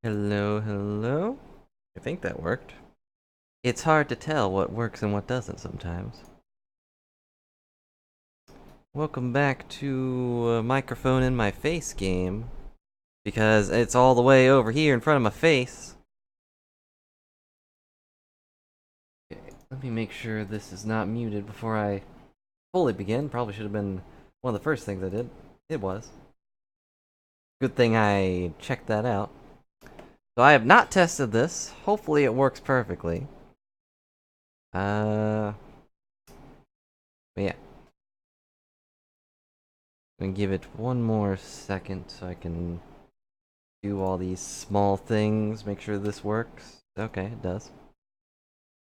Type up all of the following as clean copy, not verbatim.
Hello, hello? I think that worked. It's hard to tell what works and what doesn't sometimes. Welcome back to Microphone in My Face game. Because it's all the way over here in front of my face. Okay, let me make sure this is not muted before I fully begin. Probably should have been one of the first things I did. It was. Good thing I checked that out. So I have not tested this. Hopefully it works perfectly. But yeah. I'm gonna give it one more second so I can do all these small things, make sure this works. Okay, it does.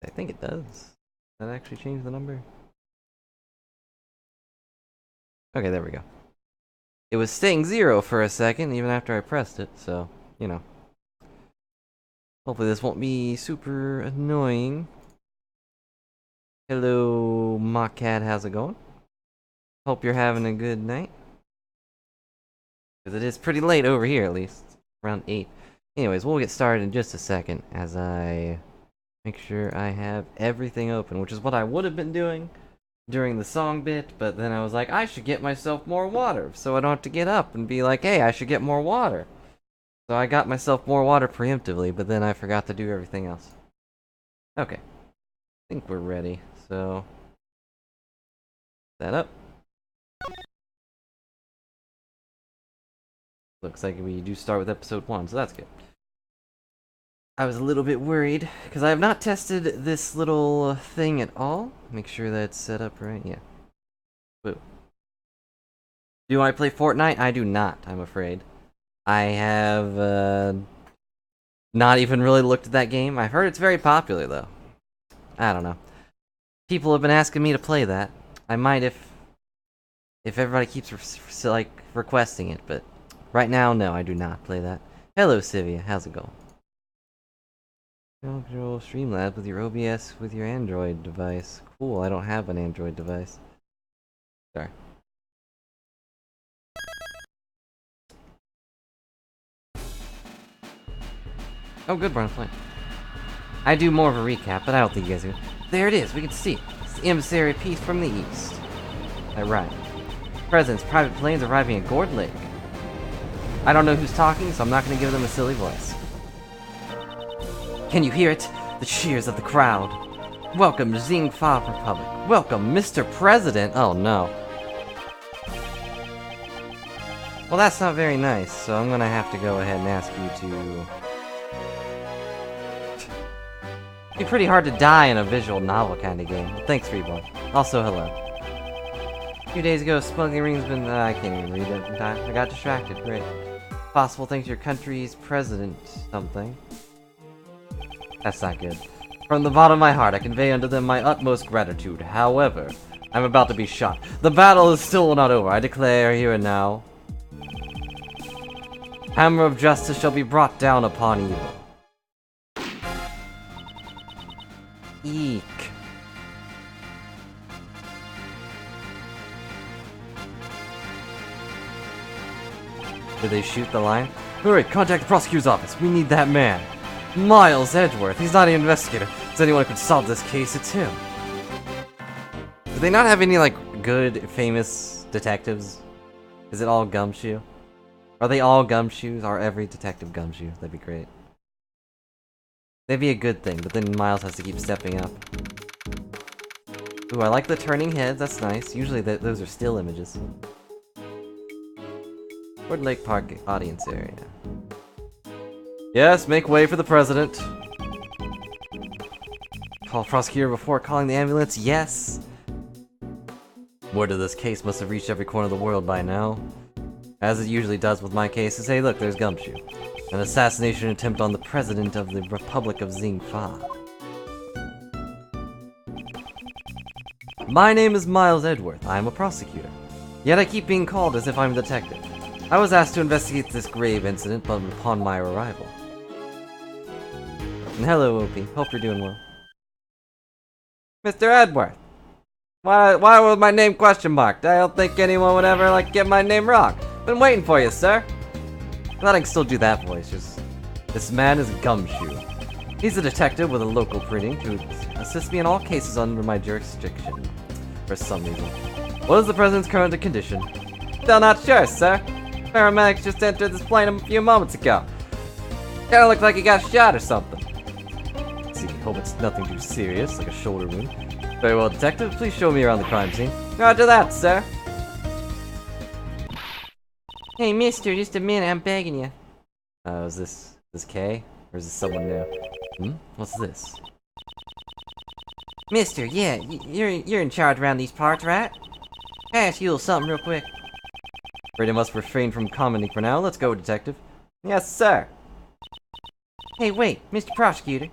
I think it does. Does that actually change the number? Okay, there we go. It was staying 0 for a second, even after I pressed it, so, you know. Hopefully this won't be super annoying. Hello, Mock Cat, how's it going? Hope you're having a good night. Because it is pretty late over here, at least. Around 8. Anyways, we'll get started in just a second as I make sure I have everything open, which is what I would have been doing during the song bit, but then I was like, I should get myself more water, so I don't have to get up and be like, hey, I should get more water. So I got myself more water preemptively, but then I forgot to do everything else. Okay. I think we're ready, so that up. Looks like we do start with episode 1, so that's good. I was a little bit worried, because I have not tested this little thing at all. Make sure that's set up right, yeah. Woo. Do I play Fortnite? I do not, I'm afraid. I have, not even really looked at that game. I've heard it's very popular, though. I don't know. People have been asking me to play that. I might if everybody keeps, requesting it, but right now, no, I do not play that. Hello, Sivia, how's it going? Control Streamlabs with your OBS with your Android device. Cool, I don't have an Android device. Sorry. Oh, good, Brian, fine. I do more of a recap, but I don't think you guys do. There it is, we can see it. It's the emissary piece from the east. Right. President's private planes arriving at Gourd Lake. I don't know who's talking, so I'm not going to give them a silly voice. Can you hear it? The cheers of the crowd. Welcome, Zing Fa Republic. Welcome, Mr. President. Oh, no. Well, that's not very nice, so I'm going to have to go ahead and ask you to... It'd be pretty hard to die in a visual novel kind of game. Thanks, Reborn. Also, hello. A few days ago, smuggling ring's been... I can't even read it in time. I got distracted. Great. Possible thanks to your country's president something. That's not good. From the bottom of my heart, I convey unto them my utmost gratitude. However, I'm about to be shot. The battle is still not over. I declare here and now. Hammer of justice shall be brought down upon evil. Eek. Did they shoot the line? Alright, contact the prosecutor's office. We need that man. Miles Edgeworth. He's not an investigator. If anyone could solve this case, it's him. Do they not have any, good, famous detectives? Is it all Gumshoe? Are they all Gumshoes? Are every detective Gumshoe? That'd be great. That'd be a good thing, but then Miles has to keep stepping up. Ooh, I like the turning heads. That's nice. Usually those are still images. Wood Lake Park audience area. Yes, make way for the president. Call prosecutor before calling the ambulance. Yes. Word of this case must have reached every corner of the world by now. As it usually does with my cases. Hey, look, there's Gumshoe. An assassination attempt on the president of the Republic of Zingfa. My name is Miles Edgeworth. I am a prosecutor. Yet I keep being called as if I'm a detective. I was asked to investigate this grave incident, but upon my arrival. And hello, Opie. Hope you're doing well. Mr. Edgeworth! Why was my name question marked? I don't think anyone would ever, get my name wrong. Been waiting for you, sir. But I can still do that voice, just This man is Gumshoe. He's a detective with a local printing who assists me in all cases under my jurisdiction. For some reason. What is the president's current condition? Still not sure, sir. Paramedics just entered this plane a few moments ago. Kinda looked like he got shot or something. Let's see, hope it's nothing too serious, like a shoulder wound. Very well, detective. Please show me around the crime scene. Roger that, sir. Hey, mister, just a minute, I'm begging you. Is this Kay? Or is this someone new? What's this? Mister, yeah, you're in charge around these parts, right? Can I ask you a little something real quick? Afraid I must refrain from commenting for now. Let's go, detective. Yes, sir. Hey, wait, Mr. Prosecutor.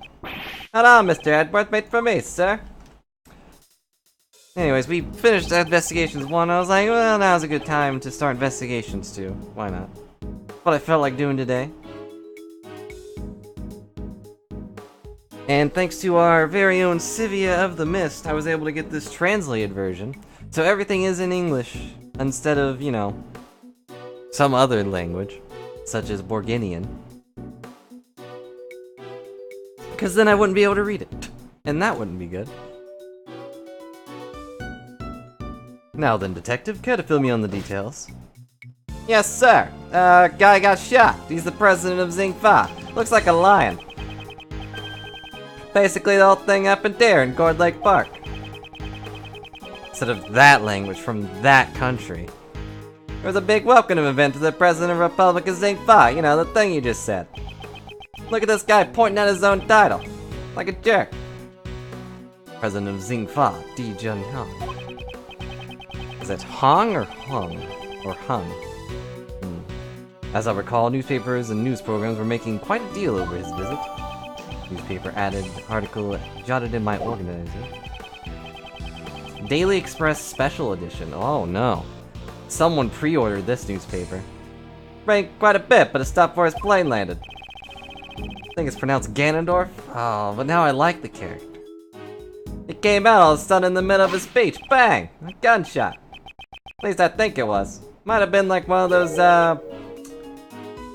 Hold on, Mr. Edworth, wait for me, sir. Anyways, we finished investigations 1. I was like, well, now's a good time to start investigations 2. Why not? What I felt like doing today. And thanks to our very own Sivia of the Mist, I was able to get this translated version. So everything is in English, instead of, you know, some other language, such as Borginian. Because then I wouldn't be able to read it. And that wouldn't be good. Now then, detective, care to fill me on the details? Yes, sir. Guy got shot. He's the president of Zingfa. Looks like a lion. Basically, the whole thing happened there in Gourd Lake Park. Instead of that language from that country. There was a big welcome event to the president of the Republic of Zingfa. You know, the thing you just said. Look at this guy pointing at his own title. Like a jerk. President of Zingfa, Di Junhyang. Is it Hong or Hung? Or Hung? As I recall, newspapers and news programs were making quite a deal over his visit. Newspaper added article jotted in my organizer. Daily Express Special Edition. Oh no. Someone pre-ordered this newspaper. Rained quite a bit, but it stopped before his plane landed. I think it's pronounced Ganondorf. Oh, but now I like the character. It came out all of a sudden in the middle of his speech. Bang! A gunshot. At least I think it was. Might have been like one of those,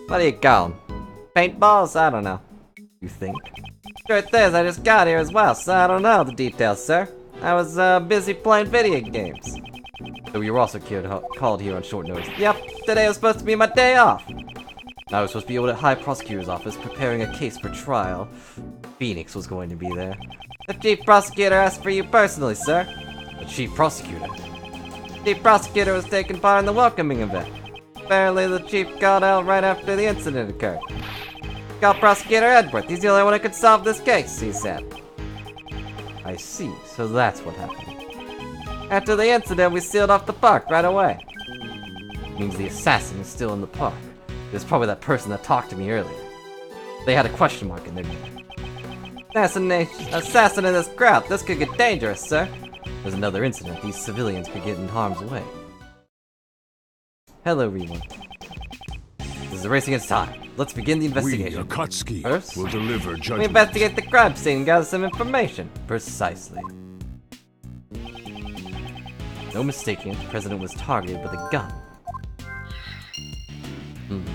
what do you call them? Paintballs? I don't know. You think? Truth is, I just got here as well, so I don't know the details, sir. I was, busy playing video games. So you were also called here on short notice. Yep, today was supposed to be my day off. I was supposed to be over at High Prosecutor's office preparing a case for trial. Phoenix was going to be there. The Chief Prosecutor asked for you personally, sir. The Chief Prosecutor? The Chief Prosecutor was taking part in the welcoming event. Apparently the Chief got out right after the incident occurred. Call Prosecutor Edworth, he's the only one who could solve this case, he said. I see, so that's what happened. After the incident, we sealed off the park right away. Means the assassin is still in the park. It was probably that person that talked to me earlier. They had a question mark in their name. Assassin in this crowd, this could get dangerous, sir. There's another incident, these civilians could get in harm's way. Hello, everyone. This is a race against time. Let's begin the investigation. We, Akatsuki, First, will deliver judgment. we investigate the crime scene and gather some information. Precisely. No mistaking it, the president was targeted with a gun.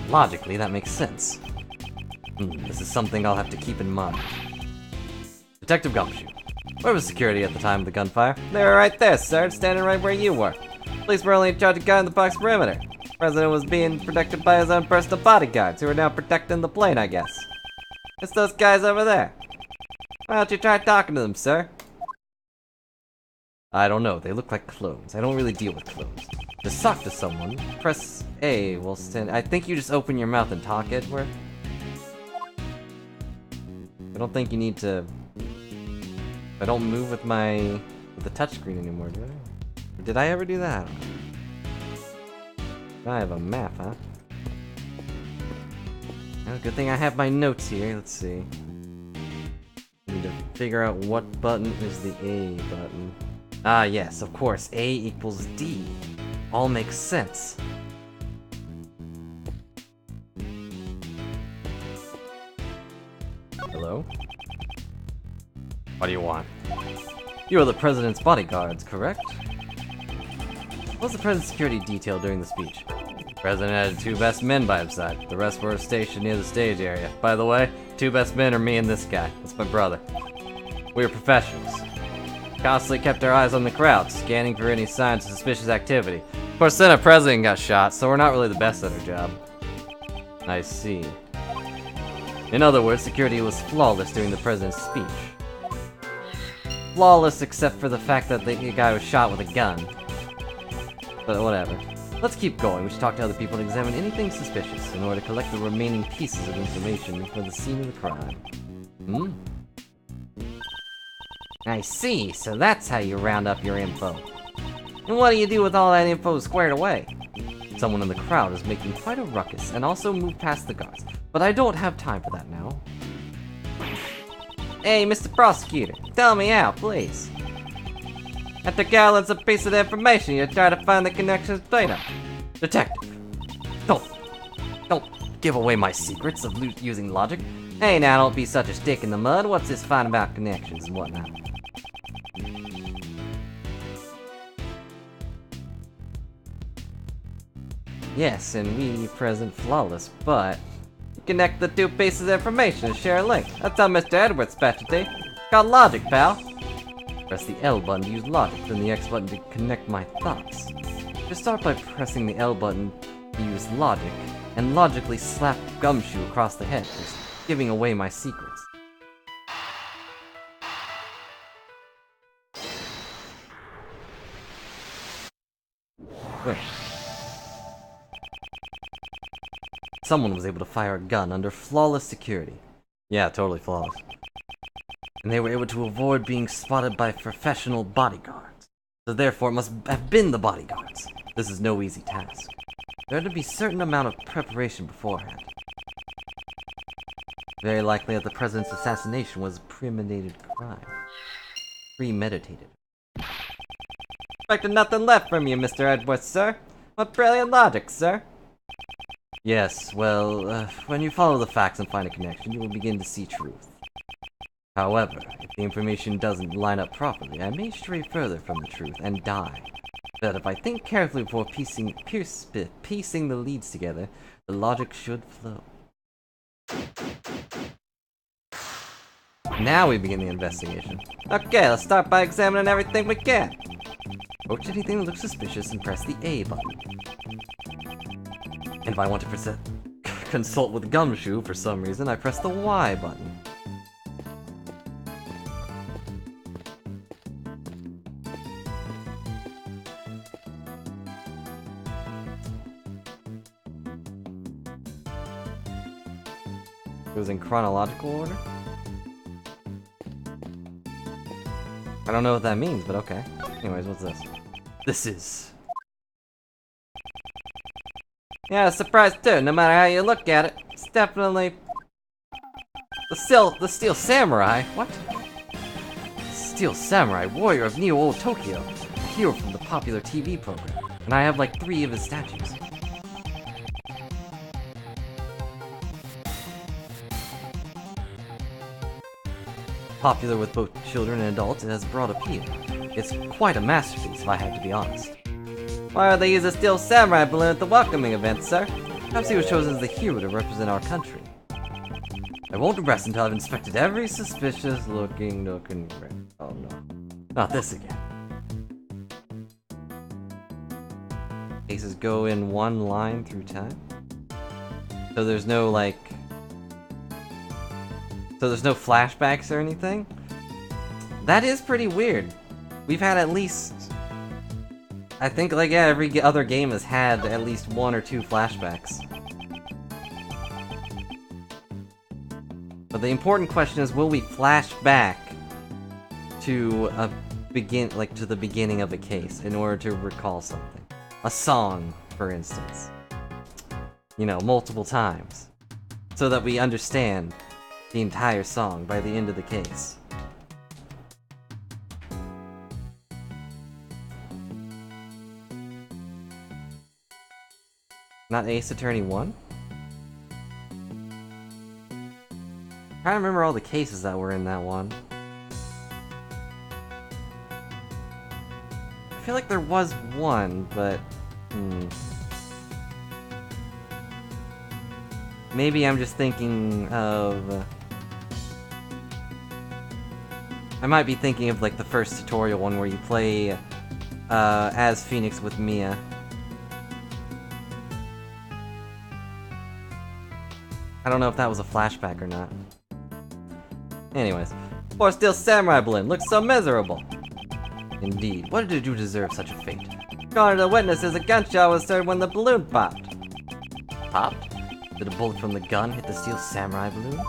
Logically, that makes sense. This is something I'll have to keep in mind. Detective Gumshoe. Where was security at the time of the gunfire? They were right there, sir, standing right where you were. Police were only in charge of guarding the park's perimeter. The president was being protected by his own personal bodyguards, who are now protecting the plane, I guess. It's those guys over there. Why don't you try talking to them, sir? I don't know, they look like clones. I don't really deal with clones. To talk to someone, press A while standing. I think you just open your mouth and talk, Edworth. I don't think you need to... I don't move with the touchscreen anymore, do I? Or did I ever do that? I have a map, huh? Well, good thing I have my notes here. Let's see. Need to figure out what button is the A button. Ah, yes, of course. A equals D. All makes sense. Hello? What do you want? You are the president's bodyguards, correct? What was the president's security detail during the speech? President had 2 best men by his side. The rest were stationed near the stage area. By the way, 2 best men are me and this guy. That's my brother. We were professionals. Constantly kept our eyes on the crowd, scanning for any signs of suspicious activity. Of course, then a president got shot, so we're not really the best at our job. I see. In other words, security was flawless during the president's speech. Flawless except for the fact that the guy was shot with a gun. But whatever. Let's keep going. We should talk to other people and examine anything suspicious in order to collect the remaining pieces of information for the scene of the crime. I see, so that's how you round up your info. And what do you do with all that info squared away? Someone in the crowd is making quite a ruckus and also moved past the guards, but I don't have time for that now. Hey, Mr. Prosecutor, tell me out, please. After gathering some piece of information, you try to find the connections between them. Detective, don't give away my secrets of using logic. Hey, now don't be such a stick in the mud. What's this fine about connections and whatnot? Yes, and we present flawless, but connect the 2 pieces of information and share a link. That's how Mr. Edwards' specialty. Called logic, pal. Press the L button to use logic, then the X button to connect my thoughts. Just start by pressing the L button to use logic, and logically slap Gumshoe across the head, just giving away my secrets. Wait. Someone was able to fire a gun under flawless security. Yeah, totally flawless. And they were able to avoid being spotted by professional bodyguards. So therefore it must have been the bodyguards. This is no easy task. There had to be a certain amount of preparation beforehand. Very likely that the president's assassination was a premeditated crime. Premeditated. Expected nothing left from you, Mr. Edwards, sir. What brilliant logic, sir. Yes, well, when you follow the facts and find a connection, you will begin to see truth. However, if the information doesn't line up properly, I may stray further from the truth and die. But if I think carefully before piecing the leads together, the logic should flow. Now we begin the investigation. Okay, let's start by examining everything we can. Approach anything that looks suspicious and press the A button. And if I want to consult with Gumshoe for some reason, I press the Y button. It was in chronological order? I don't know what that means, but okay. Anyways, what's this? This is... Yeah, surprise too, no matter how you look at it. It's definitely... The Steel Samurai? What? Steel Samurai, warrior of Neo-Old Tokyo. A hero from the popular TV program. And I have like 3 of his statues. Popular with both children and adults, it has broad appeal. It's quite a masterpiece, if I have to be honest. Why would they use a Steel Samurai balloon at the welcoming event, sir? Perhaps he was chosen as the hero to represent our country. I won't rest until I've inspected every suspicious looking nook and cranny. Oh no. Not this again. Cases go in one line through time? So there's no, like... So there's no flashbacks or anything? That is pretty weird. We've had at least... I think, like, yeah, every other game has had at least 1 or 2 flashbacks. But the important question is, will we flash back to to the beginning of a case in order to recall something? A song, for instance. You know, multiple times. So that we understand the entire song by the end of the case. Not Ace Attorney 1? I can't remember all the cases that were in that one. I feel like there was one, but... Maybe I'm just thinking of... I might be thinking of, like, the first tutorial one where you play as Phoenix with Mia. I don't know if that was a flashback or not. Anyways. Poor Steel Samurai balloon looks so miserable. Indeed. What did you deserve such a fate? According to the witnesses, a gunshot was heard when the balloon popped. Popped? Did a bullet from the gun hit the Steel Samurai balloon?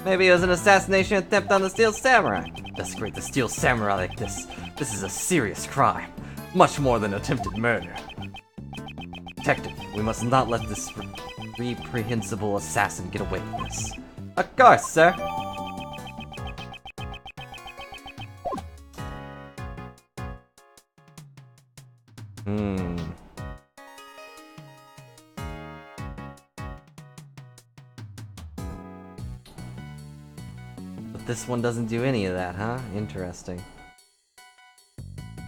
Maybe it was an assassination attempt on the Steel Samurai. Desecrate the Steel Samurai like this. This is a serious crime. Much more than attempted murder. Detective, we must not let this reprehensible assassin get away with this. Of course, sir. But this one doesn't do any of that, huh? Interesting.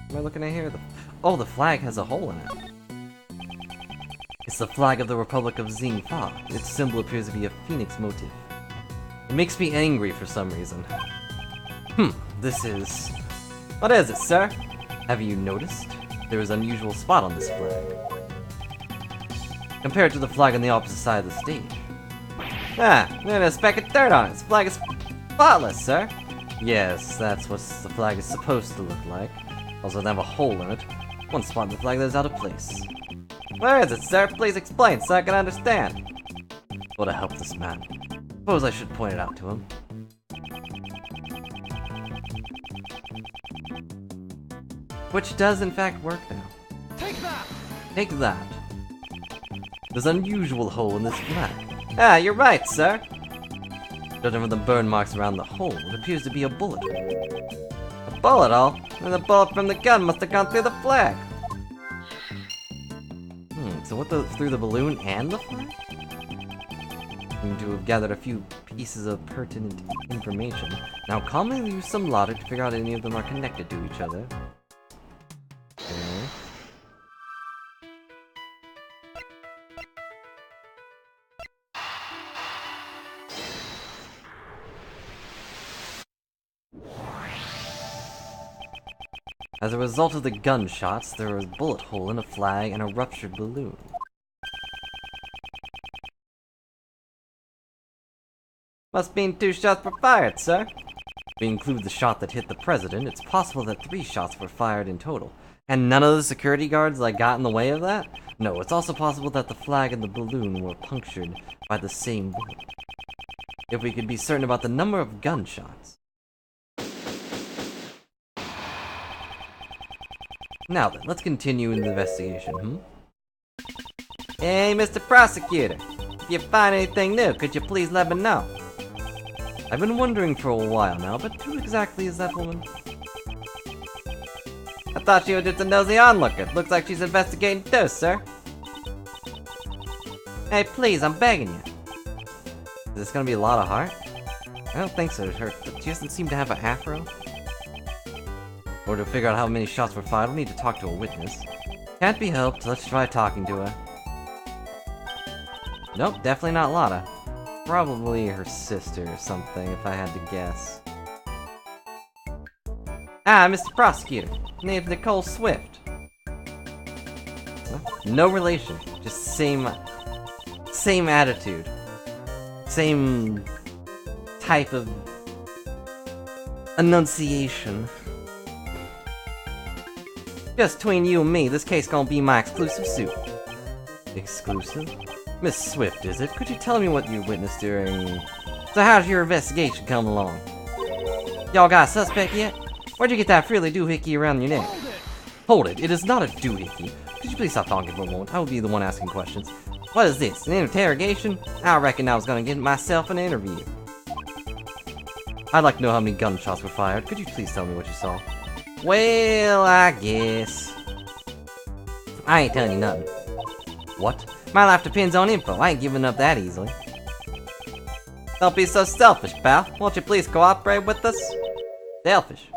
What am I looking at here? Oh, the flag has a hole in it. It's the flag of the Republic of Xingfa. Its symbol appears to be a phoenix motif. It makes me angry for some reason. This is... What is it, sir? Have you noticed? There is an unusual spot on this flag. Compared to the flag on the opposite side of the stage. Ah, there's a speck of dirt on it. This flag is spotless, sir. Yes, that's what the flag is supposed to look like. Also, they have a hole in it. One spot in the flag that is out of place. Where is it, sir? Please explain so I can understand. What a helpless man. Suppose I should point it out to him. Which does in fact work now. Take that! Take that. There's an unusual hole in this flag. Ah, you're right, sir. Judging from the burn marks around the hole, it appears to be a bullet. A bullet hole? And the bullet from the gun must have gone through the flag. So what through the balloon and the flag? Seem to have gathered a few pieces of pertinent information. Now calmly use some logic to figure out any of them are connected to each other. Okay. As a result of the gunshots, there was a bullet hole in a flag and a ruptured balloon. Must mean 2 shots were fired, sir. If we include the shot that hit the president, it's possible that 3 shots were fired in total. And none of the security guards got in the way of that? No, it's also possible that the flag and the balloon were punctured by the same bullet. If we could be certain about the number of gunshots. Now then, let's continue in the investigation, Hey, Mr. Prosecutor! If you find anything new, could you please let me know? I've been wondering for a while now, but who exactly is that woman? I thought she was just a nosy onlooker. Looks like she's investigating too, sir. Hey, please, I'm begging you. Is this gonna be a lot of heart? I don't think so. She doesn't seem to have an afro. In order to figure out how many shots were fired, we'll need to talk to a witness. Can't be helped, let's try talking to her. Nope, definitely not Lotta. Probably her sister or something, if I had to guess. Ah, Mr. Prosecutor. Name's Nicole Swift. No relation, just same attitude. Same type of enunciation. Just between you and me, this case gonna be my exclusive suit. Exclusive? Miss Swift, is it? Could you tell me what you witnessed during... So how's your investigation coming along? Y'all got a suspect yet? Where'd you get that frilly doohickey around your neck? Hold it, it is not a doohickey. Could you please stop talking for a moment? I will be the one asking questions. What is this, an interrogation? I reckon I was gonna get myself an interview. I'd like to know how many gunshots were fired. Could you please tell me what you saw? Well, I guess. I ain't telling you nothing. What? My life depends on info. I ain't giving up that easily. Don't be so selfish, pal. Won't you please cooperate with us? Selfish.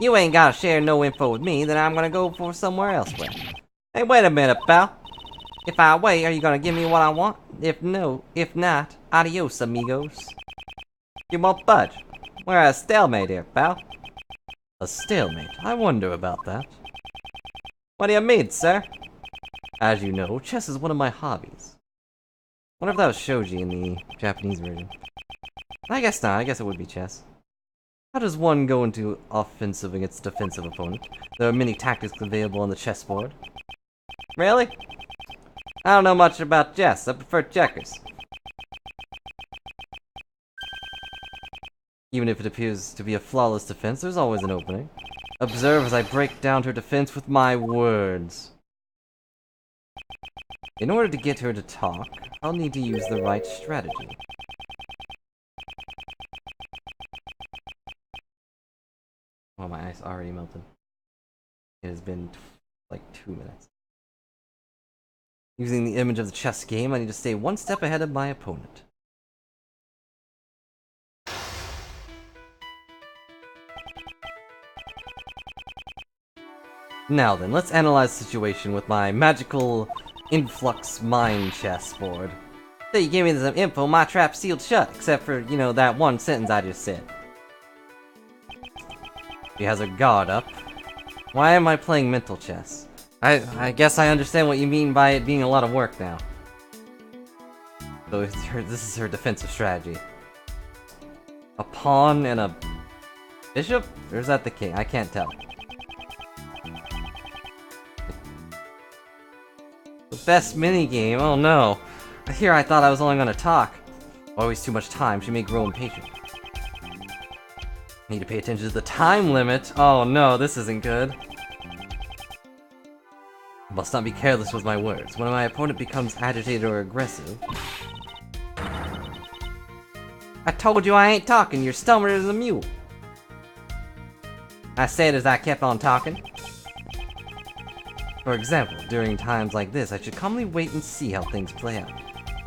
You ain't gotta share no info with me, then I'm gonna go for somewhere elsewhere. Hey, wait a minute, pal. If I wait, are you gonna give me what I want? If not, adios, amigos. You won't budge. We're at a stalemate here, pal. A stalemate? I wonder about that. What do you mean, sir? As you know, chess is one of my hobbies. Wonder if that was shogi in the Japanese version. I guess not. I guess it would be chess. How does one go into offensive against a defensive opponent? There are many tactics available on the chessboard. Really? I don't know much about chess. I prefer checkers. Even if it appears to be a flawless defense, there's always an opening. Observe as I break down her defense with my words. In order to get her to talk, I'll need to use the right strategy. Oh, my ice already melted. It has been like 2 minutes. Using the image of the chess game, I need to stay one step ahead of my opponent. Now then, let's analyze the situation with my magical influx mind chessboard. So you gave me some info, my trap's sealed shut, except for, you know, that one sentence I just said. She has her guard up. Why am I playing mental chess? I guess I understand what you mean by it being a lot of work now. So this is her defensive strategy. A pawn and a bishop? Or is that the king? I can't tell. The best minigame? Oh no. Here I thought I was only gonna talk. Always too much time, she may grow impatient. Need to pay attention to the time limit. Oh no, this isn't good. Must not be careless with my words. When my opponent becomes agitated or aggressive... I told you I ain't talking, you're stubborn as a mule. I said as I kept on talking. For example, during times like this, I should calmly wait and see how things play out.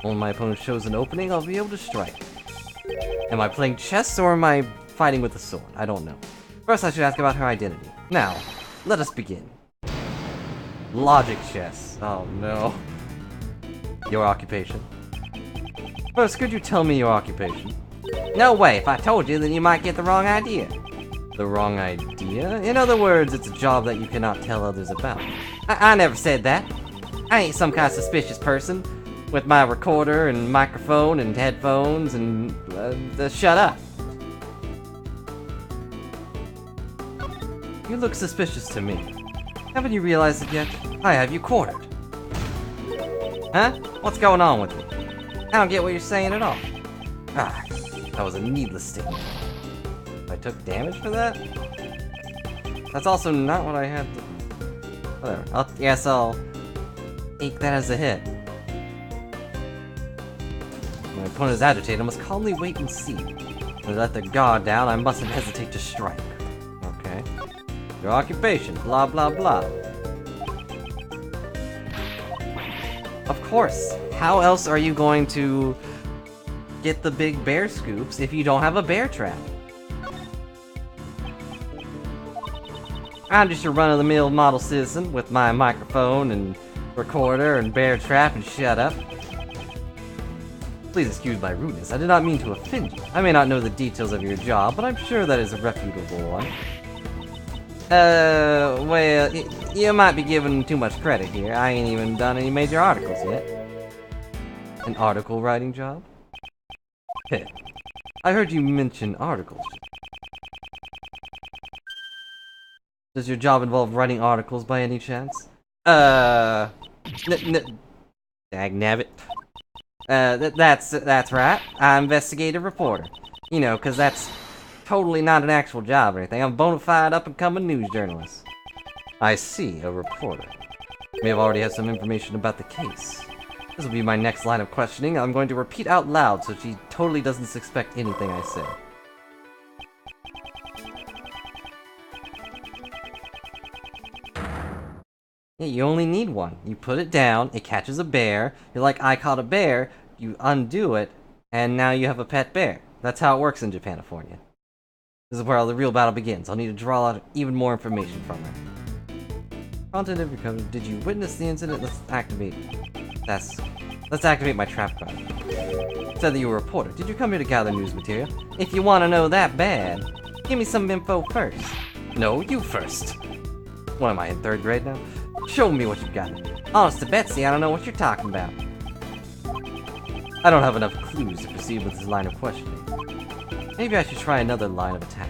When my opponent shows an opening, I'll be able to strike. Am I playing chess or am I fighting with a sword? I don't know. First, I should ask about her identity. Now, let us begin. Logic chess. Oh no. Your occupation. First, could you tell me your occupation? No way, if I told you, then you might get the wrong idea. The wrong idea? In other words, it's a job that you cannot tell others about. I never said that. I ain't some kind of suspicious person with my recorder and microphone and headphones and... shut up. You look suspicious to me. Haven't you realized it yet? I have you cornered. Huh? What's going on with you? I don't get what you're saying at all. Ah, that was a needless statement. I took damage for that? That's also not what I had to... Whatever. Yes, I'll take that as a hit. My opponent is agitated. I must calmly wait and see. When I let the guard down, I mustn't hesitate to strike. Okay. Your occupation, blah blah blah. Of course. How else are you going to get the big bear scoops if you don't have a bear trap? I'm just your run-of-the-mill model citizen with my microphone and recorder and bear trap and shut up. Please excuse my rudeness. I did not mean to offend you. I may not know the details of your job, but I'm sure that is a reputable one. Well, you might be giving too much credit here. I ain't even done any major articles yet. An article writing job? Hey, I heard you mention articles. Does your job involve writing articles by any chance? Dagnabbit. That's right. I'm investigative reporter. You know, cause that's totally not an actual job or anything. I'm a bona fide up-and-coming news journalist. I see, a reporter. May have already had some information about the case. This will be my next line of questioning. I'm going to repeat out loud so she totally doesn't suspect anything I say. Yeah, you only need one. You put it down, it catches a bear, you're like, I caught a bear, you undo it, and now you have a pet bear. That's how it works in Japanifornia. This is where the real battle begins. I'll need to draw out even more information from her. Content of your covenant. Did you witness the incident? Let's activate my trap card. It said that you were a reporter. Did you come here to gather news material? If you want to know that bad, give me some info first. No, you first. What am I, in 3rd grade now? Show me what you've got. Honest to Betsy, I don't know what you're talking about. I don't have enough clues to proceed with this line of questioning. Maybe I should try another line of attack.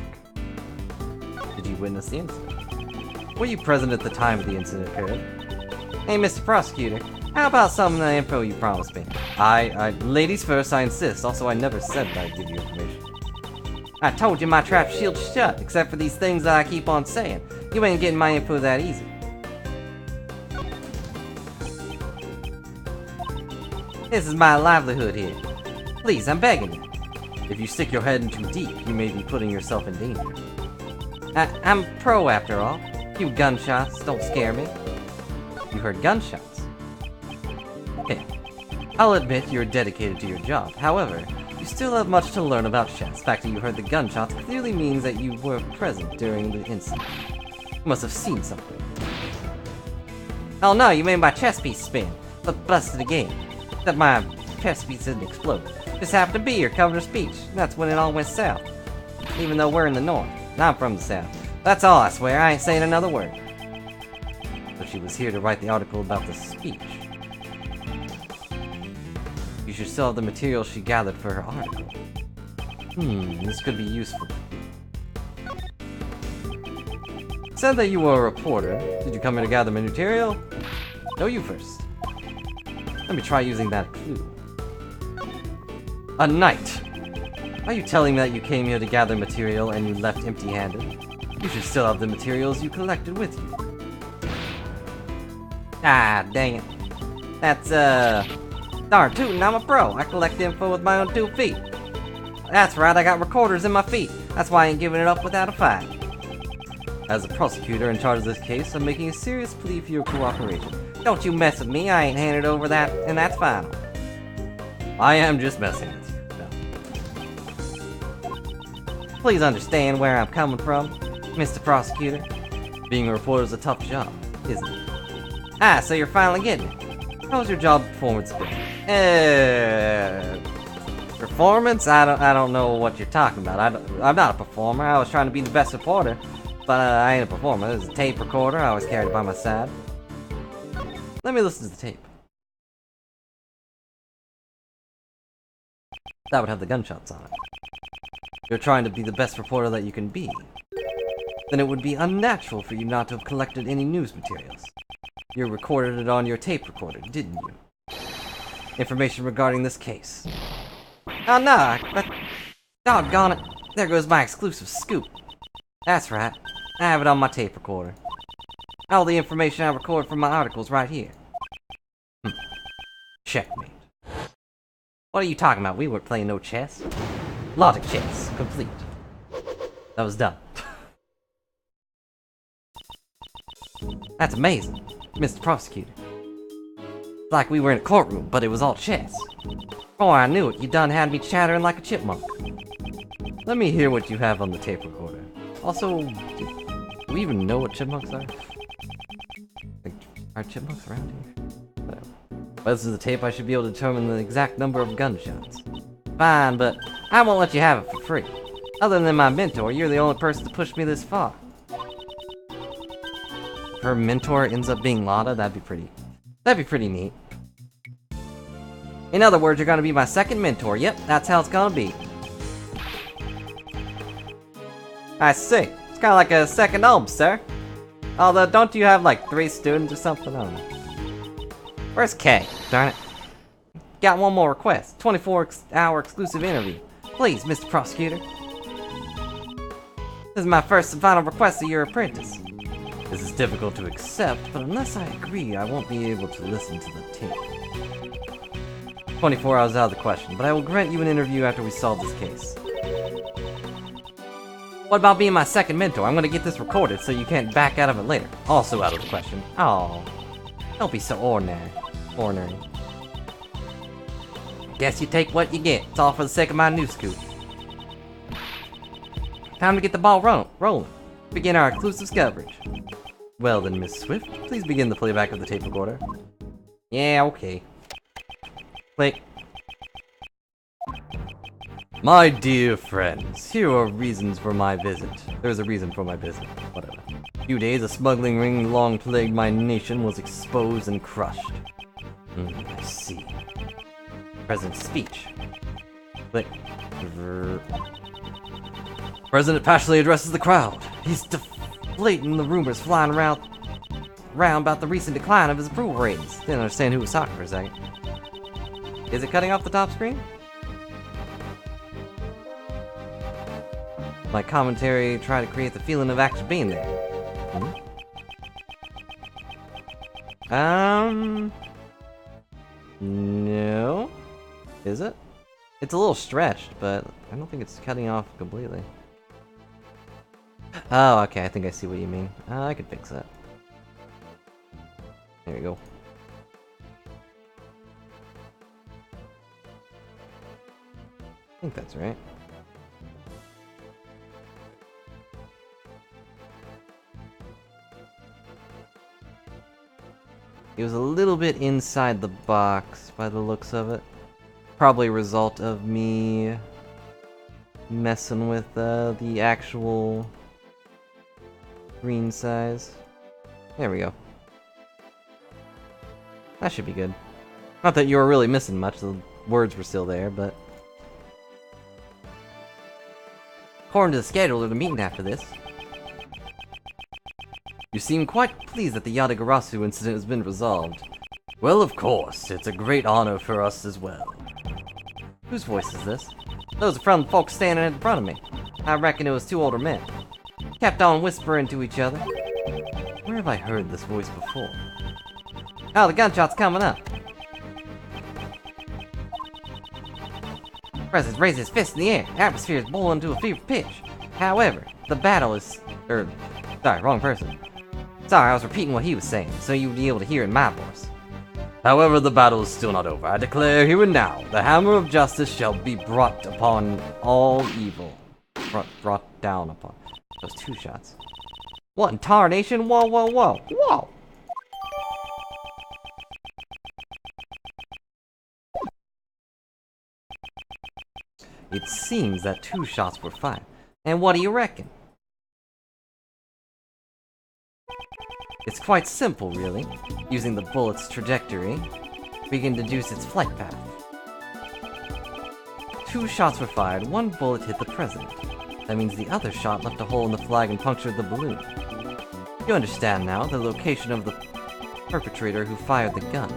Did you witness the incident? Were you present at the time of the incident occurred? Hey, Mr. Prosecutor, how about some of the info you promised me? Ladies first, I insist. Also, I never said that I'd give you information. I told you my trap shield's shut, except for these things that I keep on saying. You ain't getting my info that easy. This is my livelihood here. Please, I'm begging you. If you stick your head in too deep, you may be putting yourself in danger. I'm pro after all. A few gunshots don't scare me. You heard gunshots? Okay. I'll admit you're dedicated to your job. However, you still have much to learn about chess. The fact that you heard the gunshots clearly means that you were present during the incident. You must have seen something. Oh no, you made my chess piece spin. But busted again. Except my chess piece didn't explode. Just happened to be here covering a speech. That's when it all went south. Even though we're in the north. And I'm from the south. That's all, I swear. I ain't saying another word. So she was here to write the article about the speech. You should still have the material she gathered for her article. This could be useful. It said that you were a reporter. Did you come here to gather material? No, you first. Let me try using that clue. A knight. Are you telling me that you came here to gather material and you left empty-handed? You should still have the materials you collected with you. Ah, dang it. That's, darn tootin', I'm a pro. I collect info with my own 2 feet. That's right, I got recorders in my feet. That's why I ain't giving it up without a fight. As a prosecutor in charge of this case, I'm making a serious plea for your cooperation. Don't you mess with me, I ain't handed over that, and that's final. I am just messing with you. No. Please understand where I'm coming from, Mr. Prosecutor. Being a reporter is a tough job, isn't it? Ah, so you're finally getting it. How's your job performance been? Performance? I don't know what you're talking about. I'm not a performer. I was trying to be the best reporter, but I ain't a performer. There's a tape recorder I always carried by my side. Let me listen to the tape. That would have the gunshots on it. You're trying to be the best reporter that you can be. Then it would be unnatural for you not to have collected any news materials. You recorded it on your tape recorder, didn't you? Information regarding this case. Oh no, but doggone it. There goes my exclusive scoop. That's right. I have it on my tape recorder. All the information I record from my articles right here. Checkmate. What are you talking about? We weren't playing no chess. Logic chess. Complete. That was done. That's amazing, Mr. Prosecutor. It's like we were in a courtroom, but it was all chess. Before I knew it, you done had me chattering like a chipmunk. Let me hear what you have on the tape recorder. Also, do we even know what chipmunks are? Like, are chipmunks around here? Whatever. But this is the tape, I should be able to determine the exact number of gunshots. Fine, but I won't let you have it for free. Other than my mentor, you're the only person to push me this far. If her mentor ends up being Lada, that'd be pretty neat. In other words, you're gonna be my second mentor. Yep, that's how it's gonna be. I see. It's kinda like a second home, sir. Although, don't you have like 3 students or something? I don't know. Where's Kay? Darn it. Got one more request. 24-hour exclusive interview. Please, Mr. Prosecutor. This is my first and final request of your apprentice. This is difficult to accept, but unless I agree, I won't be able to listen to the tape. 24 hours out of the question, but I will grant you an interview after we solve this case. What about being my second mentor? I'm gonna get this recorded so you can't back out of it later. Also out of the question. Oh, don't be so ordinary. Guess you take what you get. It's all for the sake of my new scoop. time to get the ball rolling. Begin our exclusive coverage. Well then, Miss Swift, please begin the playback of the tape recorder. Yeah, okay. Play. My dear friends, here are reasons for my visit. There's a reason for my visit. Whatever. A few days, a smuggling ring long plagued my nation was exposed and crushed. I see. President's speech. Click. President passionately addresses the crowd. He's deflating the rumors flying around about the recent decline of his approval ratings. Didn't understand who was talking for a second. Is it cutting off the top screen? My commentary tried to create the feeling of actually being there. No. Is it? It's a little stretched, but I don't think it's cutting off completely. Oh, okay, I think I see what you mean. I could fix that. There you go. I think that's right. It was a little bit inside the box by the looks of it. Probably a result of me messing with the actual screen size. There we go. That should be good. Not that you were really missing much, the words were still there, but... According to the scheduler, the meeting after this. You seem quite pleased that the Yadagarasu incident has been resolved. Well, of course, it's a great honor for us as well. Whose voice is this? Those are from the folks standing in front of me. I reckon it was two older men. Kept on whispering to each other. Where have I heard this voice before? Oh, the gunshot's coming up. President raises his fist in the air. Atmosphere is boiling to a fever pitch. However, the battle is... sorry, wrong person. Sorry, I was repeating what he was saying, so you would be able to hear it in my voice. However, the battle is still not over. I declare here and now, the hammer of justice shall be brought upon all evil. Brought down upon. Those two shots. What in tarnation? Whoa, whoa, whoa, whoa! It seems that two shots were fired. And what do you reckon? It's quite simple, really. Using the bullet's trajectory, we can deduce its flight path. Two shots were fired, one bullet hit the president. That means the other shot left a hole in the flag and punctured the balloon. You understand now the location of the perpetrator who fired the gun.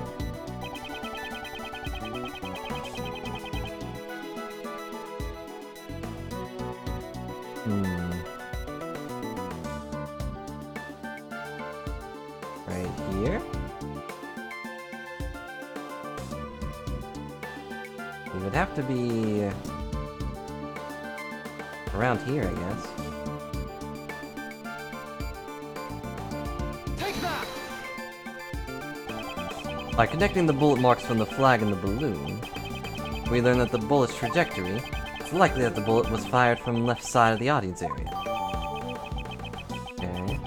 Right here? It would have to be... around here, I guess. Take that! By connecting the bullet marks from the flag and the balloon, we learn that the bullet's trajectory, it's likely that the bullet was fired from the left side of the audience area. Okay.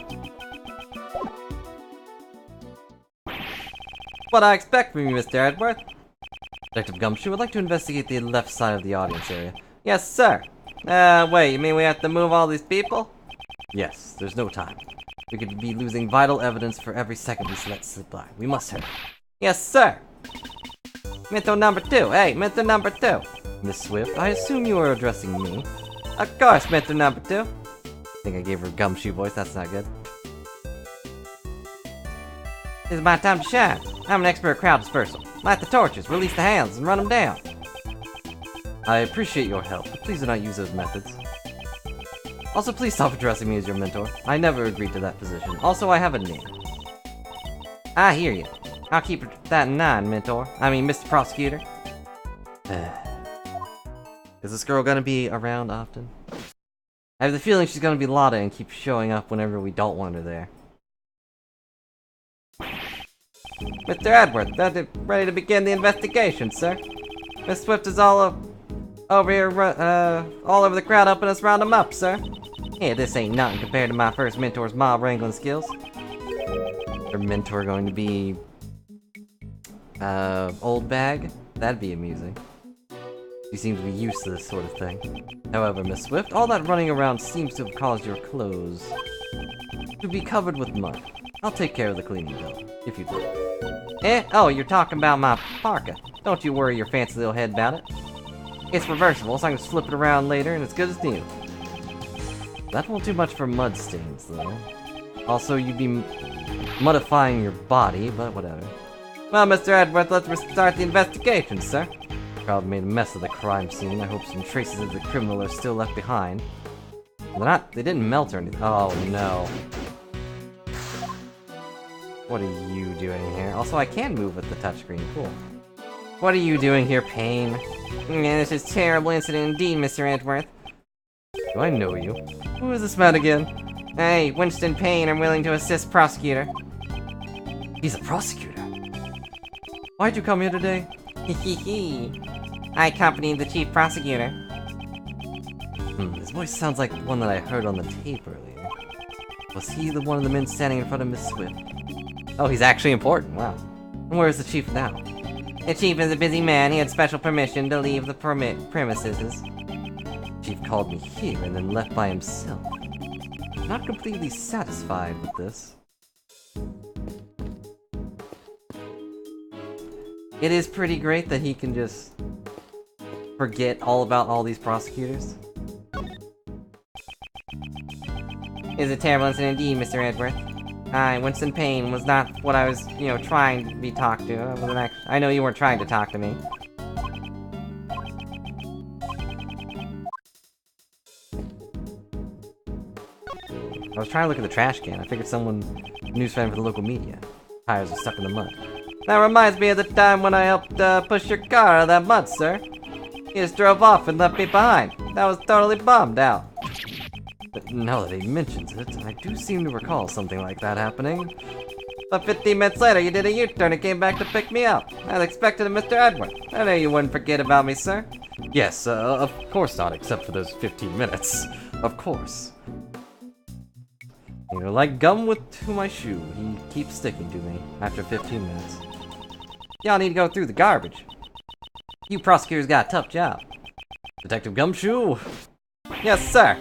What I expect from you, Mr. Edworth. Detective Gumshoe would like to investigate the left side of the audience area. Yes, sir. Wait, you mean we have to move all these people? Yes, there's no time. We could be losing vital evidence for every second we let slip by. We must hurry. Yes, sir. Mentor number 2. Hey, mentor number 2. Miss Swift, I assume you are addressing me. Of course, mentor number 2. I think I gave her a Gumshoe voice, that's not good. This is my time to shine. I'm an expert at crowd dispersal. Light the torches, release the hounds, and run them down. I appreciate your help, but please do not use those methods. Also, please stop addressing me as your mentor. I never agreed to that position. Also, I have a name. I hear you. I'll keep that in mind, mentor. I mean, Mr. Prosecutor. Is this girl gonna be around often? I have the feeling she's gonna be Lotta and keep showing up whenever we don't want her there. Mr. Edward, ready to begin the investigation, sir. Miss Swift is all over here, all over the crowd helping us round them up, sir. Yeah, this ain't nothing compared to my first mentor's mob wrangling skills. Her mentor going to be... old bag? That'd be amusing. You seem to be used to this sort of thing. However, Miss Swift, all that running around seems to have caused your clothes to be covered with mud. I'll take care of the cleaning bill, if you'd like. Eh? Oh, you're talking about my parka. Don't you worry your fancy little head about it. It's reversible, so I can flip it around later, and it's good as new. That won't do much for mud stains, though. Also, you'd be muddifying your body, but whatever. Well, Mr. Edwards, let's restart the investigation, sir. The crowd made a mess of the crime scene. I hope some traces of the criminal are still left behind. They didn't melt or anything. Oh, no. What are you doing here? Also, I can move with the touchscreen. Cool. What are you doing here, Payne? This is a terrible incident indeed, Mr. Edworth. Do I know you? Who is this man again? Hey, Winston Payne, I'm willing to assist Prosecutor. He's a prosecutor? Why'd you come here today? Hehehe. I accompanied the Chief Prosecutor. His voice sounds like one that I heard on the tape earlier. Was he the one of the men standing in front of Miss Swift? Oh, he's actually important, wow. And where is the Chief now? The Chief is a busy man. He had special permission to leave the premises. The Chief called me here and then left by himself. Not completely satisfied with this. It is pretty great that he can just forget all about all these prosecutors. It's a terrible incident indeed, Mr. Edworth. Winston Payne was not what I was, trying to be talked to. I know you weren't trying to talk to me. I was trying to look at the trash can. I figured someone, news fan for the local media. Tires are stuck in the mud. That reminds me of the time when I helped push your car out of that mud, sir. You just drove off and left me behind. That was totally bummed out. But now that he mentions it, I do seem to recall something like that happening. But 15 minutes later, you did a U-turn and came back to pick me up. As expected of Mr. Edward. I know you wouldn't forget about me, sir. Yes, of course not, except for those 15 minutes. Of course. You're like gum to my shoe. He keeps sticking to me after 15 minutes. Y'all need to go through the garbage. You prosecutors got a tough job. Detective Gumshoe? Yes, sir.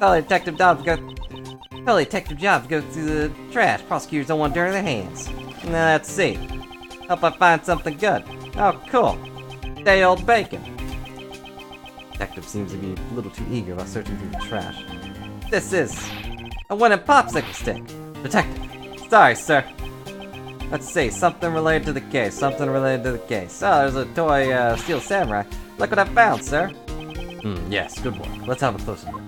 Tell Detective Jobs to go through the trash. Prosecutors don't want dirt in their hands. Now let's see. Hope I find something good. Oh, cool. Day old bacon. Detective seems to be a little too eager about searching through the trash. This is a winning popsicle stick. Detective. Sorry, sir. Let's see, something related to the case. Oh, there's a toy, Steel Samurai. Look what I found, sir. Yes, good work. Let's have a closer look.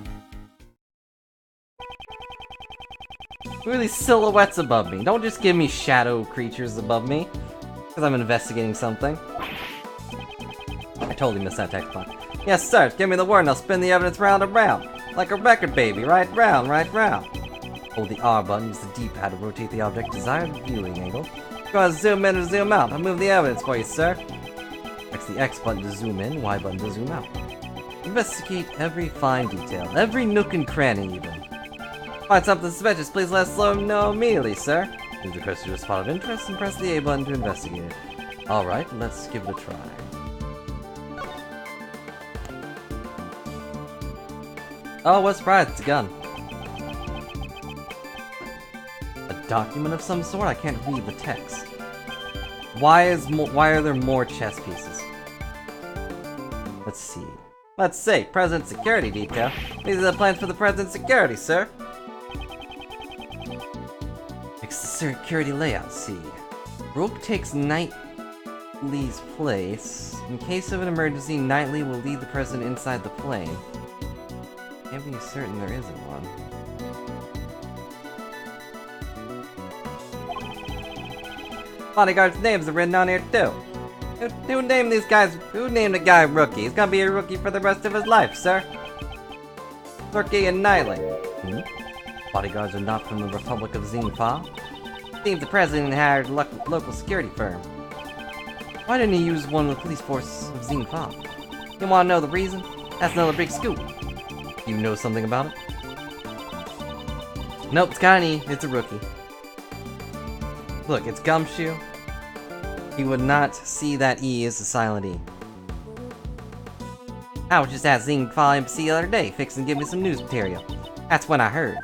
Who are these silhouettes above me? Don't just give me shadow creatures above me. Because I'm investigating something. I totally missed that text box. Yes, sir. Give me the word and I'll spin the evidence round and round. Like a record baby. Right round, right round. Hold the R button, use the D-pad to rotate the object desired viewing angle. Go ahead, zoom in or zoom out. I'll move the evidence for you, sir. Press the X button to zoom in, Y button to zoom out. Investigate every fine detail, every nook and cranny even. Find something suspicious, please let us know immediately, sir. Move the cursor to a spot of interest and press the A button to investigate it. Alright, let's give it a try. Oh, what a surprise, it's a gun. Document of some sort? I can't read the text. Why are there more chess pieces? Let's see. President Security Detail. These are the plans for the President's security, sir. Security layout, see. Rogue takes Knightley's place. In case of an emergency, Knightley will lead the President inside the plane. Can't be certain there isn't one. Bodyguards' names are written on here too. Who named these guys? Who named a guy Rookie? He's gonna be a rookie for the rest of his life, sir. Rookie and Knightley. Bodyguards are not from the Republic of Xingfa. Seems the president hired a local security firm. Why didn't he use one of the police force of Zing Fa? You wanna know the reason? That's another big scoop. You know something about it? Nope, it's got an E. It's a rookie. Look, it's Gumshoe. He would not see that E as a silent E. I was just at Zing Fa Embassy the other day, fixing to give me some news material. That's when I heard.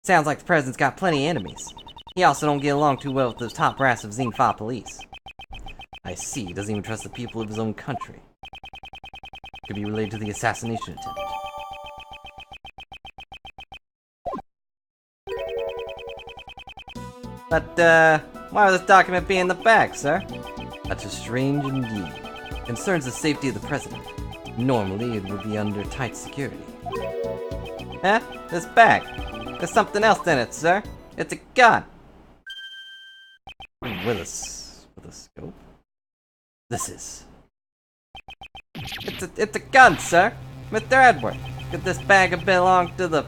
Sounds like the president's got plenty of enemies. He also don't get along too well with the top brass of Zing Fa police. I see, he doesn't even trust the people of his own country. Could be related to the assassination attempt. But, why would this document be in the bag, sir? That's just strange indeed. Concerns the safety of the president. Normally, it would be under tight security. Huh? This bag? There's something else in it, sir. It's a gun. With a scope? This is... It's a gun, sir. Mr. Edward, could this bag have belonged to the...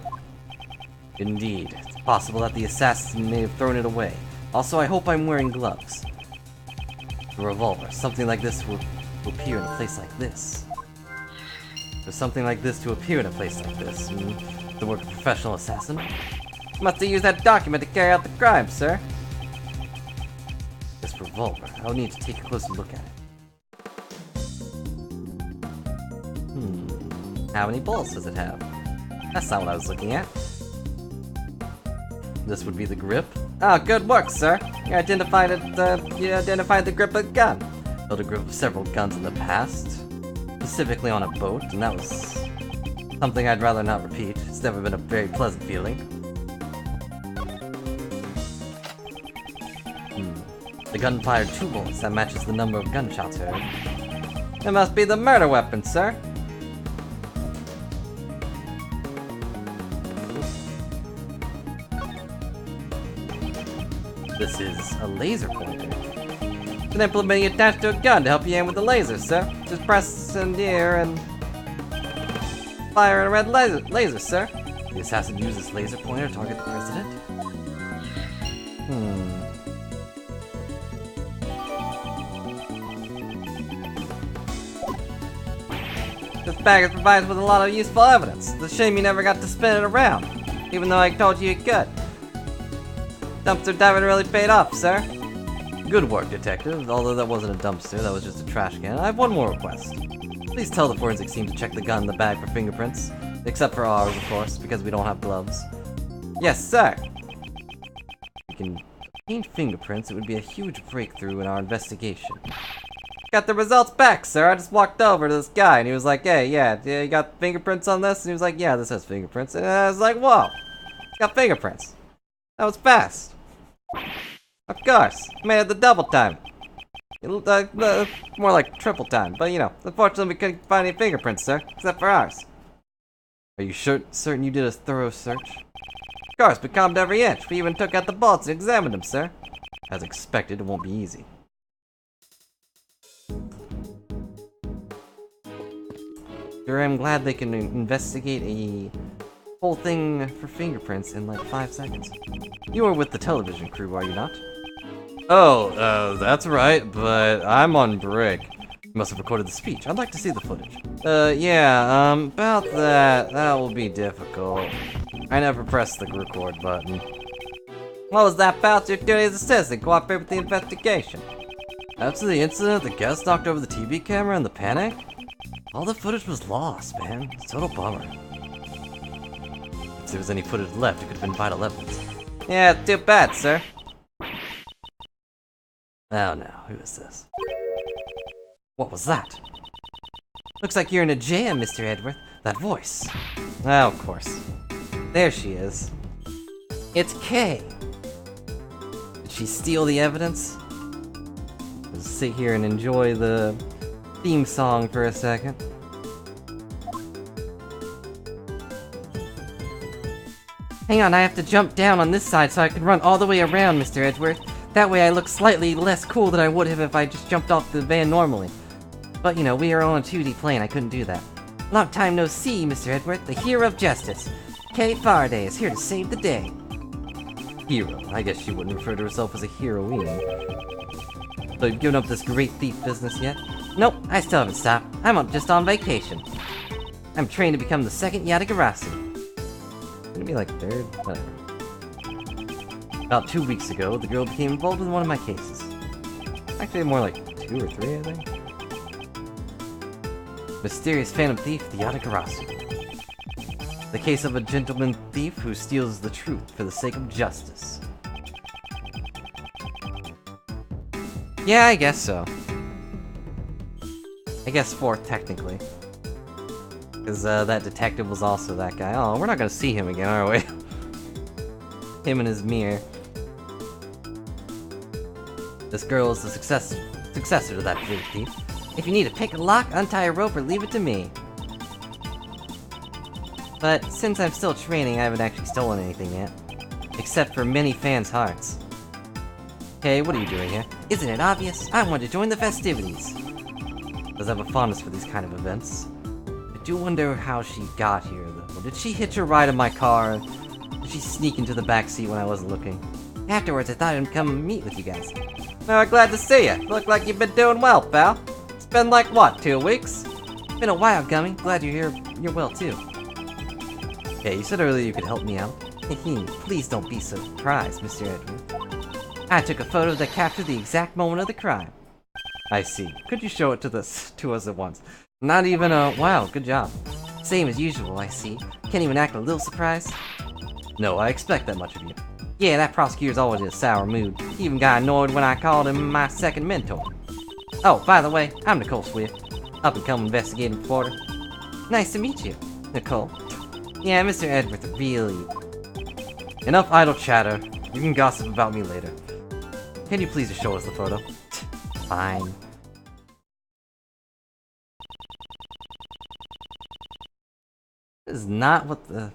Indeed. It's possible that the assassin may have thrown it away. Also, I hope I'm wearing gloves. A revolver. Something like this will appear in a place like this. For something like this to appear in a place like this, the work of a professional assassin? Must have used that document to carry out the crime, sir. This revolver. I'll need to take a closer look at it. How many bullets does it have? That's not what I was looking at. This would be the grip. Ah, good work, sir. You identified the grip of a gun. Held a grip of several guns in the past, specifically on a boat, and that was something I'd rather not repeat. It's never been a very pleasant feeling. The gun fired 2 bullets. That matches the number of gunshots heard. It must be the murder weapon, sir. This is a laser pointer. It's an implement attached to a gun to help you aim with the laser, sir. Just press in the air and fire a red laser, sir. The assassin used this laser pointer to target the president? This bag is provided with a lot of useful evidence. It's a shame you never got to spin it around, even though I told you you could. Dumpster diving really paid off, sir. Good work, detective. Although that wasn't a dumpster, that was just a trash can. I have one more request. Please tell the forensic team to check the gun in the bag for fingerprints. Except for ours, of course, because we don't have gloves. Yes, sir! We can obtain fingerprints. It would be a huge breakthrough in our investigation. Got the results back, sir. I just walked over to this guy, and he was like, hey, yeah, you got fingerprints on this? And he was like, yeah, this has fingerprints. And I was like, whoa! It's got fingerprints. That was fast. Of course, made it the double time. More like triple time, but you know, unfortunately we couldn't find any fingerprints, sir, except for ours. Are you certain you did a thorough search? Of course, we combed every inch. We even took out the bolts and examined them, sir. As expected, it won't be easy. Sure, I'm glad they can investigate a whole thing for fingerprints in like 5 seconds. You are with the television crew, are you not? Oh, that's right, but I'm on break. You must have recorded the speech. I'd like to see the footage. Yeah, about that. That will be difficult. I never pressed the record button. What was that about? Your duty as a citizen. Cooperate with the investigation. After the incident, the guest knocked over the TV camera and the panic? All the footage was lost, man. It's a total bummer. If there was any footage left, it could have been vital evidence. Yeah, too bad, sir. Oh no, who is this? What was that? Looks like you're in a jam, Mr. Edward. That voice. Oh, of course. There she is. It's Kay. Did she steal the evidence? Let's sit here and enjoy the theme song for a second. Hang on, I have to jump down on this side so I can run all the way around, Mr. Edgeworth. That way I look slightly less cool than I would have if I just jumped off the van normally. But you know, we are on a 2D plane, I couldn't do that. Long time no see, Mr. Edward, the hero of justice. Kay Faraday is here to save the day. Hero? I guess she wouldn't refer to herself as a heroine. So you've given up this great thief business yet? Nope, I still haven't stopped. I'm just on vacation. I'm trained to become the second Yatagarasu. Gonna be like third? Whatever. About 2 weeks ago, the girl became involved with one of my cases. Actually, more like 2 or 3, I think. Mysterious phantom thief, the Yatagarasu. The case of a gentleman thief who steals the truth for the sake of justice. Yeah, I guess so. I guess 4th, technically. Because that detective was also that guy. Oh, we're not gonna see him again, are we? Him and his mirror. This girl is the successor to that big thief. If you need to pick a lock, untie a rope, or leave it to me. But since I'm still training, I haven't actually stolen anything yet. Except for many fans' hearts. Hey, what are you doing here? Isn't it obvious? I want to join the festivities. Does have a fondness for these kind of events. I do wonder how she got here, though. Did she hitch a ride in my car? Did she sneak into the backseat when I wasn't looking? Afterwards, I thought I'd come meet with you guys. Well, glad to see you. Look like you've been doing well, pal. It's been like, what, 2 weeks? Been a while, Gummy. Glad you're here. You're well, too. Hey, you said earlier you could help me out. Please don't be surprised, Mr. Edward. I took a photo that captured the exact moment of the crime. I see. Could you show it to us at once? Not even a... Wow, good job. Same as usual, I see. Can't even act a little surprised? No, I expect that much of you. Yeah, that prosecutor's always in a sour mood. He even got annoyed when I called him my second mentor. Oh, by the way, I'm Nicole Swift. Up-and-coming investigative reporter. Nice to meet you, Nicole. Yeah, Mr. Edward, really... Enough idle chatter. You can gossip about me later. Can you please just show us the photo? Fine. This is not what the...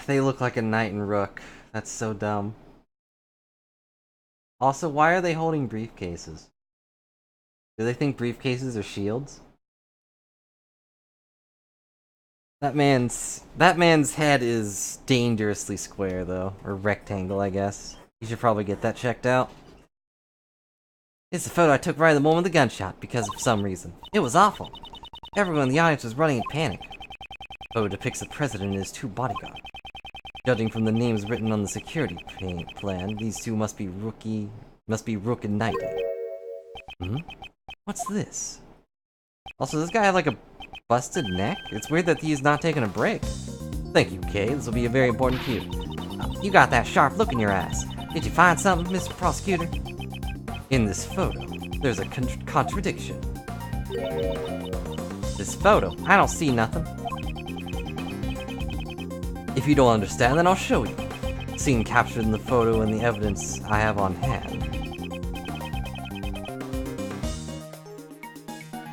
They look like a knight and rook. That's so dumb. Also, why are they holding briefcases? Do they think briefcases are shields? That man's head is dangerously square, though. Or rectangle, I guess. You should probably get that checked out. It's a photo I took right at the moment of the gunshot, because of some reason. It was awful. Everyone in the audience was running in panic. The photo depicts the president and his 2 bodyguards. Judging from the names written on the security plan, these 2 must be Rook and Knight. What's this? Also, does this guy have like a busted neck? It's weird that he's not taking a break. Thank you, Kay. This will be a very important cue. You got that sharp look in your eyes. Did you find something, Mr. Prosecutor? In this photo, there's a contradiction. This photo? I don't see nothing. If you don't understand, then I'll show you. Scene captured in the photo and the evidence I have on hand.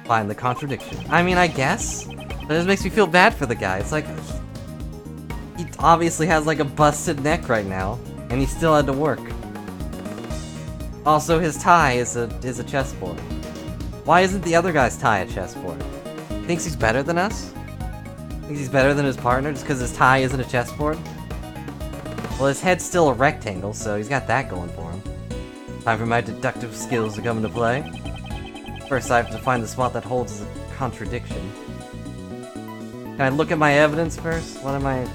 Find the contradiction. I mean, I guess. But it just makes me feel bad for the guy. It's like... He obviously has like a busted neck right now. And he still had to work. Also, his tie is a chessboard. Why isn't the other guy's tie a chessboard? He thinks he's better than us? Thinks he's better than his partner just because his tie isn't a chessboard? Well, his head's still a rectangle, so he's got that going for him. Time for my deductive skills to come into play. First, I have to find the spot that holds a contradiction. Can I look at my evidence first? What am I...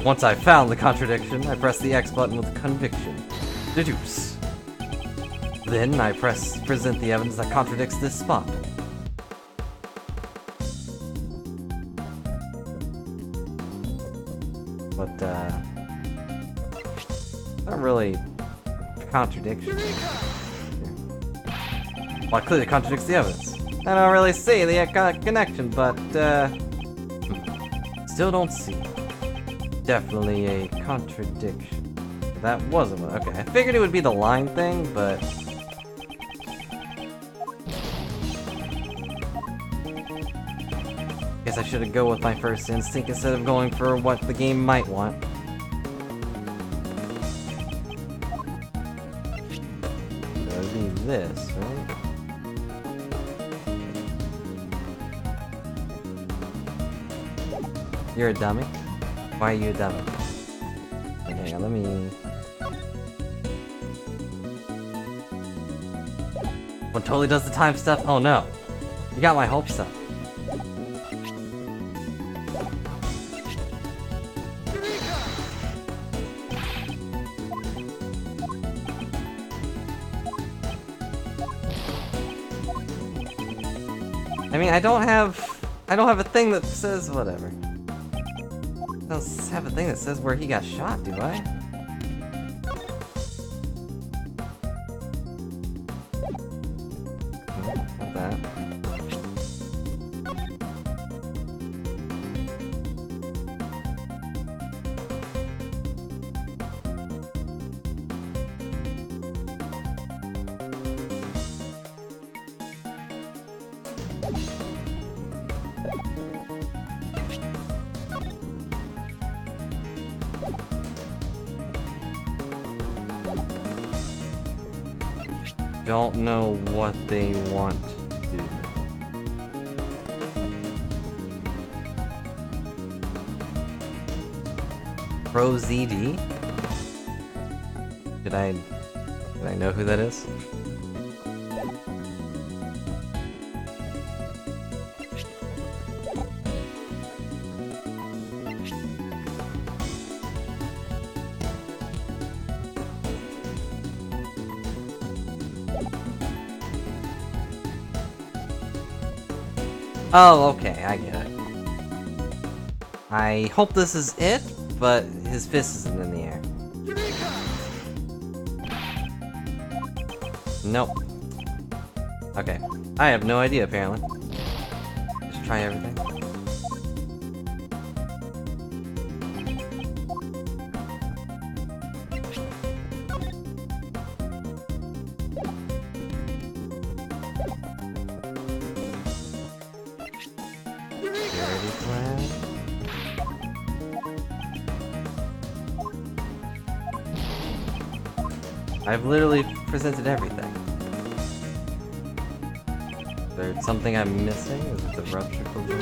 Once I've found the contradiction, I press the X button with conviction. Deduce. Then I present the evidence that contradicts this spot. But, not really a contradiction. Well, it clearly contradicts the evidence. I don't really see the connection, but, still don't see. Definitely a contradiction. That wasn't one. Okay, I figured it would be the line thing, but... Guess I should have go with my first instinct instead of going for what the game might want. That would be this, right? You're a dummy? Why are you a dummy? Okay, let me... One totally does the time stuff? Oh no. You got my hopes up. I mean, I don't have a thing that says whatever. I don't have a thing that says where he got shot, do I? Not that. Don't know what they want to do. ProZD? Did I know who that is? Oh, okay, I get it. I hope this is it, but his fist isn't in the air. Nope. Okay. I have no idea, apparently. Just try everything. Security plan. I've literally presented everything. Is there something I'm missing? Is it the rupture balloon?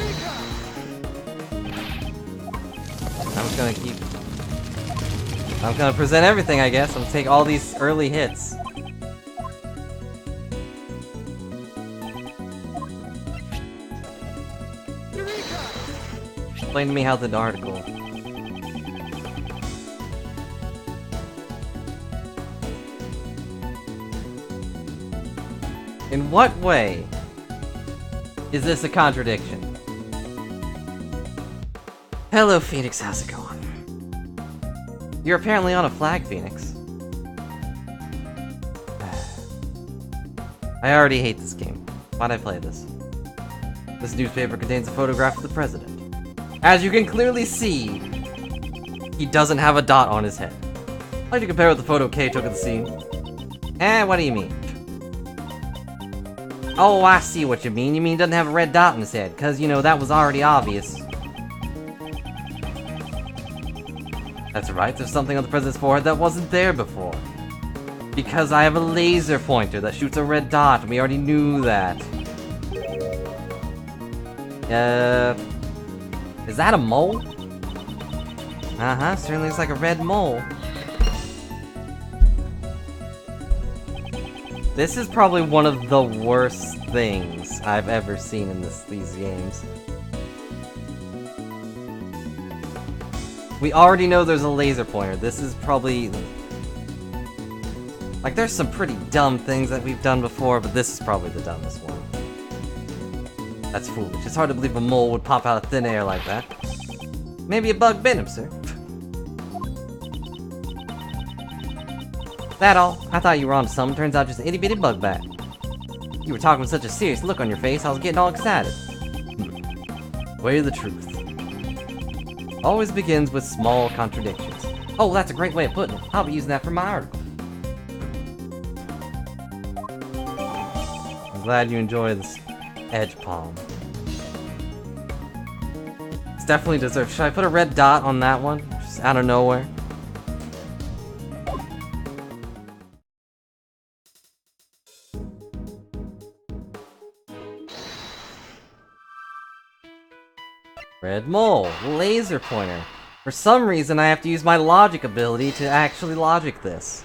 I'm gonna present everything, I guess. I'm gonna take all these early hits. Explain to me how the article. In what way is this a contradiction? Hello, Phoenix. How's it going? You're apparently on a flag, Phoenix. I already hate this game. Why'd I play this? This newspaper contains a photograph of the president. As you can clearly see, he doesn't have a dot on his head. How do you compare with the photo Kay took of the scene? What do you mean? Oh, I see what you mean. You mean he doesn't have a red dot on his head, because, you know, that was already obvious. That's right, there's something on the president's forehead that wasn't there before. Because I have a laser pointer that shoots a red dot, and we already knew that. Is that a mole? Uh-huh, certainly looks like a red mole. This is probably one of the worst things I've ever seen in these games. We already know there's a laser pointer. This is probably... Like, there's some pretty dumb things that we've done before, but this is probably the dumbest one. That's foolish. It's hard to believe a mole would pop out of thin air like that. Maybe a bug bit him, sir. That all? I thought you were on to something. Turns out just an itty-bitty bug bat. You were talking with such a serious look on your face, I was getting all excited. Way of the truth. Always begins with small contradictions. Oh, that's a great way of putting it. I'll be using that for my article. I'm glad you enjoy this edge palm. It's definitely deserved. Should I put a red dot on that one? Just out of nowhere? Red mole, laser pointer. For some reason, I have to use my logic ability to actually logic this.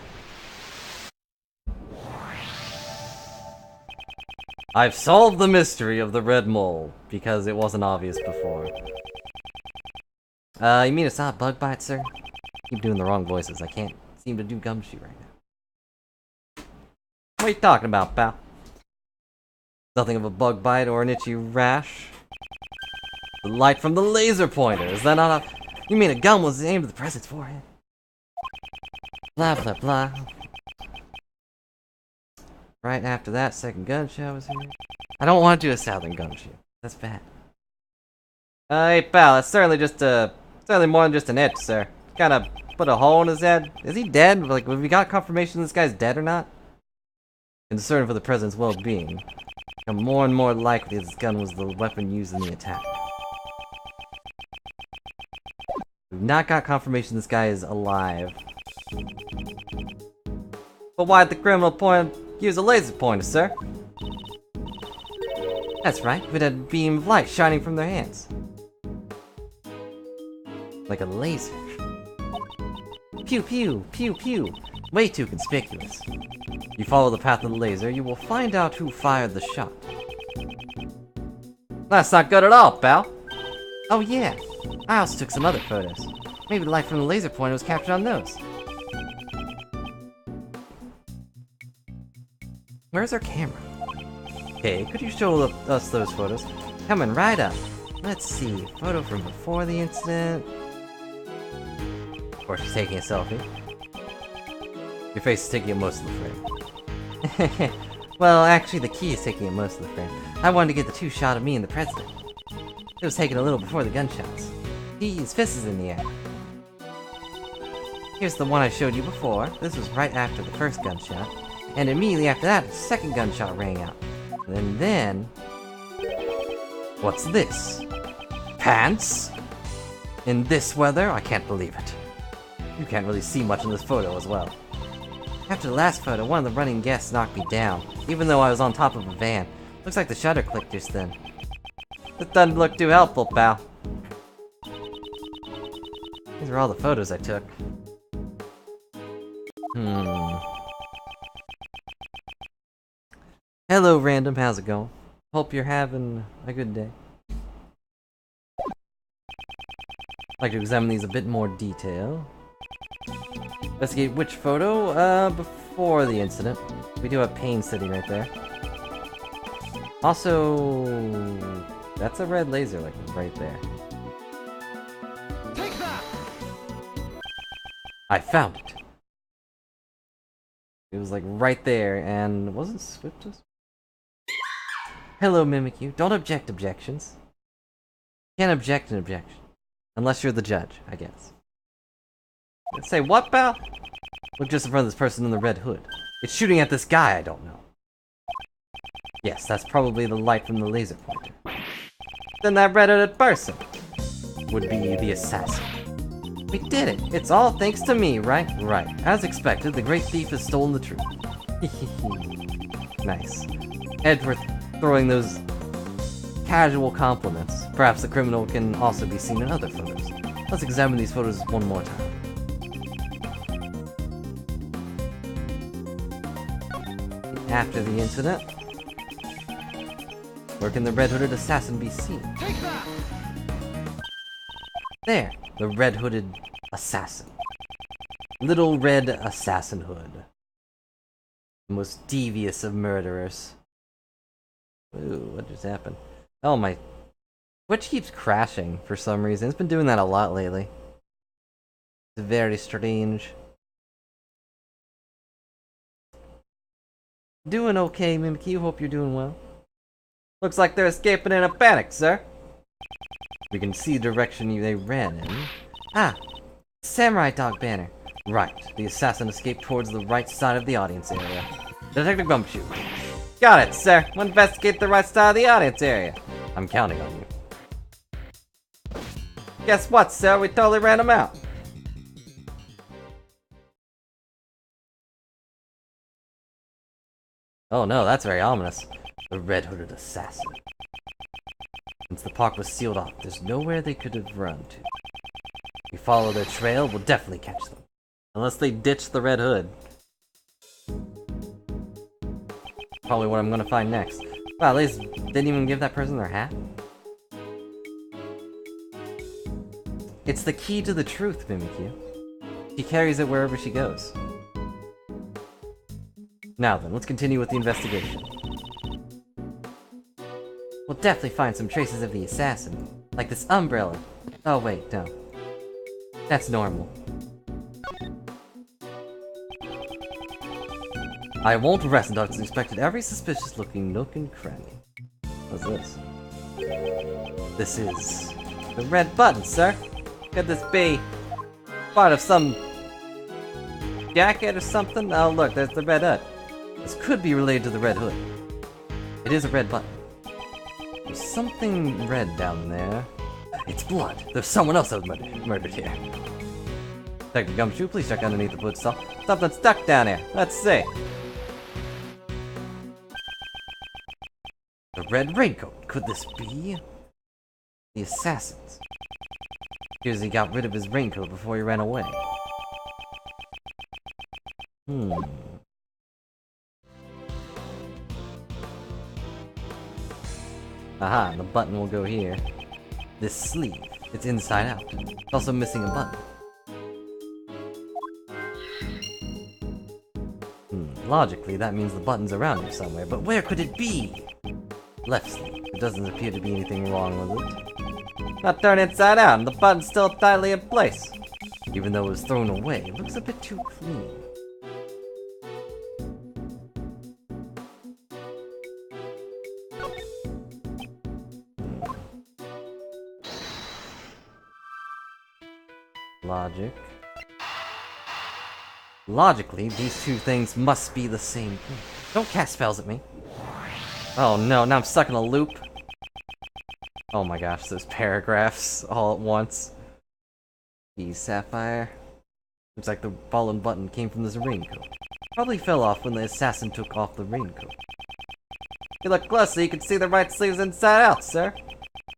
I've solved the mystery of the red mole, because it wasn't obvious before. You mean it's not bug bite, sir? Keep doing the wrong voices. I can't seem to do gumshoe right now. What are you talking about, pal? Nothing of a bug bite or an itchy rash. The light from the laser pointer. Is that not a... You mean a gun was aimed at the president's forehead? Blah, blah, blah. Right after that, second gunshot was here. I don't want to do a southern gunshot. That's bad. Hey, pal, it's certainly more than just an itch, sir. Kinda put a hole in his head. Is he dead? Like, have we got confirmation this guy's dead or not? Concern for the president's well-being. Become more and more likely this gun was the weapon used in the attack. We've not got confirmation this guy is alive. But why'd the criminal use a laser pointer, sir? That's right, with a beam of light shining from their hands. Like a laser. Pew pew, pew pew. Way too conspicuous. You follow the path of the laser, you will find out who fired the shot. That's not good at all, pal. Oh yeah, I also took some other photos. Maybe the light from the laser pointer was captured on those. Where's our camera? Okay, could you show us those photos? Coming right up. Let's see, photo from before the incident. Of course, she's taking a selfie. Your face is taking up most of the frame. Well, actually, the key is taking up most of the frame. I wanted to get the two shot of me and the president. It was taken a little before the gunshots. His fist is in the air. Here's the one I showed you before. This was right after the first gunshot. And immediately after that, the second gunshot rang out. And then... What's this? Pants? In this weather? I can't believe it. You can't really see much in this photo as well. After the last photo, one of the running guests knocked me down, even though I was on top of a van. Looks like the shutter clicked just then. This doesn't look too helpful, pal. These are all the photos I took. Hello, random. How's it going? Hope you're having a good day. I'd like to examine these a bit more detail. Investigate which photo? Before the incident. We do have Pain sitting right there. Also, that's a red laser, like, right there. Take that! I found it! It was, like, right there, and wasn't Swift just... Hello, Mimikyu. Don't object objections. Can't object an objection. Unless you're the judge, I guess. Say what, pal? Look just in front of this person in the red hood. It's shooting at this guy I don't know. Yes, that's probably the light from the laser pointer. Then that red-hooded person would be the assassin. We did it! It's all thanks to me, right? Right. As expected, the great thief has stolen the truth. Nice. Edward throwing those casual compliments. Perhaps the criminal can also be seen in other photos. Let's examine these photos one more time. After the incident, where can the red-hooded assassin be seen? Take that! There, the red-hooded assassin. Little Red Assassin Hood. The most devious of murderers. Ooh, what just happened? Oh my... Twitch keeps crashing for some reason. It's been doing that a lot lately. It's very strange. Doing okay, Mimikyu. Hope you're doing well. Looks like they're escaping in a panic, sir. We can see the direction they ran in. Ah! Samurai Dog banner. Right. The assassin escaped towards the right side of the audience area. Detective Gumshoe. Got it, sir. We'll investigate the right side of the audience area. I'm counting on you. Guess what, sir? We totally ran him out. Oh no, that's very ominous. The red-hooded assassin. Since the park was sealed off, there's nowhere they could have run to. If we follow their trail, we'll definitely catch them. Unless they ditch the Red Hood. Probably what I'm gonna find next. Wow, Liz didn't even give that person their hat? It's the key to the truth, Mimikyu. She carries it wherever she goes. Now then, let's continue with the investigation. We'll definitely find some traces of the assassin. Like this umbrella. Oh wait, no. That's normal. I won't rest until I've inspected every suspicious-looking nook and cranny. What's this? This is... the red button, sir! Could this be... part of some... jacket or something? Oh look, there's the red hood. This could be related to the red hood. It is a red button. There's something red down there. It's blood! There's someone else that was murdered here. Detective Gumshoe, please check underneath the footstool. Something stuck down here. Let's see. The red raincoat. Could this be the assassin's? Appears he got rid of his raincoat before he ran away. Aha, the button will go here. This sleeve. It's inside out. It's also missing a button. Logically, that means the button's around here somewhere, but where could it be? Left sleeve. There doesn't appear to be anything wrong with it. Not turned inside out, and the button's still tightly in place. Even though it was thrown away, it looks a bit too clean. Logic. Logically, these two things must be the same thing. Don't cast spells at me. Oh no, now I'm stuck in a loop. Oh my gosh, those paragraphs all at once. The sapphire. Looks like the fallen button came from this raincoat. Probably fell off when the assassin took off the raincoat. You look closely, you can see the right sleeve's inside out, sir.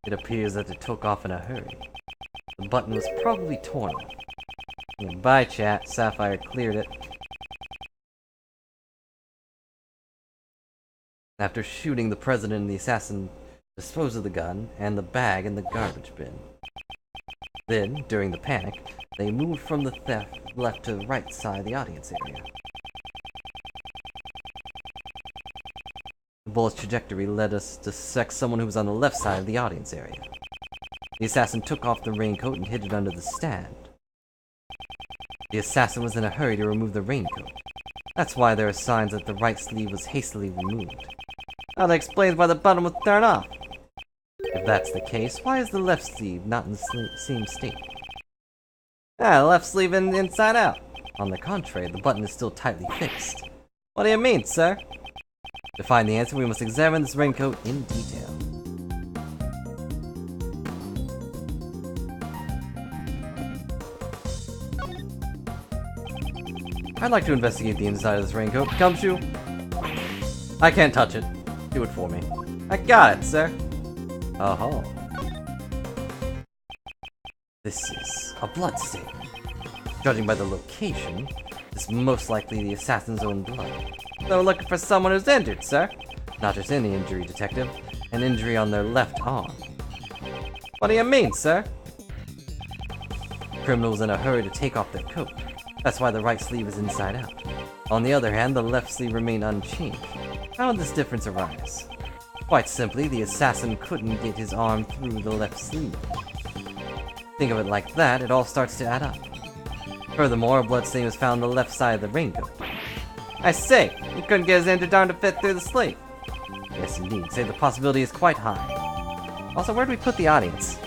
It appears that it took off in a hurry. The button was probably torn off. Bye, chat. Sapphire cleared it. After shooting the president and the assassin, disposed of the gun and the bag in the garbage bin. Then, during the panic, they moved from the theft left to the right side of the audience area. The bullet's trajectory led us to suspect someone who was on the left side of the audience area. The assassin took off the raincoat and hid it under the stand. The assassin was in a hurry to remove the raincoat. That's why there are signs that the right sleeve was hastily removed. That explains why the button was turned off. If that's the case, why is the left sleeve not in the same state? The left sleeve inside out. On the contrary, the button is still tightly fixed. What do you mean, sir? To find the answer, we must examine this raincoat in detail. I'd like to investigate the inside of this raincoat. Gumshoe? I can't touch it. Do it for me. I got it, sir. Oh. This is a blood stain. Judging by the location, this is most likely the assassin's own blood. So we're looking for someone who's injured, sir. Not just any injury, detective. An injury on their left arm. What do you mean, sir? The criminal was in a hurry to take off their coat. That's why the right sleeve is inside out. On the other hand, the left sleeve remained unchanged. How did this difference arise? Quite simply, the assassin couldn't get his arm through the left sleeve. Think of it like that, it all starts to add up. Furthermore, a bloodstain was found on the left side of the raincoat. I say, he couldn't get his injured arm to fit through the sleeve. Yes, indeed. Say the possibility is quite high. Also, where do we put the audience?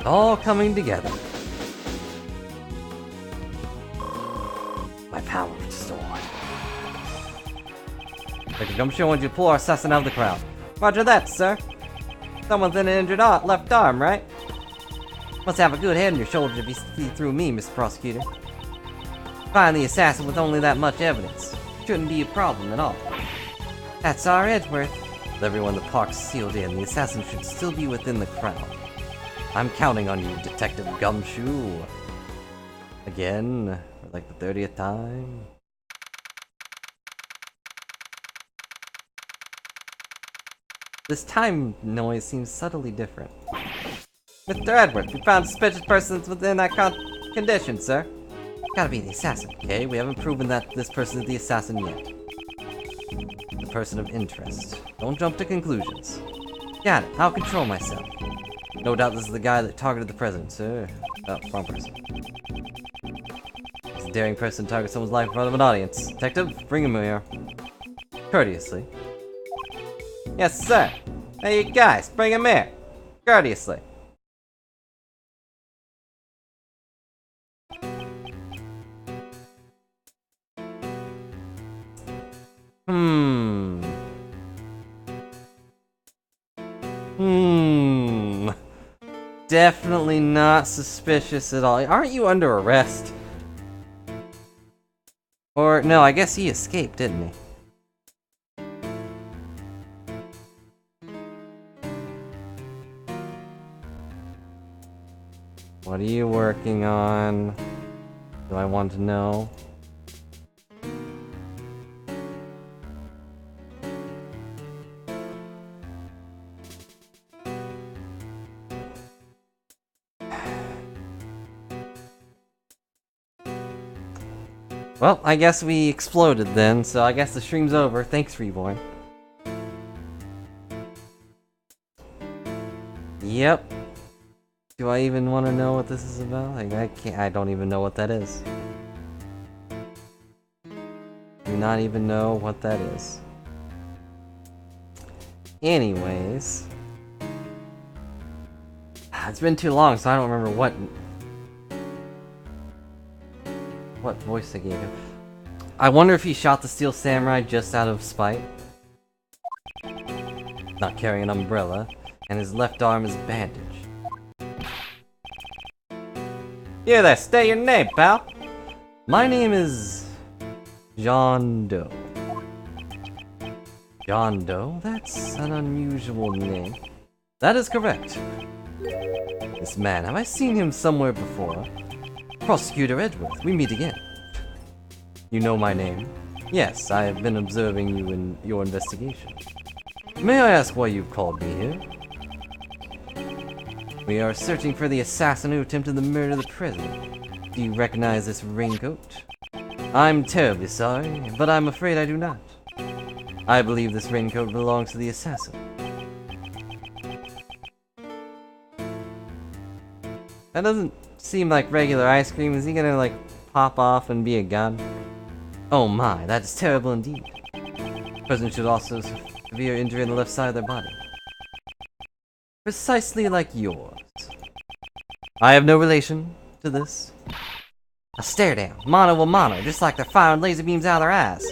All coming together. My power restored. Like a Gumshoe, I want you to pull our assassin out of the crowd. Roger that, sir. Someone's in an injured left arm, right? Must have a good head on your shoulders if you see through me, Mr. Prosecutor. Find the assassin with only that much evidence. Shouldn't be a problem at all. That's our Edgeworth. With everyone in the park sealed in, the assassin should still be within the crowd. I'm counting on you, Detective Gumshoe. Again, for like the 30th time. This time noise seems subtly different. Mr. Edwards, we found suspicious persons within that condition, sir. Gotta be the assassin. Okay, we haven't proven that this person is the assassin yet. The person of interest. Don't jump to conclusions. Got it, I'll control myself. No doubt this is the guy that targeted the president, sir. Oh, wrong person. This daring person targets someone's life in front of an audience. Detective, bring him here. Courteously. Yes, sir. Hey, you guys, bring him here. Courteously. Definitely not suspicious at all. Aren't you under arrest? Or, no, I guess he escaped, didn't he? What are you working on? Do I want to know? Well, I guess we exploded then, so I guess the stream's over. Thanks, Reborn. Yep. Do I even want to know what this is about? Like, I don't even know what that is. Do not even know what that is. Anyways. It's been too long, so I don't remember what voice I gave him. I wonder if he shot the Steel Samurai just out of spite. Not carrying an umbrella, and his left arm is bandaged. Yeah there, state your name, pal! My name is... John Doe. John Doe? That's an unusual name. That is correct. This man, have I seen him somewhere before? Prosecutor Edwards, we meet again. You know my name? Yes, I have been observing you in your investigation. May I ask why you've called me here? We are searching for the assassin who attempted the murder of the president. Do you recognize this raincoat? I'm terribly sorry, but I'm afraid I do not. I believe this raincoat belongs to the assassin. That doesn't seem like regular ice cream. Is he gonna, like, pop off and be a god? Oh my, that is terrible indeed. The president should also have severe injury on the left side of their body. Precisely like yours. I have no relation to this. A stare down, mano a mano, just like they're firing laser beams out of their eyes.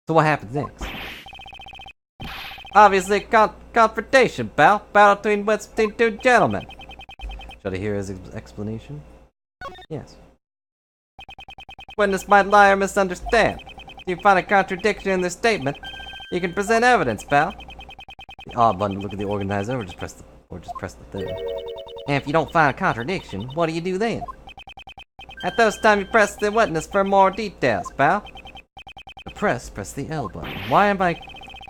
So what happens next? Obviously confrontation, pal. Battle between two gentlemen. Should I hear his explanation? Yes. Witness might lie or misunderstand. If you find a contradiction in their statement, you can present evidence, pal. The odd button to look at the organizer, or just press the thing. And if you don't find a contradiction, what do you do then? At those times, you press the witness for more details, pal. To press the L button. Why am I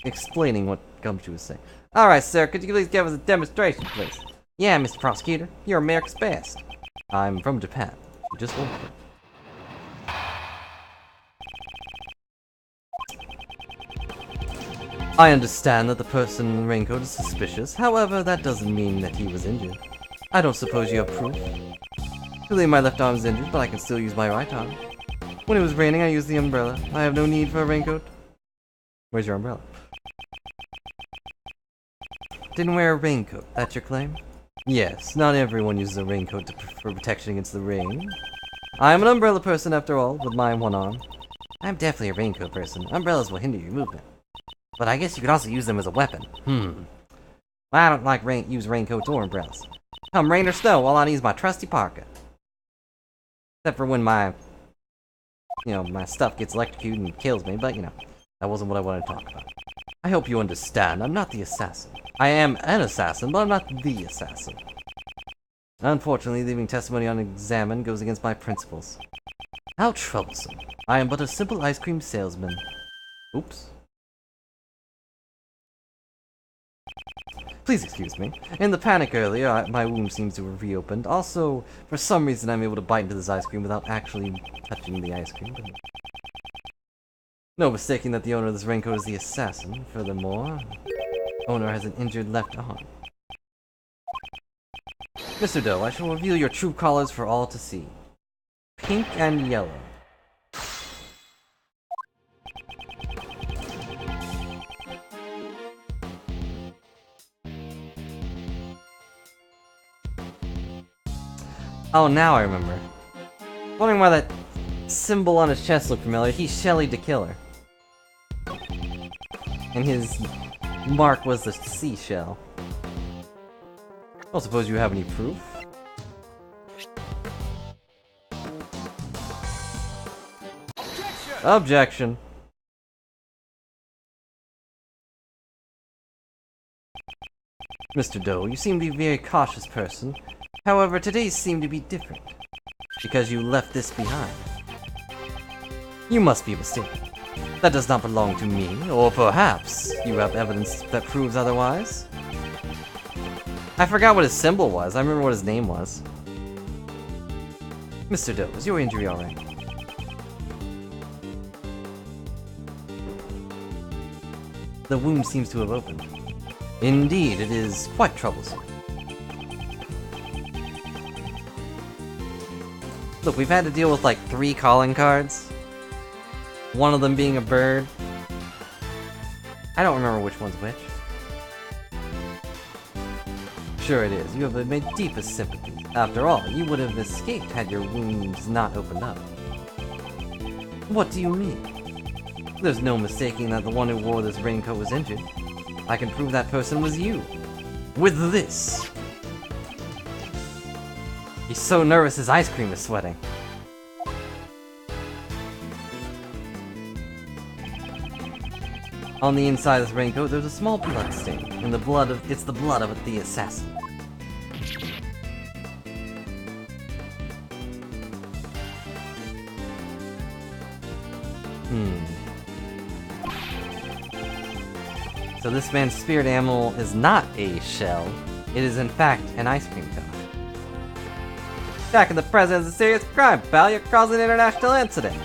explaining what Gumshoe was saying? Alright, sir, could you please give us a demonstration, please? Yeah, Mr. Prosecutor, you're America's best. I'm from Japan. You just won't. I understand that the person in the raincoat is suspicious, however, that doesn't mean that he was injured. I don't suppose you have proof. Truly, my left arm is injured, but I can still use my right arm. When it was raining, I used the umbrella. I have no need for a raincoat. Where's your umbrella? Didn't wear a raincoat, that's your claim? Yes, not everyone uses a raincoat for protection against the rain. I am an umbrella person after all, with my one arm. I'm definitely a raincoat person. Umbrellas will hinder your movement. But I guess you could also use them as a weapon. Well, I don't like use raincoats or umbrellas. Come rain or snow, all I need is my trusty parka. Except for when my stuff gets electrocuted and kills me, but that wasn't what I wanted to talk about. I hope you understand, I'm not the assassin. I am an assassin, but I'm not the assassin. Unfortunately, leaving testimony unexamined goes against my principles. How troublesome. I am but a simple ice cream salesman. Oops. Please excuse me. In the panic earlier, my wound seems to have reopened. Also, for some reason, I'm able to bite into this ice cream without actually touching the ice cream. No mistaking that the owner of this raincoat is the assassin. Furthermore, owner has an injured left arm. Mr. Doe, I shall reveal your true colors for all to see. Pink and yellow. Oh, now I remember. Wondering why that symbol on his chest looked familiar. He Shelly'd to kill her. And his mark was the seashell. I don't suppose you have any proof? Objection. Mr. Doe, you seem to be a very cautious person. However, today seemed to be different. Because you left this behind. You must be mistaken. That does not belong to me, or perhaps you have evidence that proves otherwise? I forgot what his symbol was. I remember what his name was. Mr. Doe, is your injury alright? The wound seems to have opened. Indeed, it is quite troublesome. Look, we've had to deal with like 3 calling cards. One of them being a bird. I don't remember which one's which. Sure it is. You have my deepest sympathy. After all, you would have escaped had your wounds not opened up. What do you mean? There's no mistaking that the one who wore this raincoat was injured. I can prove that person was you. With this! He's so nervous his ice cream is sweating. On the inside of this raincoat, there's a small blood stain. And it's the blood of the assassin. So this man's spirit animal is not a shell. It is in fact an ice cream cone. Attacking the president is a serious crime, pal. You're causing an international incident.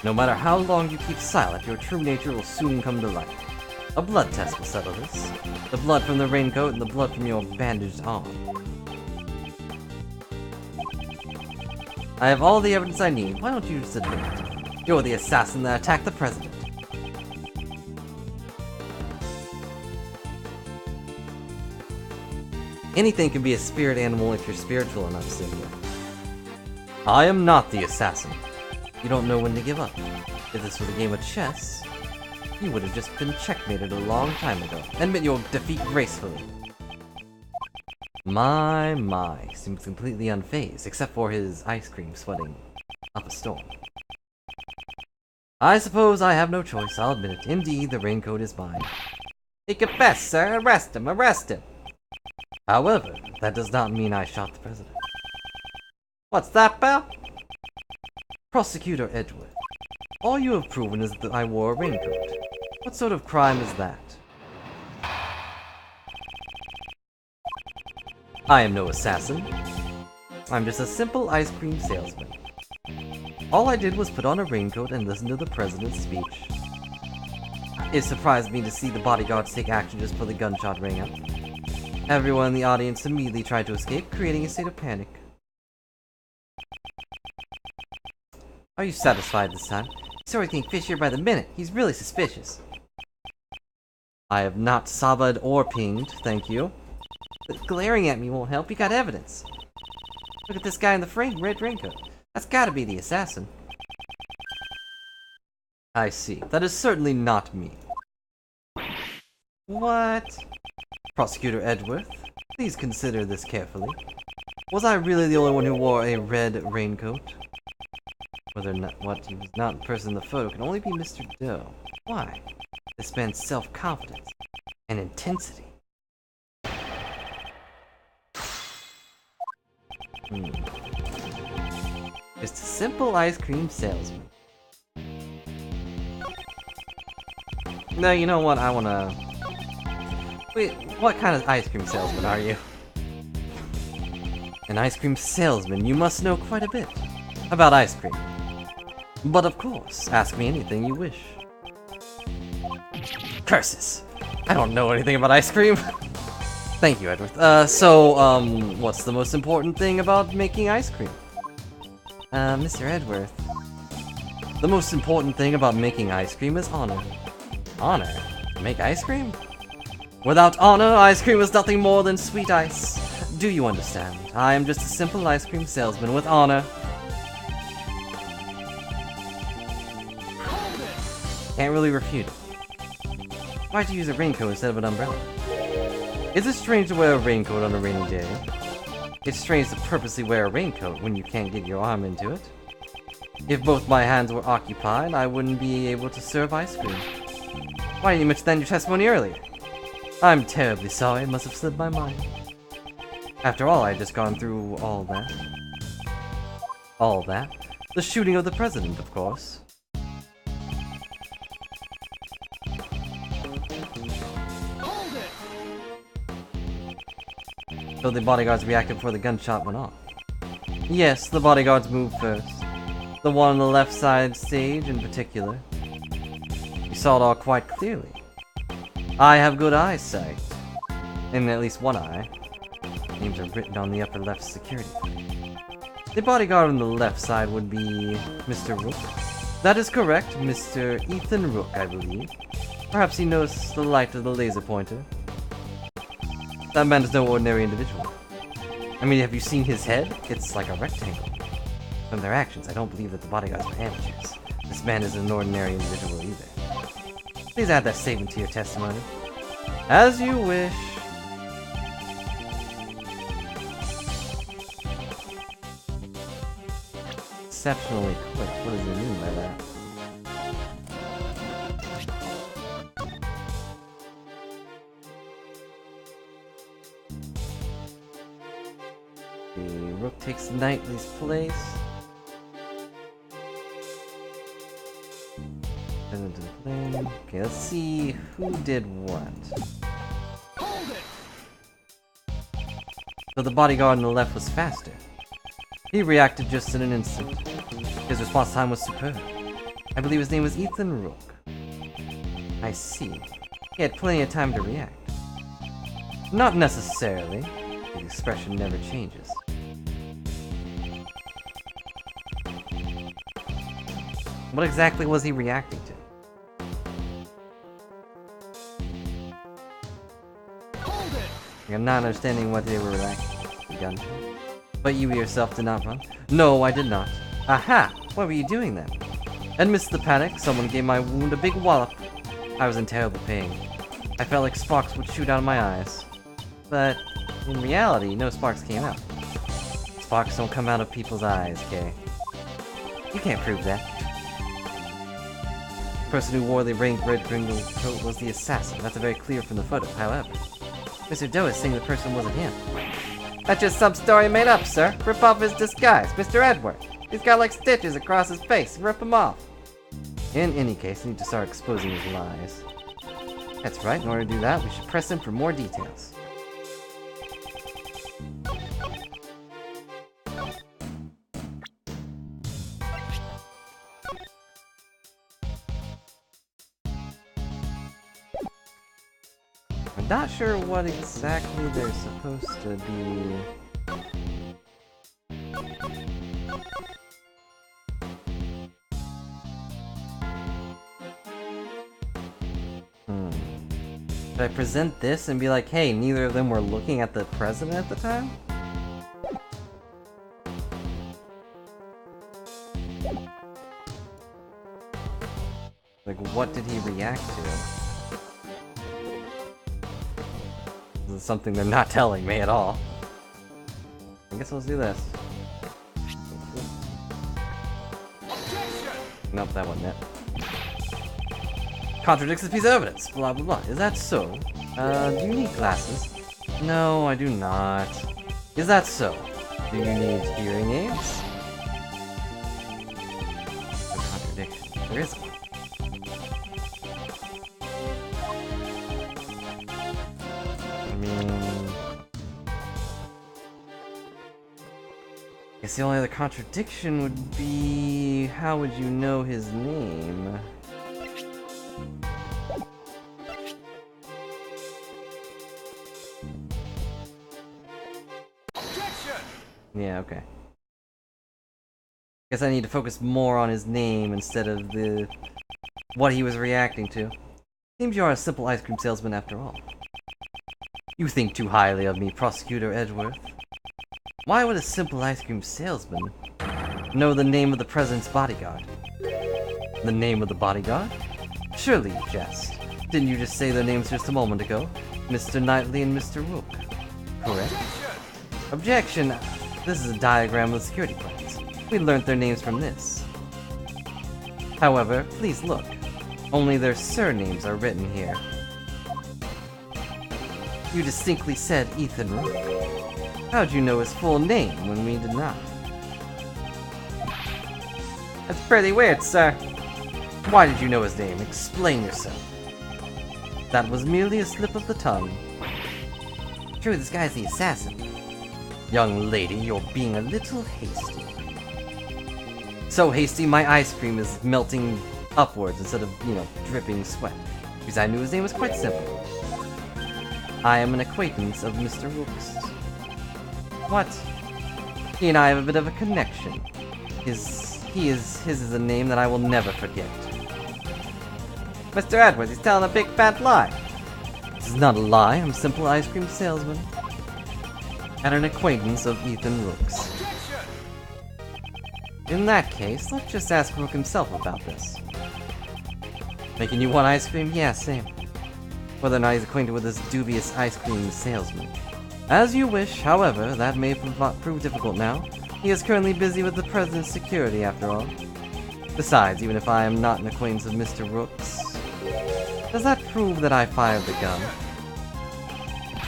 No matter how long you keep silent, your true nature will soon come to light. A blood test will settle this. The blood from the raincoat and the blood from your bandaged arm. I have all the evidence I need. Why don't you just admit it? You're the assassin that attacked the president. Anything can be a spirit animal if you're spiritual enough, Sylvia. I am not the assassin. You don't know when to give up. If this were a game of chess, you would have just been checkmated a long time ago. Admit your defeat gracefully. My, seems completely unfazed, except for his ice cream sweating up a storm. I suppose I have no choice, I'll admit it. Indeed, the raincoat is mine. He confessed, sir. Arrest him, arrest him. However, that does not mean I shot the president. What's that, pal? Prosecutor Edgeworth, all you have proven is that I wore a raincoat. What sort of crime is that? I am no assassin. I'm just a simple ice cream salesman. All I did was put on a raincoat and listen to the president's speech. It surprised me to see the bodyguards take action just before the gunshot rang out. Everyone in the audience immediately tried to escape, creating a state of panic. Are you satisfied this time? He's already getting fishier by the minute. He's really suspicious. I have not saba'd or pinged, thank you. But glaring at me won't help. You got evidence. Look at this guy in the frame, red raincoat. That's gotta be the assassin. I see. That is certainly not me. What? Prosecutor Edgeworth, please consider this carefully. Was I really the only one who wore a red raincoat? Whether or not he was not the person in the photo can only be Mr. Doe. Why? This man's self-confidence and intensity. Just a simple ice cream salesman. No, you know what? I wanna Wait, what kind of ice cream salesman are you? An ice cream salesman, you must know quite a bit about ice cream. But of course, ask me anything you wish. Curses! I don't know anything about ice cream. Thank you, Edward. What's the most important thing about making ice cream? Mr. Edworth. The most important thing about making ice cream is honor. Honor? Make ice cream? Without honor, ice cream is nothing more than sweet ice. Do you understand? I am just a simple ice cream salesman with honor. Can't really refute it. Why'd you use a raincoat instead of an umbrella? Is it strange to wear a raincoat on a rainy day? It's strange to purposely wear a raincoat when you can't get your arm into it. If both my hands were occupied, I wouldn't be able to serve ice cream. Why didn't you mention that in your testimony earlier? I'm terribly sorry, it must have slipped my mind. After all, I had just gone through all that. All that? The shooting of the president, of course. So the bodyguards reacted before the gunshot went off. Yes, the bodyguards moved first. The one on the left side stage in particular. You saw it all quite clearly. I have good eyesight. In at least one eye. Names are written on the upper left security. The bodyguard on the left side would be Mr. Rook. That is correct, Mr. Ethan Rook, I believe. Perhaps he noticed the light of the laser pointer. That man is no ordinary individual. I mean, have you seen his head? It's like a rectangle. From their actions, I don't believe that the bodyguards are amateurs. This man isn't an ordinary individual either. Please add that statement to your testimony. As you wish. Exceptionally quick. What does he mean by that? The Rook takes Knightley's place. Okay, let's see who did what. So the bodyguard on the left was faster. He reacted just in an instant. His response time was superb. I believe his name was Ethan Rook. I see. He had plenty of time to react. Not necessarily. His expression never changes. What exactly was he reacting to? I'm not understanding what they were reacting to. But you yourself did not run? No, I did not. Aha! What were you doing then? Amidst the panic, someone gave my wound a big wallop. I was in terrible pain. I felt like sparks would shoot out of my eyes. But in reality, no sparks came out. Sparks don't come out of people's eyes, Kay. You can't prove that. The person who wore the red kringle coat was the assassin. That's very clear from the photo, however. Mr. Doe is saying the person wasn't him. That's just some story made up, sir. Rip off his disguise, Mr. Edward. He's got like stitches across his face. Rip him off. In any case, I need to start exposing his lies. That's right, in order to do that, we should press him for more details. I'm not sure what exactly they're supposed to be. Should I present this and be like, hey, neither of them were looking at the president at the time? Like, what did he react to? This is something they're not telling me at all. I guess let's do this. Nope, that wasn't it. Contradicts this piece of evidence. Blah blah blah. Is that so? Do you need glasses? No, I do not. Is that so? Do you need hearing aids? A contradiction. There is one. Guess the only other contradiction would be... how would you know his name? Yeah, okay. Guess I need to focus more on his name instead of what he was reacting to. Seems you are a simple ice cream salesman after all. You think too highly of me, Prosecutor Edgeworth. Why would a simple ice cream salesman know the name of the president's bodyguard? The name of the bodyguard? Surely you jest. Didn't you just say their names just a moment ago? Mr. Knightley and Mr. Rook. Correct? Objection! This is a diagram of the security plans. We learnt their names from this. However, please look. Only their surnames are written here. You distinctly said Ethan Rook. How'd you know his full name when we did not? That's pretty weird, sir. Why did you know his name? Explain yourself. That was merely a slip of the tongue. True, this guy's the assassin. Young lady, you're being a little hasty. So hasty, my ice cream is melting upwards instead of, dripping sweat. Because I knew his name was quite simple. I am an acquaintance of Mr. Rook's. What? He and I have a bit of a connection. His is a name that I will never forget. Mr. Edwards, he's telling a big fat lie. This is not a lie, I'm a simple ice cream salesman. And an acquaintance of Ethan Rook's. In that case, let's just ask Rook himself about this. Making you want ice cream? Yeah, same. Whether or not he's acquainted with this dubious ice cream salesman. As you wish, however, that may prove difficult now. He is currently busy with the president's security, after all. Besides, even if I am not an acquaintance of Mr. Rook's, does that prove that I fired the gun?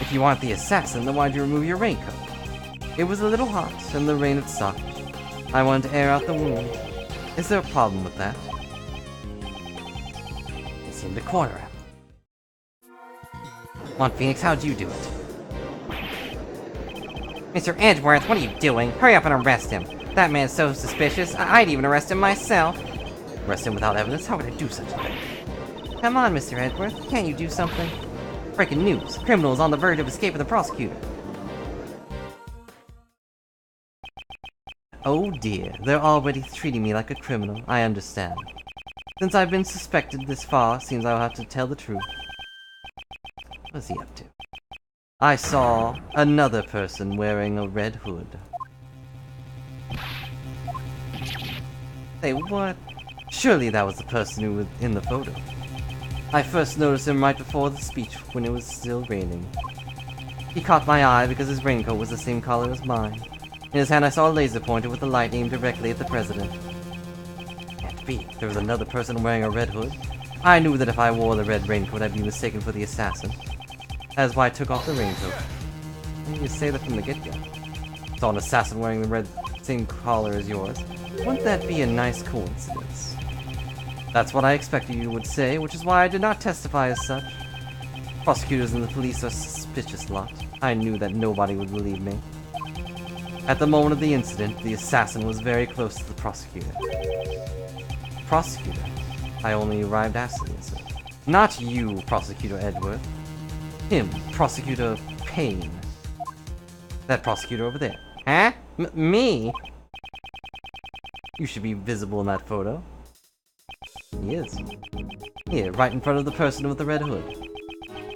If you aren't the assassin, then why'd you remove your raincoat? It was a little hot, and the rain had stopped. I wanted to air out the wound. Is there a problem with that? It seemed to corner him. Come on, Phoenix, how'd you do it? Mr. Edgeworth, what are you doing? Hurry up and arrest him. That man's so suspicious, I'd even arrest him myself. Arrest him without evidence? How would I do such a thing? Come on, Mr. Edgeworth, can't you do something? Breaking news. Criminal is on the verge of escaping the prosecutor. Oh dear, they're already treating me like a criminal. I understand. Since I've been suspected this far, seems I'll have to tell the truth. What's he up to? I saw another person wearing a red hood. Say what? Surely that was the person who was in the photo. I first noticed him right before the speech when it was still raining. He caught my eye because his raincoat was the same color as mine. In his hand I saw a laser pointer with the light aimed directly at the president. Can't be. There was another person wearing a red hood. I knew that if I wore the red raincoat I'd be mistaken for the assassin. That is why I took off the raincoat. You just say that from the get-go. Saw an assassin wearing the red same collar as yours. Wouldn't that be a nice coincidence? That's what I expected you would say, which is why I did not testify as such. Prosecutors and the police are a suspicious lot. I knew that nobody would believe me. At the moment of the incident, the assassin was very close to the prosecutor. Prosecutor? I only arrived after the incident. Not you, Prosecutor Edgeworth. Him, Prosecutor Payne. That prosecutor over there. Huh? Me? You should be visible in that photo. He is. Here, right in front of the person with the red hood.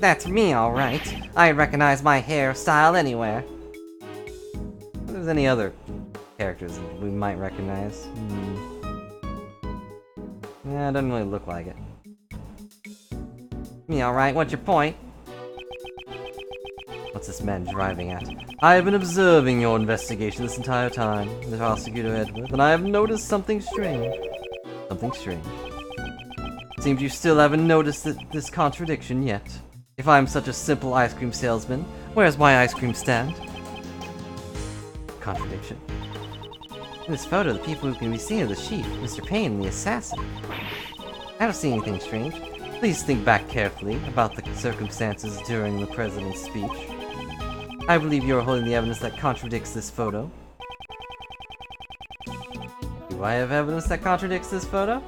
That's me, alright. I recognize my hairstyle anywhere. If there's any other characters we might recognize. Yeah, it doesn't really look like it. Me, alright, what's your point? What's this man driving at? I have been observing your investigation this entire time, Mr. Prosecutor Edward, and I have noticed something strange. Something strange. Seems you still haven't noticed this contradiction yet. If I'm such a simple ice cream salesman, where's my ice cream stand? Contradiction. In this photo, the people who can be seen are the chief, Mr. Payne, and the assassin. I don't see anything strange. Please think back carefully about the circumstances during the president's speech. I believe you are holding the evidence that contradicts this photo. Do I have evidence that contradicts this photo?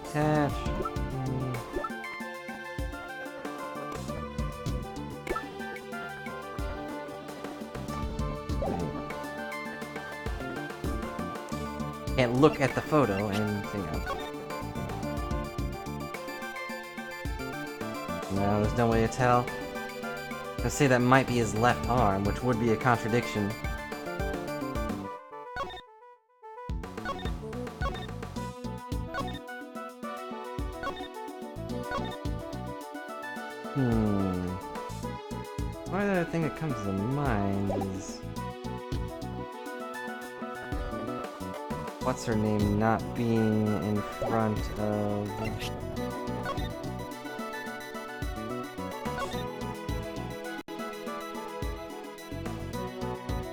Attach. Can't look at the photo and think of. No, there's no way to tell. I'll say that might be his left arm, which would be a contradiction. One other thing that comes to mind is... what's her name not being in front of...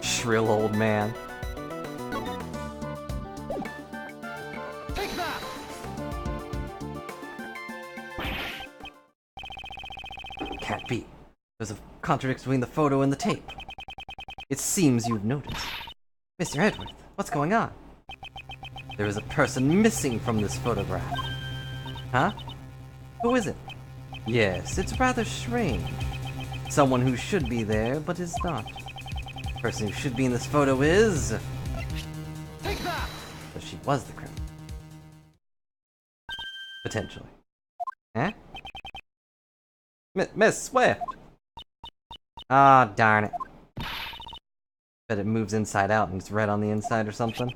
shrill old man. Take that! Can't be. There's a contradiction between the photo and the tape. It seems you've noticed. Mr. Edward, what's going on? There is a person missing from this photograph. Huh? Who is it? Yes, it's rather strange. Someone who should be there, but is not. The person who should be in this photo is... Take that! but she was the criminal. Potentially. Huh? Miss Swift! Ah, darn it. Bet it moves inside out and it's red on the inside or something.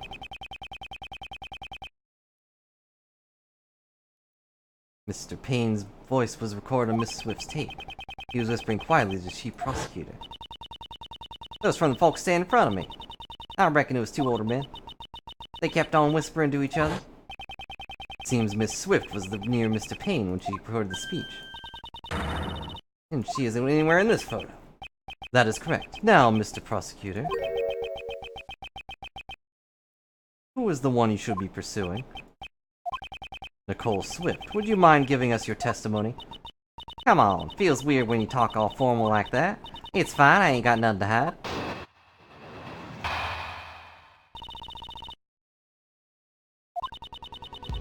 Mr. Payne's voice was recorded on Miss Swift's tape. He was whispering quietly to the chief prosecutor. Those from the folks standing in front of me. I reckon it was two older men. They kept on whispering to each other. It seems Miss Swift was near Mr. Payne when she recorded the speech. And she isn't anywhere in this photo. That is correct. Now, Mr. Prosecutor. Who is the one you should be pursuing? Nicole Swift, would you mind giving us your testimony? Come on, feels weird when you talk all formal like that. It's fine, I ain't got nothing to hide.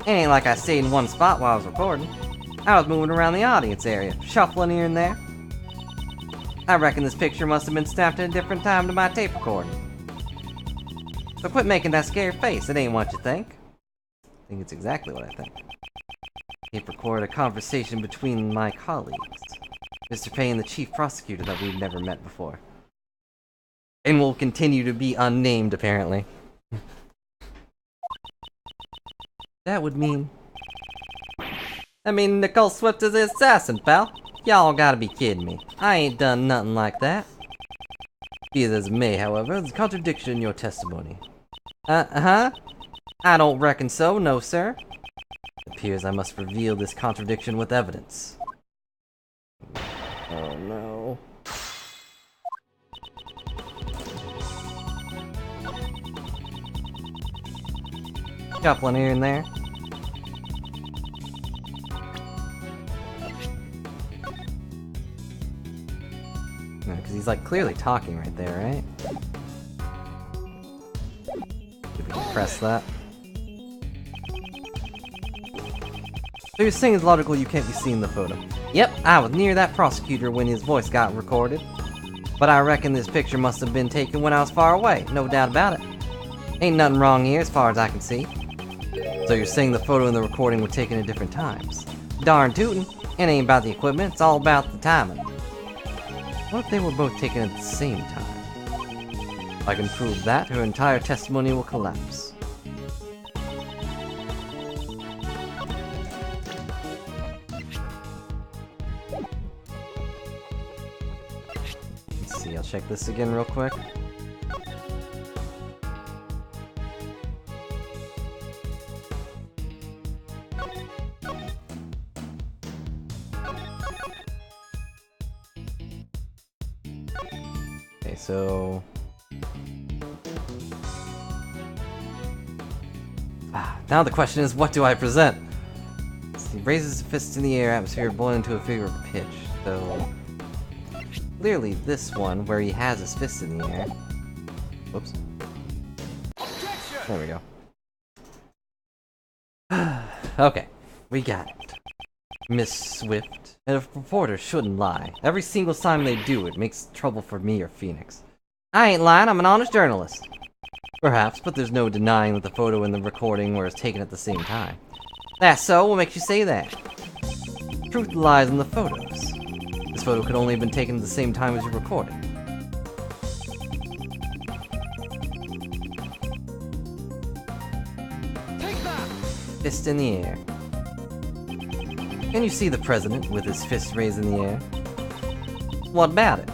It ain't like I stayed in one spot while I was recording. I was moving around the audience area, shuffling here and there. I reckon this picture must have been snapped at a different time to my tape recording. So quit making that scared face, it ain't what you think. I think it's exactly what I think. Tape recorded a conversation between my colleagues, Mr. Payne, the chief prosecutor that we've never met before. And will continue to be unnamed, apparently. That would mean... Nicole Swift is the assassin, pal. Y'all gotta be kidding me. I ain't done nothing like that. Be it as it may, however, there's a contradiction in your testimony. I don't reckon so, no sir. It appears I must reveal this contradiction with evidence. Oh no. Shuffling here and there. No, because he's like clearly talking right there, right? If we can press that. So you're saying it's logical you can't be seeing the photo. Yep, I was near that prosecutor when his voice got recorded. But I reckon this picture must have been taken when I was far away, no doubt about it. Ain't nothing wrong here as far as I can see. So you're saying the photo and the recording were taken at different times. Darn tootin', it ain't about the equipment, it's all about the timing. What if they were both taken at the same time? If I can prove that, her entire testimony will collapse. Let's see, I'll check this again real quick. Okay, so... now the question is, what do I present? He raises his fist in the air, atmosphere boiling to a fever pitch. So... clearly this one, where he has his fist in the air. Whoops. There we go. Okay, we got it. Miss Swift. And if reporters shouldn't lie, every single time they do, it makes trouble for me or Phoenix. I ain't lying, I'm an honest journalist. Perhaps, but there's no denying that the photo and the recording were taken at the same time. That's so, what makes you say that? Truth lies in the photos. This photo could only have been taken at the same time as your recording. Take that! Fist in the air. Can you see the president with his fist raised in the air? What about it?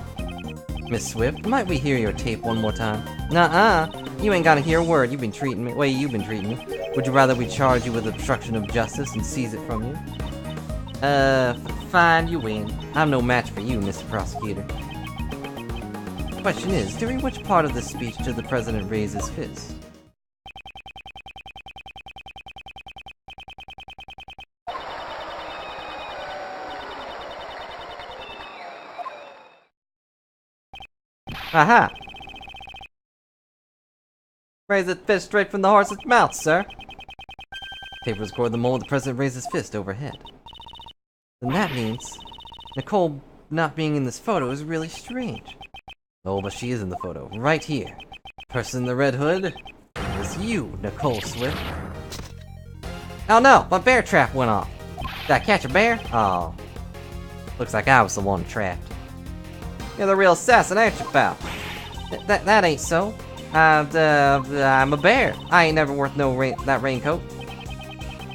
Miss Swift, might we hear your tape one more time? Nuh-uh. You ain't gotta hear a word. You've been treating me. You've been treating me. Would you rather we charge you with obstruction of justice and seize it from you? Fine, you win. I'm no match for you, Mr. Prosecutor. The question is, during which part of this speech did the president raise his fist? Aha! Raise his fist straight from the horse's mouth, sir. Papers record the moment the president raised his fist overhead. Then that means Nicole not being in this photo is really strange. Oh, but she is in the photo, right here. Person in the red hood is you, Nicole Swift. Oh no, my bear trap went off. Did I catch a bear? Oh. Looks like I was the one trapped. You're the real assassin, ain't you, pal? That ain't so. I'm a bear. I ain't never worth no that raincoat.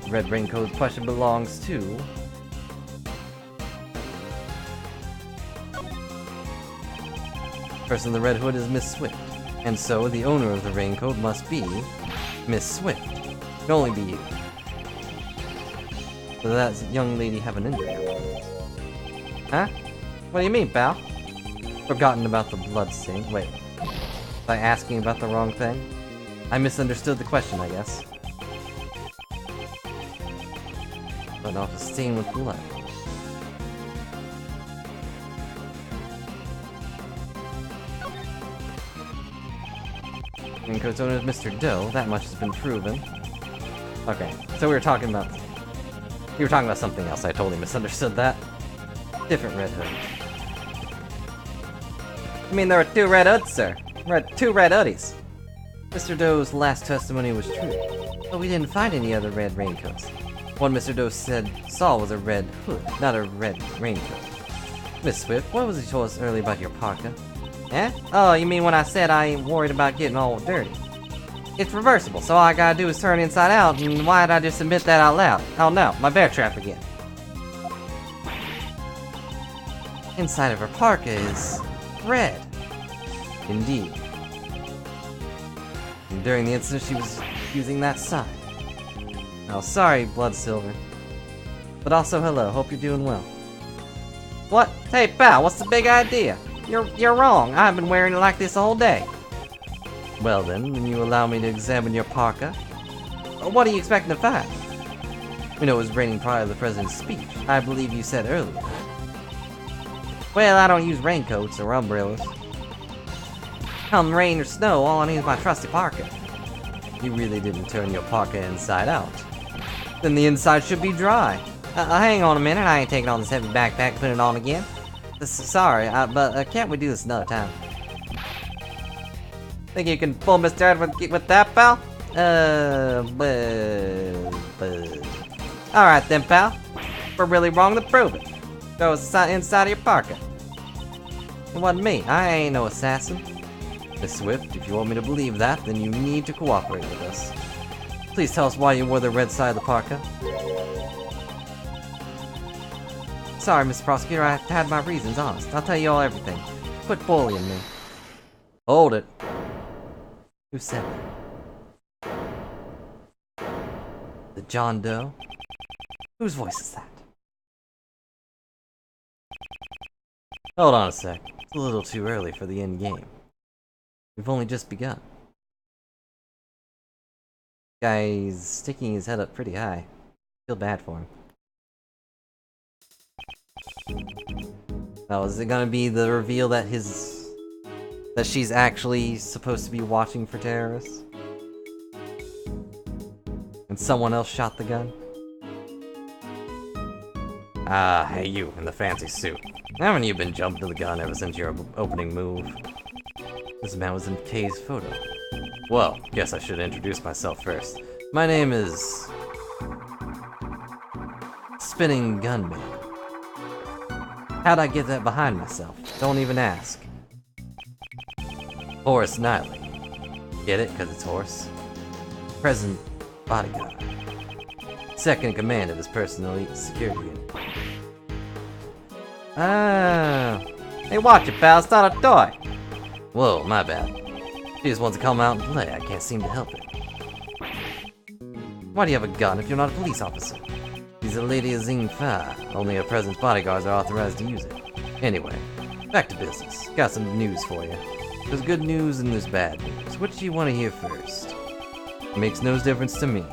The red raincoat question belongs to... person in the red hood is Miss Swift. And so, the owner of the raincoat must be... Miss Swift. It can only be you. So that young lady have an injury. Huh? What do you mean, pal? Forgotten about the blood stain. Wait. Was I asking about the wrong thing? I misunderstood the question, I guess. But off a stain with blood. Raincoat's owner is Mr. Doe. That much has been proven. Okay, so we were talking about... You were talking about something else. I totally misunderstood that. Different Red Hood. I mean, there were two Red Hoods, sir. Two Red Hoodies. Mr. Doe's last testimony was true, but we didn't find any other red raincoats. What Mr. Doe saw was a red hood, not a red raincoat. Miss Swift, what was he told us earlier about your parka? Eh? Oh, you mean when I said I ain't worried about getting all dirty? It's reversible, so all I gotta do is turn inside out, and why did I just admit that out loud? Oh no, my bear trap again. Inside of her parka is... red. Indeed. And during the incident, she was using that sign. Oh, sorry, Blood Silver. But also, hello, hope you're doing well. What? Hey, pal, what's the big idea? You're wrong. I've been wearing it like this all day. Well then, will you allow me to examine your parka? What are you expecting to find? We know it was raining prior to the president's speech. I believe you said earlier. Well, I don't use raincoats or umbrellas. Come rain or snow, all I need is my trusty parka. You really didn't turn your parka inside out. Then the inside should be dry. Hang on a minute, I ain't taking on this heavy backpack and putting it on again. Sorry, but can't we do this another time? Think you can pull Mr. Edward with that, pal? Alright then, pal. We're really wrong to prove it. Go inside of your parka. It wasn't me. I ain't no assassin. Miss Swift, if you want me to believe that, then you need to cooperate with us. Please tell us why you wore the red side of the parka. Sorry, Mr. Prosecutor, I had my reasons, honest. I'll tell you all everything. Quit bullying me. Hold it. Who said that? The John Doe? Whose voice is that? Hold on a sec. It's a little too early for the end game. We've only just begun. Guy's sticking his head up pretty high. Feel bad for him. Now, is it gonna be the reveal that she's actually supposed to be watching for terrorists? And someone else shot the gun? Ah, hey you, in the fancy suit. Haven't you been jumping to the gun ever since your opening move? This man was in Kay's photo. Well, guess I should introduce myself first. My name is... Spinning Gunman. How'd I get that behind myself? Don't even ask. Horace Knightley. Get it? Because it's horse. Present bodyguard. Second in command of his personal security unit. Ah. Hey, watch it, pal. It's not a toy. Whoa, my bad. She just wants to come out and play. I can't seem to help it. Why do you have a gun if you're not a police officer? She's a lady of Zing Fa. Only her present bodyguards are authorized to use it. Anyway, back to business. Got some news for you. There's good news and there's bad news. What do you want to hear first? It makes no difference to me.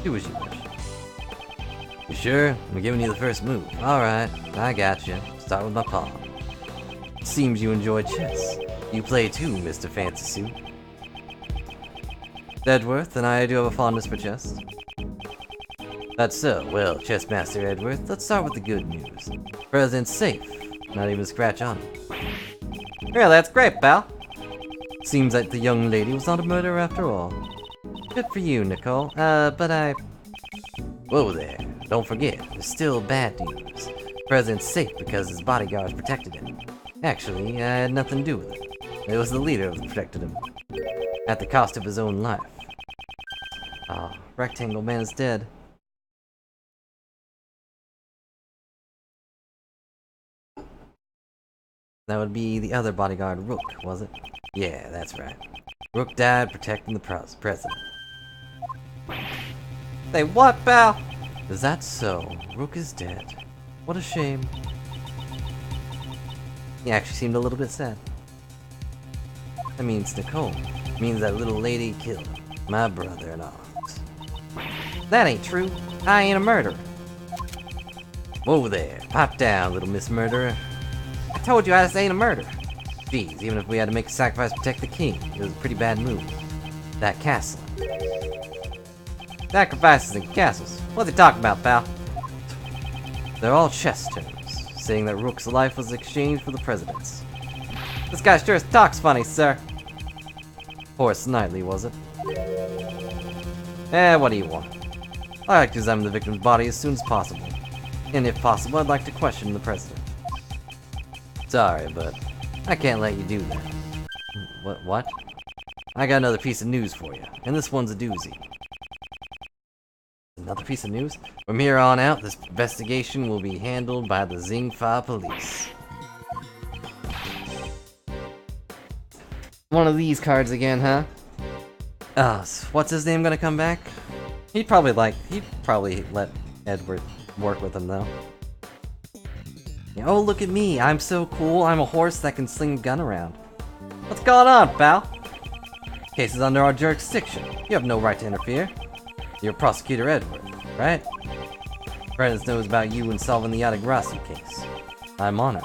Do as you wish. You sure? I'm giving you the first move. Alright, I got you. Start with my palm. Seems you enjoy chess. You play too, Mr. Fancy Suit. Edworth and I do have a fondness for chess. That's so. Well, Chess Master Edworth, let's start with the good news. President's safe. Not even a scratch on him. Yeah, that's great, pal. Seems like the young lady was not a murderer after all. Good for you, Nicole. But I... Whoa there. Don't forget, there's still bad news. President's safe because his bodyguards protected him. Actually, I had nothing to do with it. It was the leader who protected him. At the cost of his own life. Ah, oh, Rectangle Man is dead. That would be the other bodyguard, Rook, was it? Yeah, that's right. Rook died protecting the president. Say what, pal? Is that so? Rook is dead. What a shame. He actually seemed a little bit sad. That means Nicole. It means that little lady killed my brother in arms. That ain't true. I ain't a murderer. Whoa there. Pop down, little Miss Murderer. I told you I ain't a murderer. Geez, even if we had to make a sacrifice to protect the king, it was a pretty bad move. That castle. Sacrifices and castles. What's he talking about, pal? They're all chess terms, saying that Rook's life was exchanged for the president's. This guy sure talks funny, sir. Horace Knightley, was it? What do you want? I'd like to examine the victim's body as soon as possible. And if possible, I'd like to question the president. Sorry, but I can't let you do that. What? I got another piece of news for you, and this one's a doozy. Another piece of news? From here on out, this investigation will be handled by the Zing Fa police. One of these cards again, huh? What's his name gonna come back? He'd probably let Edward work with him, though. Oh, look at me. I'm so cool. I'm a horse that can sling a gun around. What's going on, pal? Case is under our jurisdiction. You have no right to interfere. You're Prosecutor Edward, right? President knows about you in solving the Yadagrassi case. I'm honored.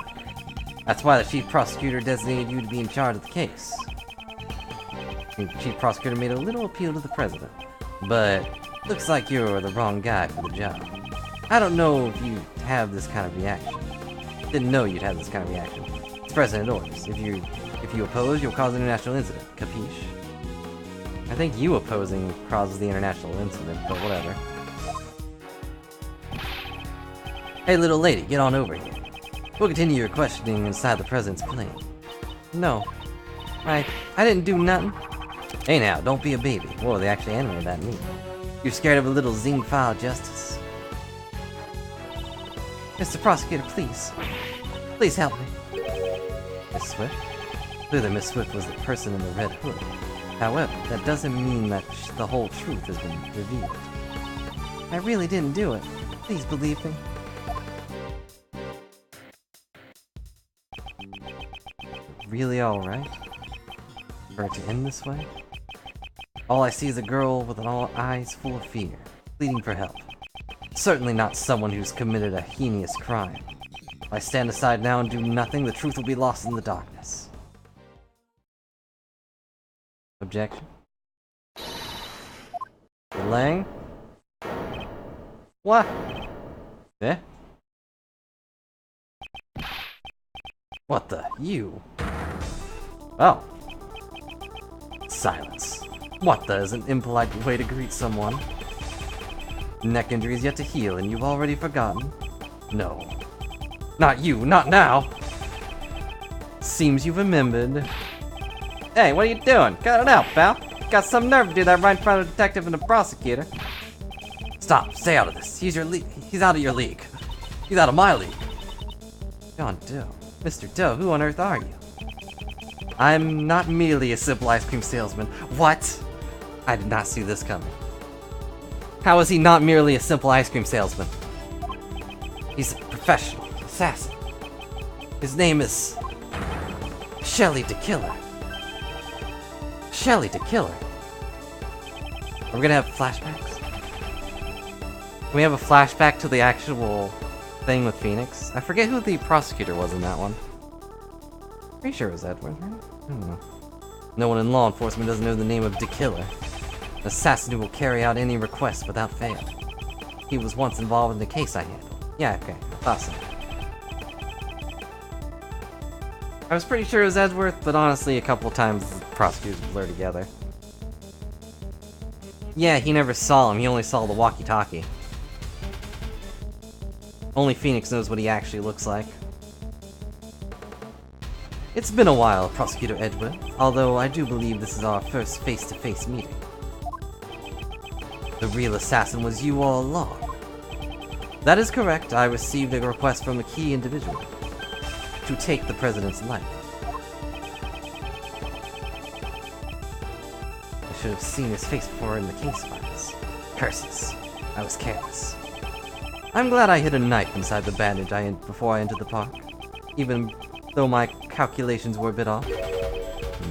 That's why the Chief Prosecutor designated you to be in charge of the case. The Chief Prosecutor made a little appeal to the President, but looks like you're the wrong guy for the job. I don't know if you have this kind of reaction. Didn't know you'd have this kind of reaction. It's President orders. If you oppose, you'll cause an international incident. Capiche? I think you opposing causes the international incident, but whatever. Hey, little lady, get on over here. We'll continue your questioning inside the President's plane. No. I didn't do nothing. Hey now, don't be a baby. Whoa, they actually animated that neat. You're scared of a little Zing Fa justice. Mr. Prosecutor, please. Please help me. Miss Swift? Clearly Miss Swift was the person in the red hood. However, that doesn't mean that the whole truth has been revealed. I really didn't do it. Please believe me. Really alright? For it to end this way? All I see is a girl with eyes full of fear, pleading for help. Certainly not someone who's committed a heinous crime. If I stand aside now and do nothing, the truth will be lost in the darkness. Objection? Lang? What? Eh? What the? You? Oh. Silence. What the is an impolite way to greet someone? Neck injury is yet to heal and you've already forgotten? No. Not you, not now! Seems you remembered. Hey, what are you doing? Cut it out, pal. Got some nerve to do that right in front of the detective and the prosecutor. Stop, stay out of this. He's out of your league. He's out of my league. John Doe. Mr. Doe, who on earth are you? I'm not merely a simple ice cream salesman. What? I did not see this coming. How is he not merely a simple ice cream salesman? He's a professional assassin. His name is Shelly the Killer. Shelly the Killer. Are we gonna have flashbacks? Can we have a flashback to the actual thing with Phoenix? I forget who the prosecutor was in that one. Pretty sure it was Edward, right? I don't know. No one in law enforcement doesn't know the name of the Killer. An assassin who will carry out any request without fail. He was once involved in the case I handled. Yeah, okay, I thought so. I was pretty sure it was Edgeworth, but honestly, a couple times the prosecutors blur together. Yeah, he never saw him, he only saw the walkie-talkie. Only Phoenix knows what he actually looks like. It's been a while, Prosecutor Edward, although I do believe this is our first face-to-face meeting. The real assassin was you all along. That is correct, I received a request from a key individual to take the president's life. I should have seen his face before in the case files. Curses. I was careless. I'm glad I hid a knife inside the bandage before I entered the park, even though my calculations were a bit off.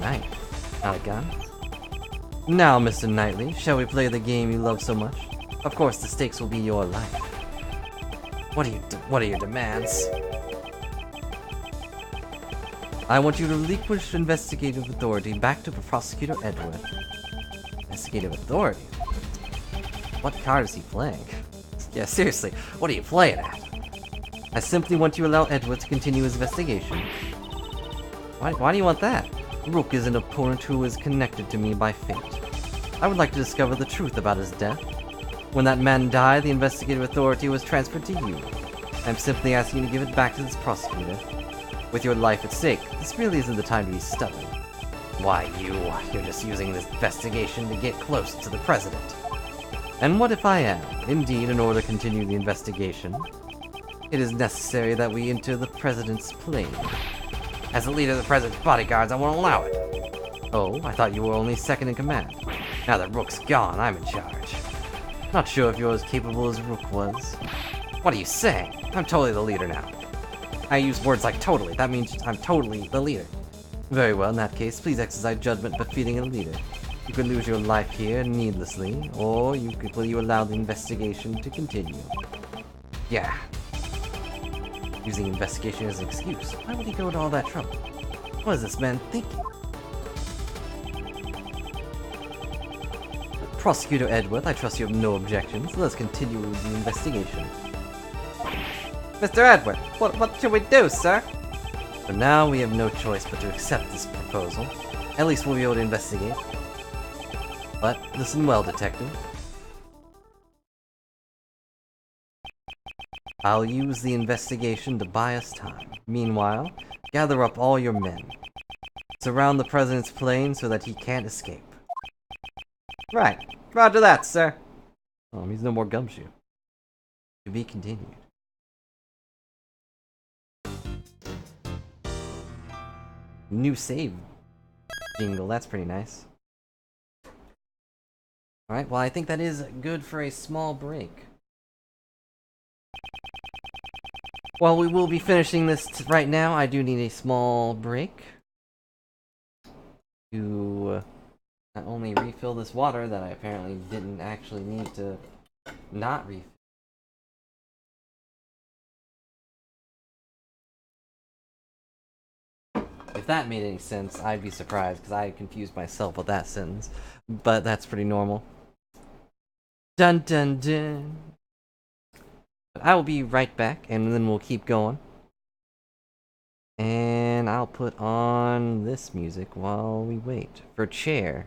Knife, not a gun. Now, Mr. Knightley, shall we play the game you love so much? Of course, the stakes will be your life. What are your demands? I want you to relinquish investigative authority back to Prosecutor Edward. Investigative authority? What card is he playing? Yeah, seriously, what are you playing at? I simply want you to allow Edward to continue his investigation. Why do you want that? Rook is an opponent who is connected to me by fate. I would like to discover the truth about his death. When that man died, the investigative authority was transferred to you. I'm simply asking you to give it back to this prosecutor. With your life at stake, this really isn't the time to be stubborn. Why, you're just using this investigation to get close to the president. And what if I am? Indeed, in order to continue the investigation, it is necessary that we enter the president's plane. As the leader of the president's bodyguards, I won't allow it. Oh, I thought you were only second in command. Now that Rook's gone, I'm in charge. Not sure if you're as capable as Rook was. What are you saying? I'm totally the leader now. I use words like totally. That means I'm totally the leader. Very well, in that case, please exercise judgment befitting a leader. You could lose your life here needlessly, or will you allow the investigation to continue? Yeah. Using investigation as an excuse. Why would he go to all that trouble? What is this man thinking? Prosecutor Edward, I trust you have no objections. Let's continue with the investigation. Mr. Edward, what should we do, sir? For now, we have no choice but to accept this proposal. At least we'll be able to investigate. But listen well, detective. I'll use the investigation to buy us time. Meanwhile, gather up all your men. Surround the president's plane so that he can't escape. Right. Roger that, sir. Oh, he's no more gumshoe. To be continued. New save jingle, that's pretty nice. Alright, well I think that is good for a small break. While we will be finishing this right now, I do need a small break. to not only refill this water that I apparently didn't actually need to not refill. If that made any sense, I'd be surprised, because I confused myself with that sentence. But that's pretty normal. Dun dun dun. But I will be right back, and then we'll keep going. And I'll put on this music while we wait for Chair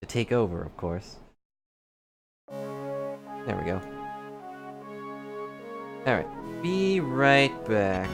to take over, of course. There we go. Alright, be right back.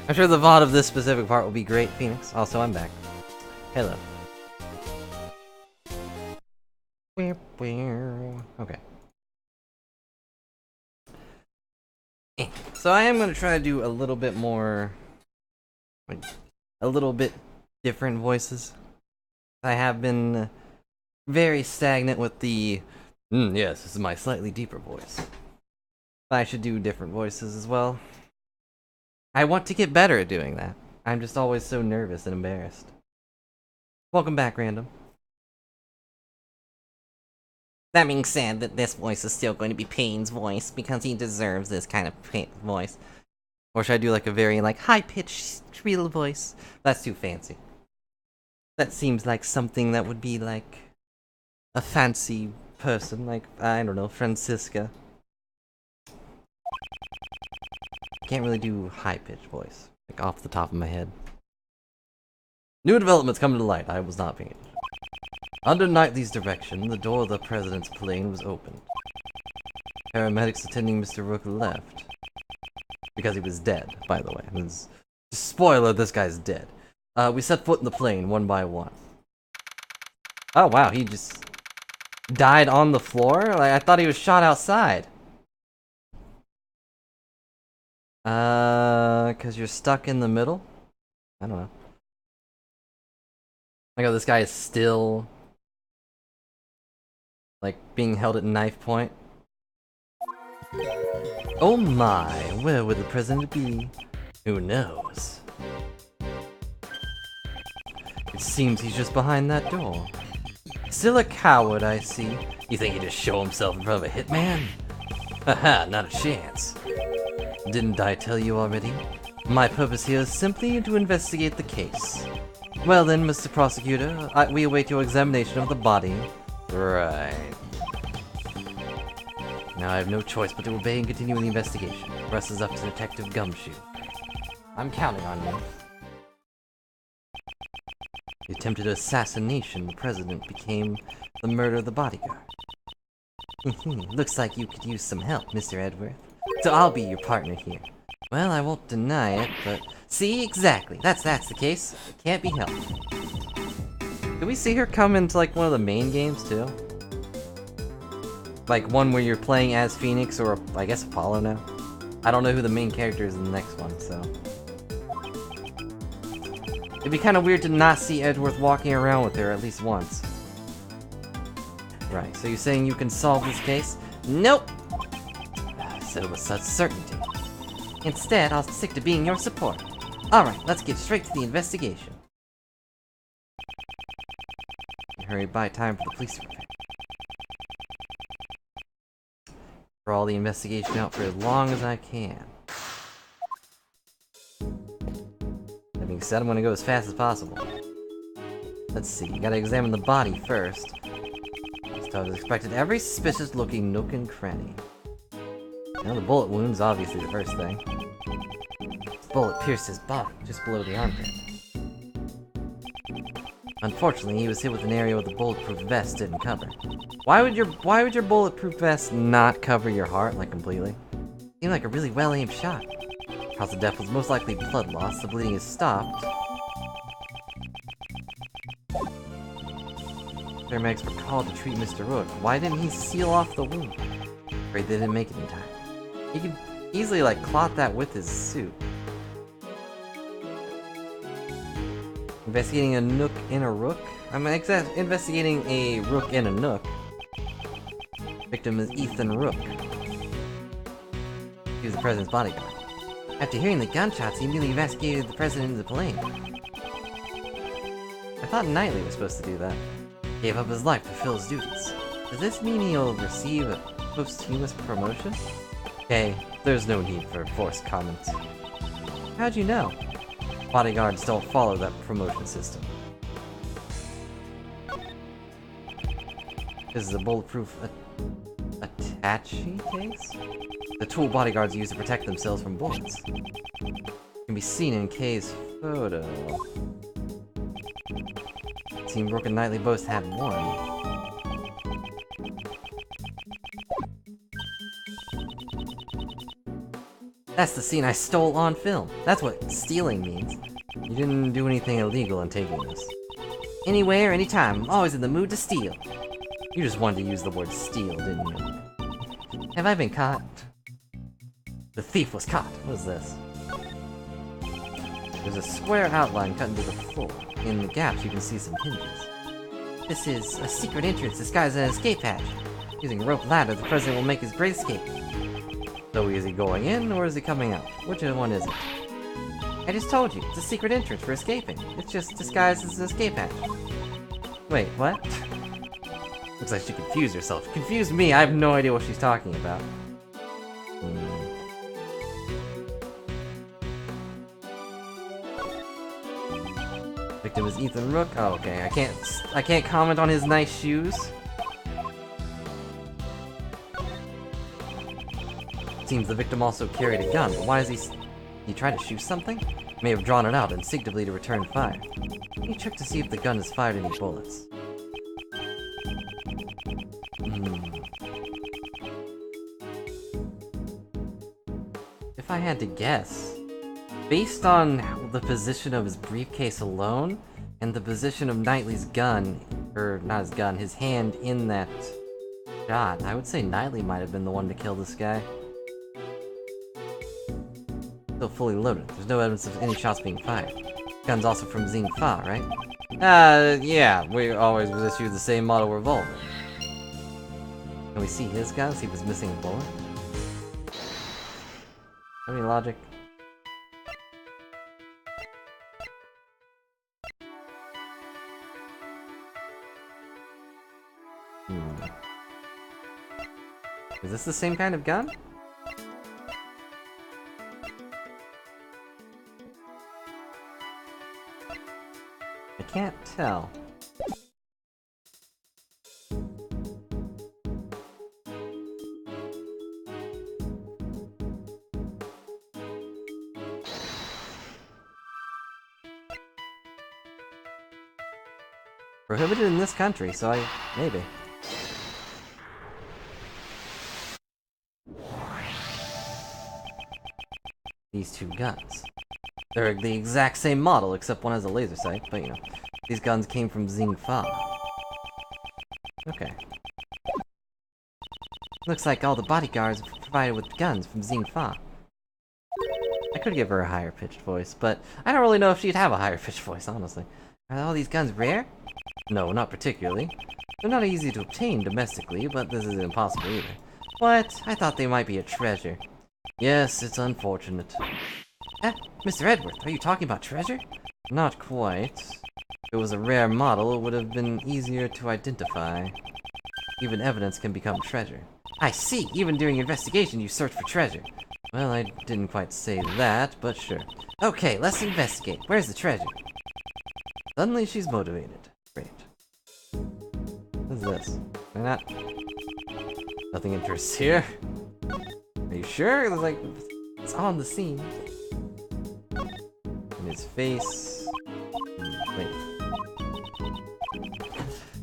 I'm sure the VOD of this specific part will be great, Phoenix. Also, I'm back. Hello. Okay. So I am going to try to do a little bit more... a little bit different voices. I have been very stagnant with the... yes, this is my slightly deeper voice. But I should do different voices as well. I want to get better at doing that. I'm just always so nervous and embarrassed. Welcome back, Random. That being said, that this voice is still going to be Payne's voice, because he deserves this kind of voice. Or should I do like a very high-pitched, shrill voice? That's too fancy. That seems like something that would be like a fancy person, like, I don't know, Francisca. Can't really do high-pitched voice, like off the top of my head. New developments coming to light. I was not paying attention. Under Knightley's direction, the door of the president's plane was opened. Paramedics attending Mr. Rook left. Because he was dead, by the way. Spoiler, this guy's dead. We set foot in the plane, one by one. Oh wow, he just died on the floor? Like, I thought he was shot outside. Cause you're stuck in the middle? I don't know. Like, oh, this guy is still, like, being held at knife point. Oh my, where would the president be? Who knows? It seems he's just behind that door. Still a coward, I see. You think he'd just show himself in front of a hitman? Haha, not a chance. Didn't I tell you already? My purpose here is simply to investigate the case. Well then, Mr. Prosecutor, we await your examination of the body. Right. Now I have no choice but to obey and continue the investigation. The rest is up to Detective Gumshoe. I'm counting on you. The attempted assassination of the president became the murder of the bodyguard. Looks like you could use some help, Mr. Edworth. So I'll be your partner here. Well, I won't deny it, but... See, exactly. That's the case. It can't be helped. Did we see her come into, like, one of the main games, too? Like, one where you're playing as Phoenix, or, I guess, Apollo now? I don't know who the main character is in the next one, so... It'd be kind of weird to not see Edworth walking around with her at least once. Right, so you're saying you can solve this case? Nope! I said it with such certainty. Instead, I'll stick to being your support. Alright, let's get straight to the investigation. Hurry by time for the police to prepare. Draw the investigation out for as long as I can. That being said, I'm gonna go as fast as possible. Let's see, you gotta examine the body first. So I was expected every suspicious looking nook and cranny. Now the bullet wound's obviously the first thing. The bullet pierced his body, just below the armpit. Unfortunately, he was hit with an area where the bulletproof vest didn't cover. Why would your bulletproof vest not cover your heart, like, completely? Seemed like a really well-aimed shot. Cause of death was most likely blood loss. The bleeding is stopped. Paramedics were called to treat Mr. Rook. Why didn't he seal off the wound? Afraid they didn't make it in time. He could easily, like, clot that with his suit. Investigating a nook in a rook? I'm investigating a rook in a nook. Victim is Ethan Rook. He was the president's bodyguard. After hearing the gunshots, he immediately investigated the president into the plane. I thought Knightley was supposed to do that. Gave up his life to fulfill his duties. Does this mean he'll receive a posthumous promotion? Okay, there's no need for forced comments. How'd you know? Bodyguards don't follow that promotion system. This is a bulletproof attaché case? The tool bodyguards use to protect themselves from bullets. Can be seen in Kay's photo. Team Rook and Knightley both had one. That's the scene I stole on film. That's what stealing means. You didn't do anything illegal in taking this. Anywhere, anytime, I'm always in the mood to steal. You just wanted to use the word steal, didn't you? Have I been caught? The thief was caught. What is this? There's a square outline cut into the floor. In the gaps, you can see some hinges. This is a secret entrance disguised as an escape hatch. Using a rope ladder, the president will make his great escape. So is he going in, or is he coming out? Which one is it? I just told you, it's a secret entrance for escaping. It's just disguised as an escape hatch. Wait, what? Looks like she confused herself. Confused me, I have no idea what she's talking about. Victim is Ethan Rook. Oh, okay. I can't comment on his nice shoes. Seems the victim also carried a gun, but why is he tried to shoot something? May have drawn it out instinctively to return fire. He checked to see if the gun has fired any bullets. If I had to guess, based on the position of his briefcase alone, and the position of Knightley's gun, or not his gun, his hand in that shot, I would say Knightley might have been the one to kill this guy. Still fully loaded. There's no evidence of any shots being fired. Gun's also from Xing Fa, right? Yeah, we always just use the same model revolver. Can we see his gun? See if it's missing a bullet? Any logic? Is this the same kind of gun? I can't tell. Prohibited in this country, so maybe. These two guns. They're the exact same model, except one has a laser sight, but you know. These guns came from Xingfa. Okay. Looks like all the bodyguards are provided with guns from Xingfa. I could give her a higher pitched voice, but I don't really know if she'd have a higher pitched voice, honestly. Are all these guns rare? No, not particularly. They're not easy to obtain domestically, but this isn't impossible either. What? I thought they might be a treasure. Yes, it's unfortunate. Mr. Edworth, are you talking about treasure? Not quite. If it was a rare model, it would have been easier to identify. Even evidence can become treasure. I see! Even during investigation, you search for treasure. Well, I didn't quite say that, but sure. Okay, let's investigate. Where's the treasure? Suddenly she's motivated. Great. What's this? Why not? Nothing interests here. Are you sure? It's like, it's on the scene. In his face. Wait.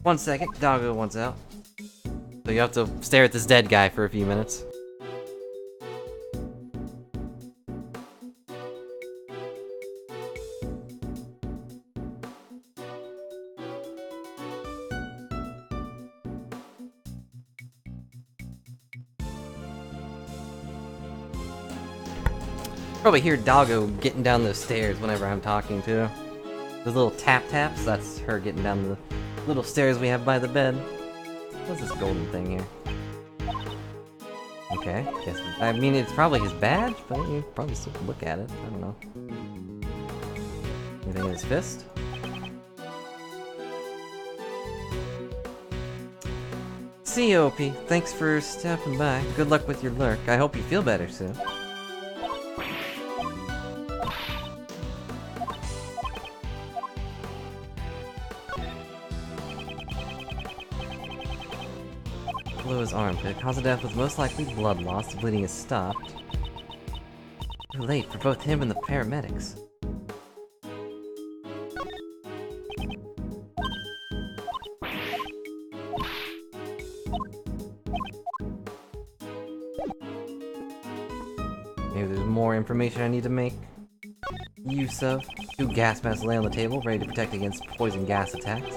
1 second, Doggo wants out. So you have to stare at this dead guy for a few minutes. Probably hear Doggo getting down those stairs whenever I'm talking to her. Those little tap taps, that's her getting down the little stairs we have by the bed. What's this golden thing here? Okay, I mean, it's probably his badge, but you probably still can look at it. I don't know. Anything in his fist? See you, OP. Thanks for stopping by. Good luck with your lurk. I hope you feel better soon. Below his armpit. Cause of death was most likely blood loss. The bleeding is stopped. Too late for both him and the paramedics. Maybe there's more information I need to make use of. 2 gas masks lay on the table, ready to protect against poison gas attacks.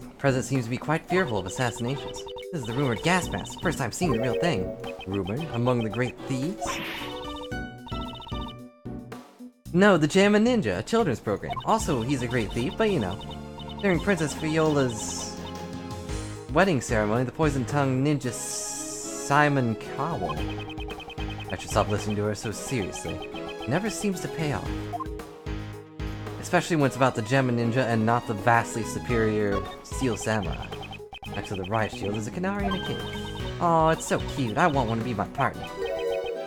The President seems to be quite fearful of assassinations. This is the rumored gas mask. First time seeing the real thing. Rumored? Among the great thieves? No, the Jamma Ninja, a children's program. Also, he's a great thief, but you know. During Princess Fiola's wedding ceremony, the poison-tongued ninja Simon Cowell. I should stop listening to her so seriously. It never seems to pay off. Especially when it's about the Jamma Ninja and not the vastly superior Steel Samurai. Next to the riot shield is a canary and a kitten. Oh, it's so cute. I want one to be my partner.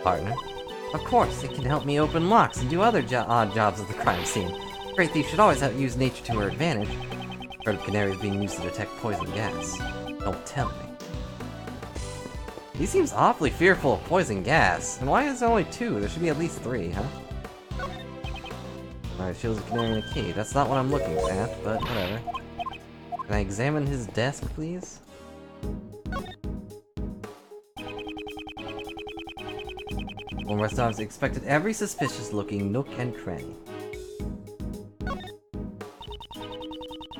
Partner? Of course, it can help me open locks and do other odd jobs at the crime scene. Great thief should always use nature to her advantage. Heard of canaries being used to detect poison gas. Don't tell me. He seems awfully fearful of poison gas. And why is there only 2? There should be at least 3, huh? Alright, shields a canary and a key. That's not what I'm looking at, but whatever. Can I examine his desk, please? One rest officer expected every suspicious-looking nook and cranny.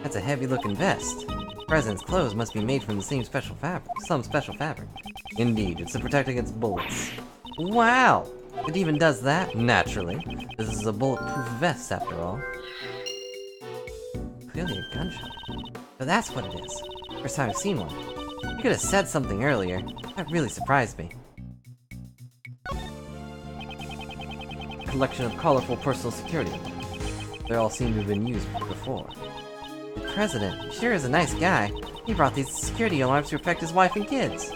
That's a heavy-looking vest. The President's clothes must be made from the same special fabric. Some special fabric. Indeed, it's to protect against bullets. Wow! It even does that? Naturally. This is a bulletproof vest, after all. Clearly a gunshot. But that's what it is. First time I've seen one. You could have said something earlier. That really surprised me. Collection of colorful personal security. They all seem to have been used before. The president sure is a nice guy. He brought these security alarms to protect his wife and kids.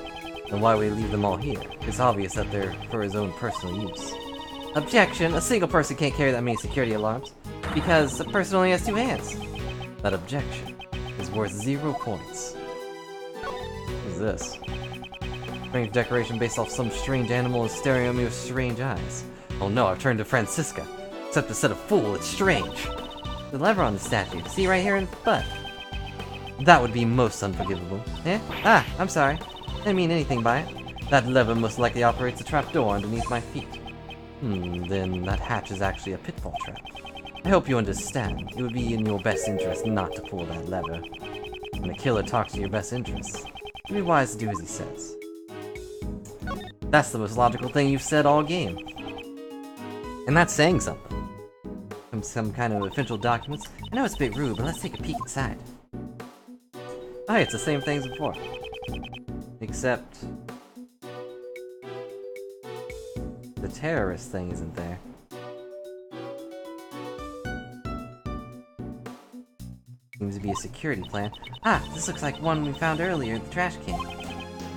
Then why would he leave them all here? It's obvious that they're for his own personal use. Objection! A single person can't carry that many security alarms. Because a person only has 2 hands. That objection is worth 0 points. What is this? Strange decoration based off some strange animal is staring at me with strange eyes. Oh no, I've turned to Francisca. Except instead of fool, it's strange. The lever on the statue. See right here in the butt. That would be most unforgivable. Eh? Ah, I'm sorry. Didn't mean anything by it. That lever most likely operates a trapdoor underneath my feet. Then that hatch is actually a pitfall trap. I hope you understand. It would be in your best interest not to pull that lever. When a killer talks in your best interests, it'd be wise to do as he says. That's the most logical thing you've said all game. And that's saying something. From some kind of official documents. I know it's a bit rude, but let's take a peek inside. Oh, hey, it's the same thing as before. Except... the terrorist thing isn't there. Seems to be a security plan. Ah, this looks like one we found earlier in the trash can.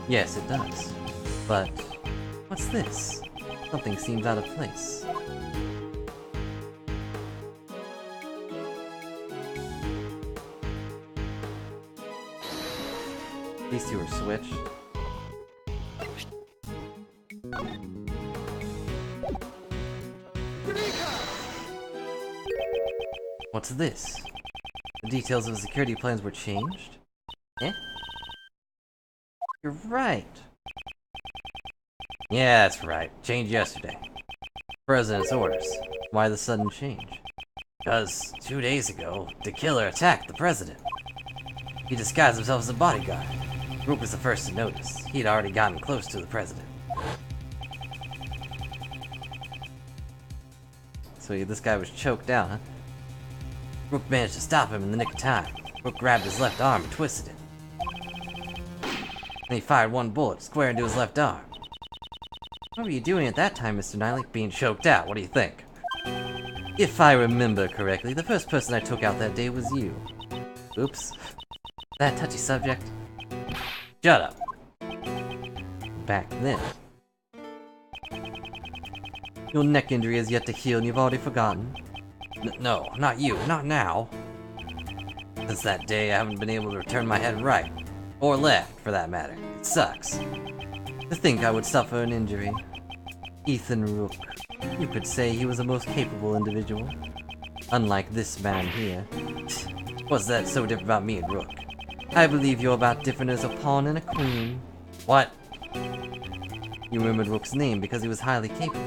Yes, it does. But... what's this? Something seems out of place. These two are switched. What's this? The details of the security plans were changed? Eh? You're right. Yeah, that's right. Changed yesterday. President's orders. Why the sudden change? Because 2 days ago, the killer attacked the president. He disguised himself as a bodyguard. Rook was the first to notice. He had already gotten close to the president. So this guy was choked out, huh? Rook managed to stop him in the nick of time. Rook grabbed his left arm and twisted it. Then he fired 1 bullet square into his left arm. What were you doing at that time, Mr. Knightley? Being choked out, what do you think? If I remember correctly, the first person I took out that day was you. Oops. That touchy subject? Shut up. Back then. Your neck injury has yet to heal and you've already forgotten. No, not you, not now. Since that day, I haven't been able to turn my head right. Or left, for that matter. It sucks. To think I would suffer an injury. Ethan Rook. You could say he was a most capable individual. Unlike this man here. What's that so different about me and Rook? I believe you're about different as a pawn and a queen. What? You remembered Rook's name because he was highly capable.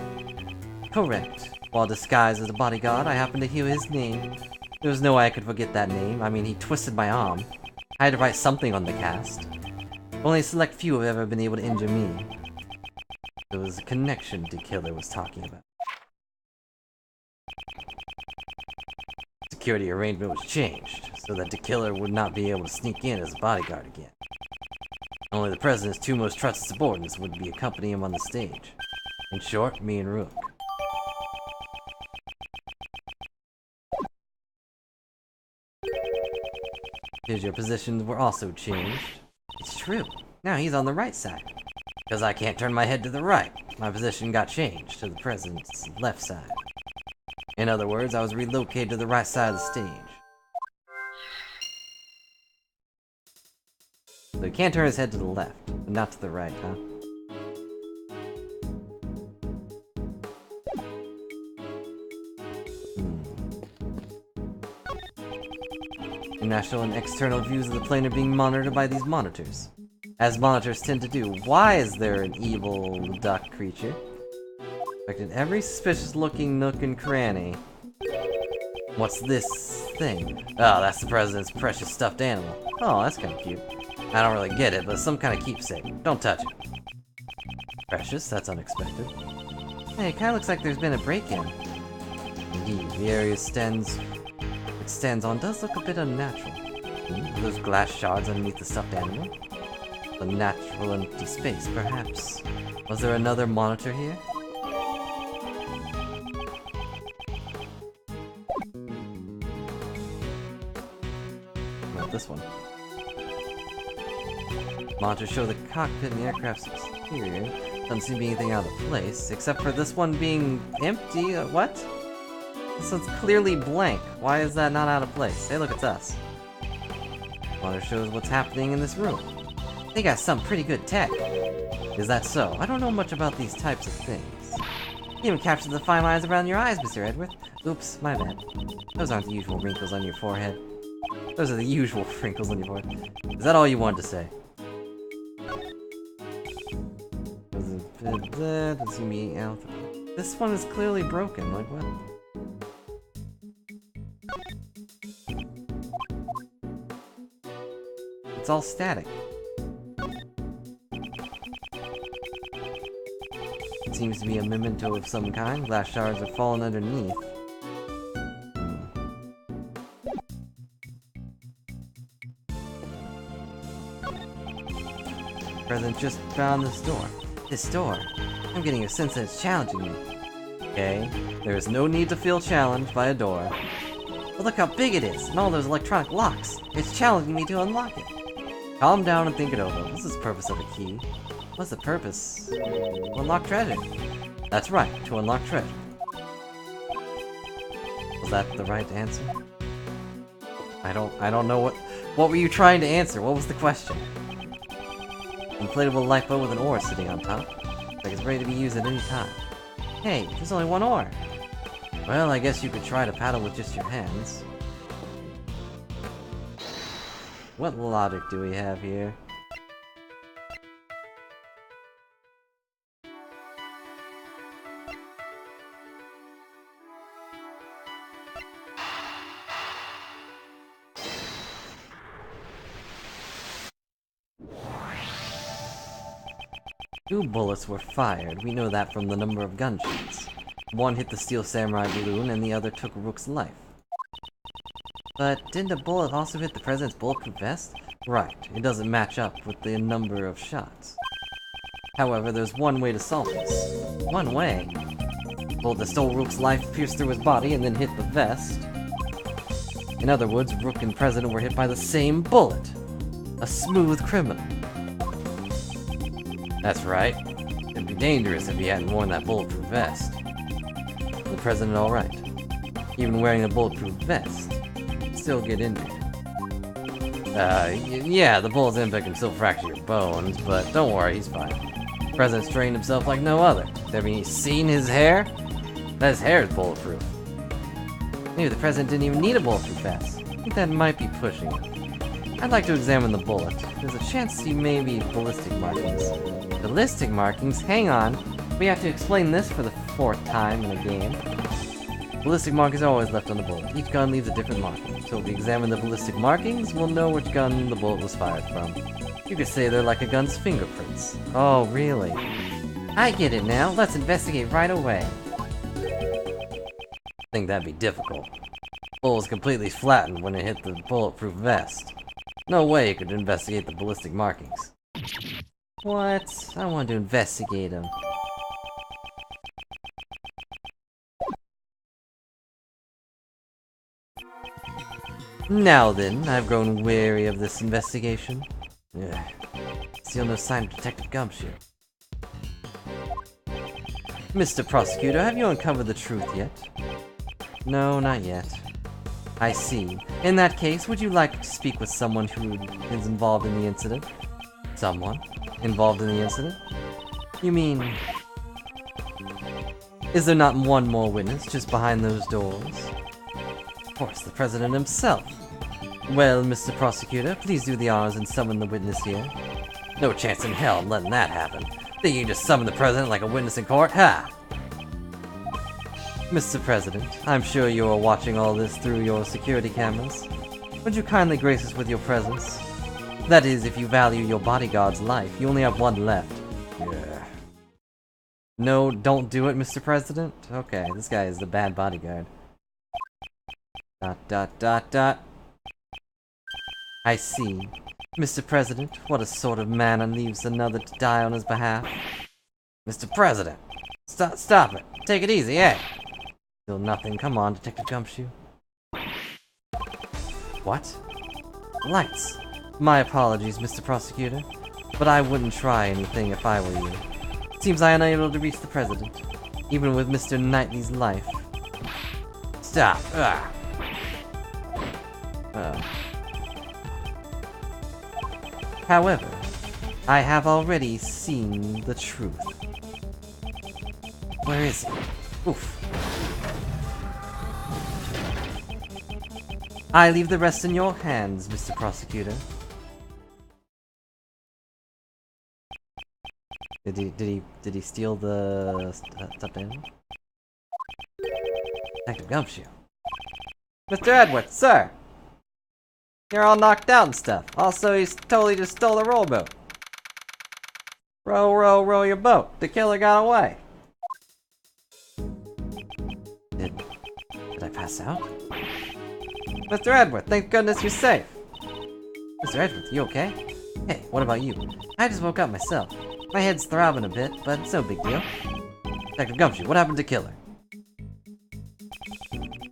Correct. While disguised as a bodyguard, I happened to hear his name. There was no way I could forget that name. I mean, he twisted my arm. I had to write something on the cast. Only a select few have ever been able to injure me. There was a connection the killer was talking about. Security arrangement was changed, so that the killer would not be able to sneak in as a bodyguard again. Only the president's 2 most trusted subordinates would be accompanying him on the stage. In short, me and Rook. Here's your positions were also changed. It's true. Now he's on the right side. Because I can't turn my head to the right. My position got changed to the president's left side. In other words, I was relocated to the right side of the stage. So he can't turn his head to the left, but not to the right, huh? International and external views of the plane are being monitored by these monitors. As monitors tend to do. Why is there an evil duck creature? Affected every suspicious-looking nook and cranny. What's this thing? Oh, that's the president's precious stuffed animal. Oh, that's kind of cute. I don't really get it, but it's some kind of keepsake. Don't touch it. Precious? That's unexpected. Hey, it kind of looks like there's been a break-in. Indeed, the area it stands on does look a bit unnatural. Are those glass shards underneath the stuffed animal? A natural empty space, perhaps. Was there another monitor here? about this one. Monitors show the cockpit and the aircraft's exterior. Doesn't seem to be anything out of place, except for this one being empty. What? This one's clearly blank. Why is that not out of place? Hey, look, it's us. Monitor shows what's happening in this room. They got some pretty good tech. Is that so? I don't know much about these types of things. You even captured the fine lines around your eyes, Mr. Edward. Oops, my bad. Those aren't the usual wrinkles on your forehead. Those are the usual wrinkles on your forehead. Is that all you wanted to say? Does he mean out? This one is clearly broken. Like what? It's all static. It seems to be a memento of some kind. Glass shards have fallen underneath. The President just found this door. This door. I'm getting a sense that it's challenging me. Okay, there is no need to feel challenged by a door. But look how big it is, and all those electronic locks. It's challenging me to unlock it. Calm down and think it over. What's the purpose of a key? What's the purpose? To unlock treasure. That's right, to unlock treasure. Was that the right answer? I don't know what were you trying to answer? What was the question? Inflatable lifeboat with an oar sitting on top. Like it's ready to be used at any time. Hey, there's only one oar. Well, I guess you could try to paddle with just your hands. What logic do we have here? Two bullets were fired. We know that from the number of gunshots. One hit the steel samurai balloon, and the other took Rook's life. But didn't a bullet also hit the President's bulletproof vest? Right, it doesn't match up with the number of shots. However, there's one way to solve this. One way? Bullet that stole Rook's life pierced through his body and then hit the vest. In other words, Rook and President were hit by the same bullet. A smooth criminal. That's right. It'd be dangerous if he hadn't worn that bulletproof vest. The President alright. Even wearing a bulletproof vest, he'd still get injured. Yeah, the bullet's impact can still fracture your bones, but don't worry, he's fine. The President's trained himself like no other. Have you seen his hair? That his hair is bulletproof. Maybe the President didn't even need a bulletproof vest. I think that might be pushing it. I'd like to examine the bullet. There's a chance he may be ballistic markings. Ballistic markings? Hang on. We have to explain this for the 4th time in a game. Ballistic markings are always left on the bullet. Each gun leaves a different marking. So if we examine the ballistic markings, we'll know which gun the bullet was fired from. You could say they're like a gun's fingerprints. Oh, really? I get it now. Let's investigate right away. I think that'd be difficult. The bullet was completely flattened when it hit the bulletproof vest. No way you could investigate the ballistic markings. What? I want to investigate them. Now then, I've grown weary of this investigation. Ugh. Still no sign of Detective Gumshoe. Mr. Prosecutor, have you uncovered the truth yet? No, not yet. I see. In that case, would you like to speak with someone who is involved in the incident? Someone? Involved in the incident? You mean... Is there not one more witness just behind those doors? Of course, the President himself. Well, Mr. Prosecutor, please do the honors and summon the witness here. No chance in hell of letting that happen. Think you can just summon the President like a witness in court? Ha! Mr. President, I'm sure you are watching all this through your security cameras. Would you kindly grace us with your presence? That is, if you value your bodyguard's life. You only have one left. Yeah. No, don't do it, Mr. President? Okay, this guy is the bad bodyguard. ... I see. Mr. President, what a sort of man leaves another to die on his behalf? Mr. President! Stop it! Take it easy, eh? Still nothing. Come on, Detective Gumshoe. What? lights. My apologies, Mr. Prosecutor, but I wouldn't try anything if I were you. Seems I am unable to reach the President, even with Mr. Knightley's life. Stop. However, I have already seen the truth. Where is he? Oof. I leave the rest in your hands, Mr. Prosecutor. Did he steal the stuffed animal? Detective Gumshoe. Mr. Edwards, sir! You're all knocked out and stuff. Also, he's totally just stole the rowboat. Row, row, row your boat. The killer got away. Did I pass out? Mr. Edward, thank goodness you're safe. Mr. Edward, you okay? Hey, what about you? I just woke up myself. My head's throbbing a bit, but it's no big deal. Detective Gumshoe, what happened to Killer?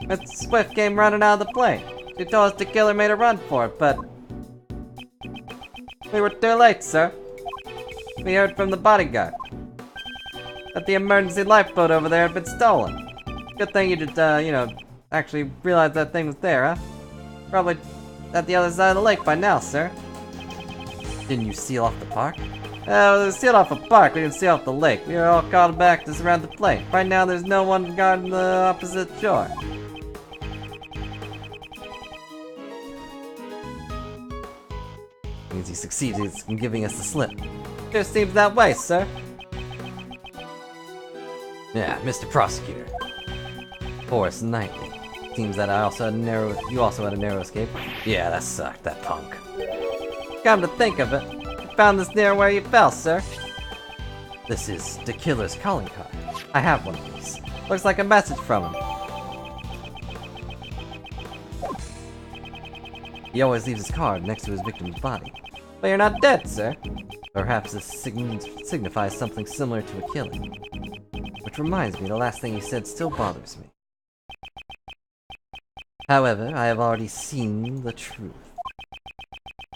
Mr. Swift came running out of the plane. She told us the killer made a run for it, but we were too late, sir. We heard from the bodyguard that the emergency lifeboat over there had been stolen. Good thing you did, actually realized that thing was there, huh? Probably at the other side of the lake by now, sir. Didn't you seal off the park? We sealed off a park, we didn't seal off the lake. We were all called back to surround the plane. Right now, there's no one guarding the opposite shore. Means he succeeded in giving us the slip. Just seems that way, sir. Yeah, Mr. Prosecutor. Horace Knightley. Seems that you also had a narrow escape. Yeah, that sucked, that punk. Come to think of it, you found this near where you fell, sir. This is the killer's calling card. I have one of these. Looks like a message from him. He always leaves his card next to his victim's body. But you're not dead, sir. Perhaps this signifies something similar to a killing. Which reminds me, the last thing he said still bothers me. However, I have already seen the truth.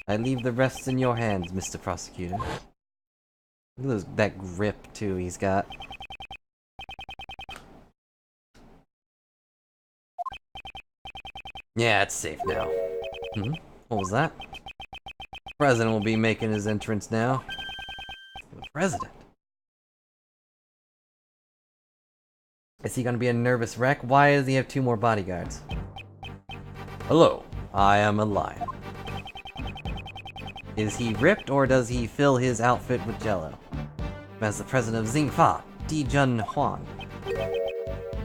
I leave the rest in your hands, Mr. Prosecutor. Look at that grip, too, he's got. Yeah, it's safe now. What was that? The President will be making his entrance now. The President? Is he gonna be a nervous wreck? Why does he have 2 more bodyguards? Hello, I am a lion. Is he ripped, or does he fill his outfit with jello? As the president of Xingfa, Di Jun Huan.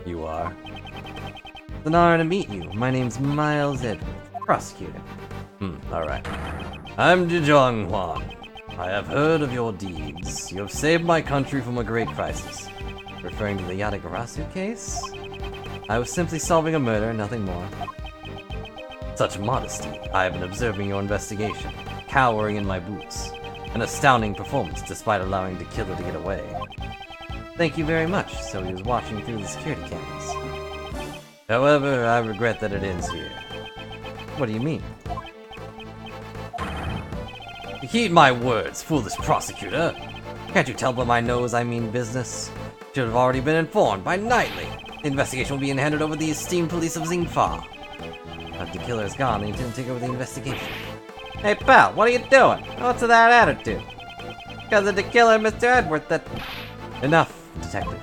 You are? It's an honor to meet you. My name's Miles Edwards, prosecutor. Alright. I'm Di Jun Huan. I have heard of your deeds. You have saved my country from a great crisis. Referring to the Yatagarasu case? I was simply solving a murder, nothing more. Such modesty. I have been observing your investigation, cowering in my boots. An astounding performance, despite allowing the killer to get away. Thank you very much, so he was watching through the security cameras. However, I regret that it ends here. What do you mean? Heed my words, foolish prosecutor. Can't you tell by my nose I mean business? Should have already been informed by Knightley. The investigation will be handed over to the esteemed police of Xingfa. But the killer is gone, and he didn't take over the investigation. Hey pal, what are you doing? What's with that attitude? Because of the killer, Mr. Edward, that... Enough, detective.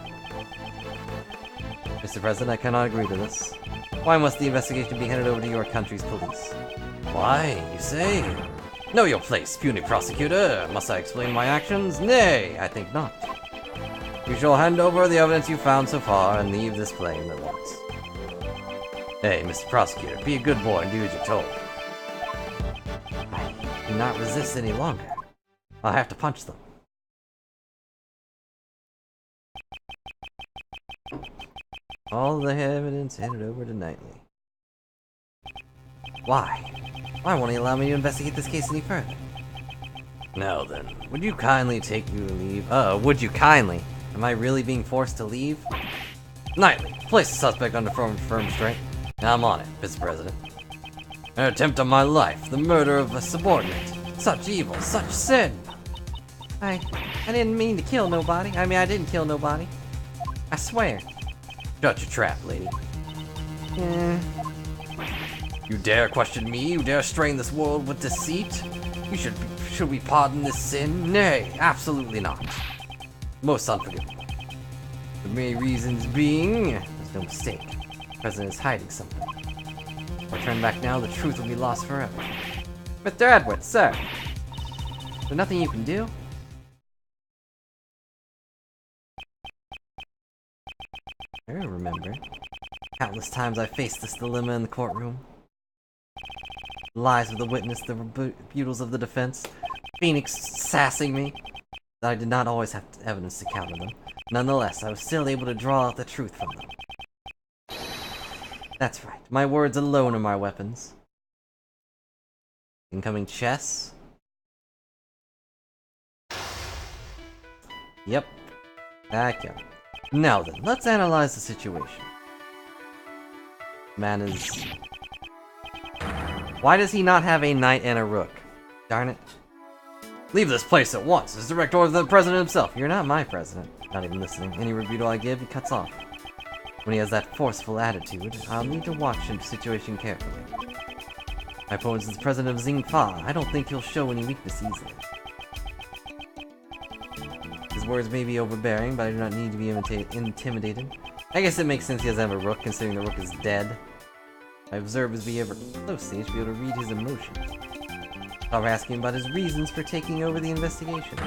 Mr. President, I cannot agree to this. Why must the investigation be handed over to your country's police? Why, you say? Know your place, puny prosecutor. Must I explain my actions? Nay, I think not. You shall hand over the evidence you found so far and leave this plane at once. Hey, Mr. Prosecutor, be a good boy and do as you're told. I cannot resist any longer. I'll have to punch them. All the evidence handed over to Knightley. Why? Why won't he allow me to investigate this case any further? Now then, would you kindly take your leave? Would you kindly? Am I really being forced to leave? Knightley, place the suspect under firm restraint. Now I'm on it, Mr. President. An attempt on my life, the murder of a subordinate. Such evil, such sin! I didn't mean to kill nobody. I mean, I didn't kill nobody. I swear. Shut your trap, lady. You dare question me? You dare strain this world with deceit? Should we pardon this sin? Nay, absolutely not. Most unforgivable. The main reasons being, there's no mistake. The president is hiding something. If I turn back now, the truth will be lost forever. Mr. Edwards, sir. Is there nothing you can do? I remember. Countless times I faced this dilemma in the courtroom. The lies of the witness, the rebutals of the defense, Phoenix sassing me. I did not always have evidence to counter them. Nonetheless, I was still able to draw out the truth from them. That's right. My words alone are my weapons. Incoming chess. Yep. Okay. Now then, let's analyze the situation. Man is... Why does he not have a knight and a rook? Darn it. Leave this place at once. It's direct order of the president himself. You're not my president. Not even listening. Any rebuttal I give, he cuts off. When he has that forceful attitude, I'll need to watch the situation carefully. My opponent is the president of Xingfa. I don't think he'll show any weakness easily. His words may be overbearing, but I do not need to be intimidated. I guess it makes sense he doesn't have a rook, considering the rook is dead. I observe his behavior closely to be able to read his emotions. I'll ask him about his reasons for taking over the investigation.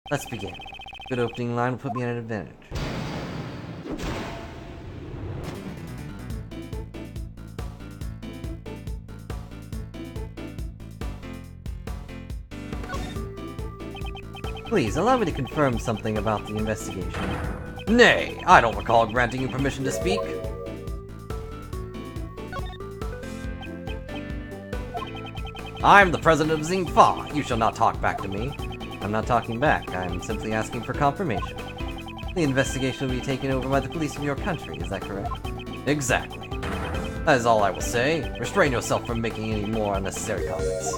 Let's begin. Good opening line will put me at an advantage. Please, allow me to confirm something about the investigation. Nay, I don't recall granting you permission to speak. I'm the president of Xingfa. You shall not talk back to me. I'm not talking back. I'm simply asking for confirmation. The investigation will be taken over by the police of your country, is that correct? Exactly. That is all I will say. Restrain yourself from making any more unnecessary comments.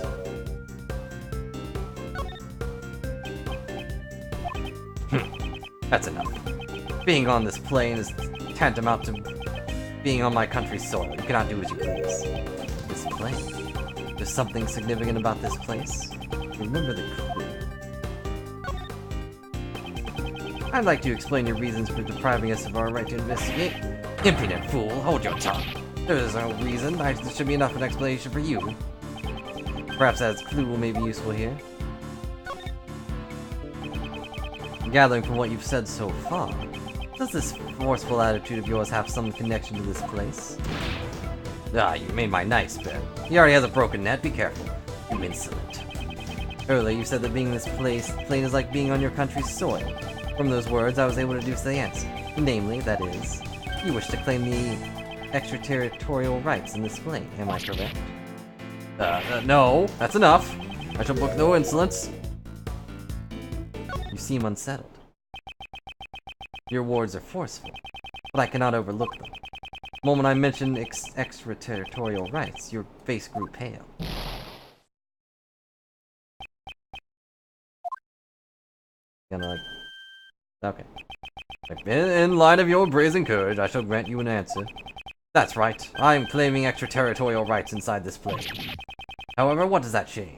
That's enough. Being on this plane is tantamount to being on my country's soil. You cannot do as you please. This plane? There's something significant about this place. Remember the clue. I'd like to explain your reasons for depriving us of our right to investigate. Impudent fool, hold your tongue. There is no reason. There should be enough of an explanation for you. Perhaps that clue may be useful here. Gathering from what you've said so far, does this forceful attitude of yours have some connection to this place? Ah, you made my nice bit. He already has a broken net, be careful. You insolent. Earlier you said that being in this plane is like being on your country's soil. From those words, I was able to deduce the answer. Namely, that is, you wish to claim the extraterritorial rights in this plane, am I correct? No, that's enough. I shall book no insolence. You seem unsettled. Your words are forceful, but I cannot overlook them. The moment I mentioned extraterritorial rights, your face grew pale. Okay. In light of your brazen courage, I shall grant you an answer. That's right, I am claiming extraterritorial rights inside this plane. However, what does that change?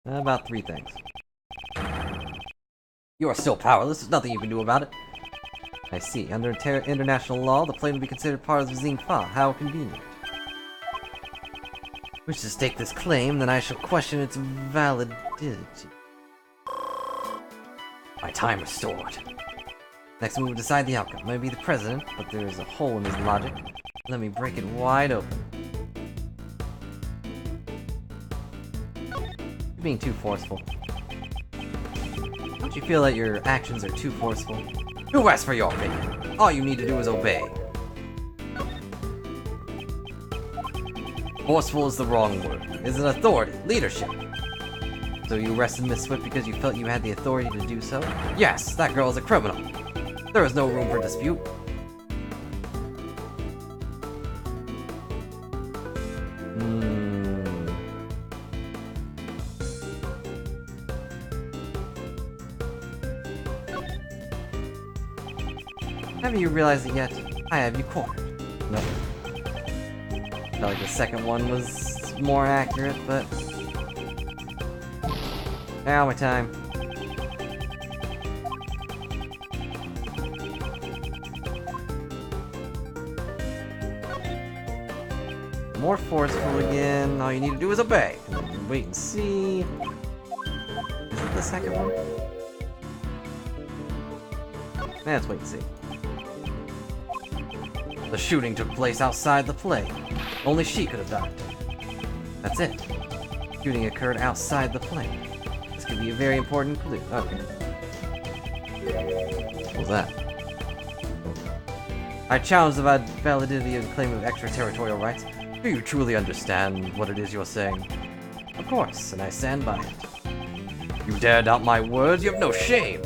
About 3 things. You are still powerless. There's nothing you can do about it. I see. Under international law, the plane would be considered part of the Xingfa. How convenient. Wish to stake this claim, then I shall question its validity. My time restored. Next, we will decide the outcome. Maybe the president, but there is a hole in his logic. Let me break it wide open. You're being too forceful. Don't you feel that your actions are too forceful? Who asked for your opinion? All you need to do is obey. Forceful is the wrong word. It's an authority, leadership. So you arrested Miss Swift because you felt you had the authority to do so? Yes, that girl is a criminal. There is no room for dispute. Haven't you realized it yet? I have you cornered. Nope. Felt like the second one was more accurate, but... Now my time. More forceful again. All you need to do is obey. Wait and see. Is it the second one? Let's wait and see. The shooting took place outside the plane. Only she could have done it. That's it. Shooting occurred outside the plane. This could be a very important clue. Okay. What was that? I challenge the validity of the claim of extraterritorial rights. Do you truly understand what it is you're saying? Of course, and I stand by it. You dare doubt my words? You have no shame!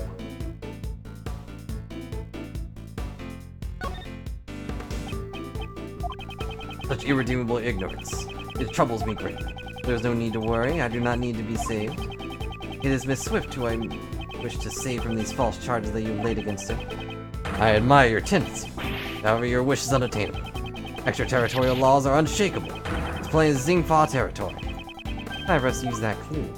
Such irredeemable ignorance. It troubles me greatly. There's no need to worry. I do not need to be saved. It is Miss Swift who I wish to save from these false charges that you laid against her. I admire your tendency. However, your wish is unattainable. Extraterritorial laws are unshakable. This plane is Xingfa territory. Time for us to use that clue.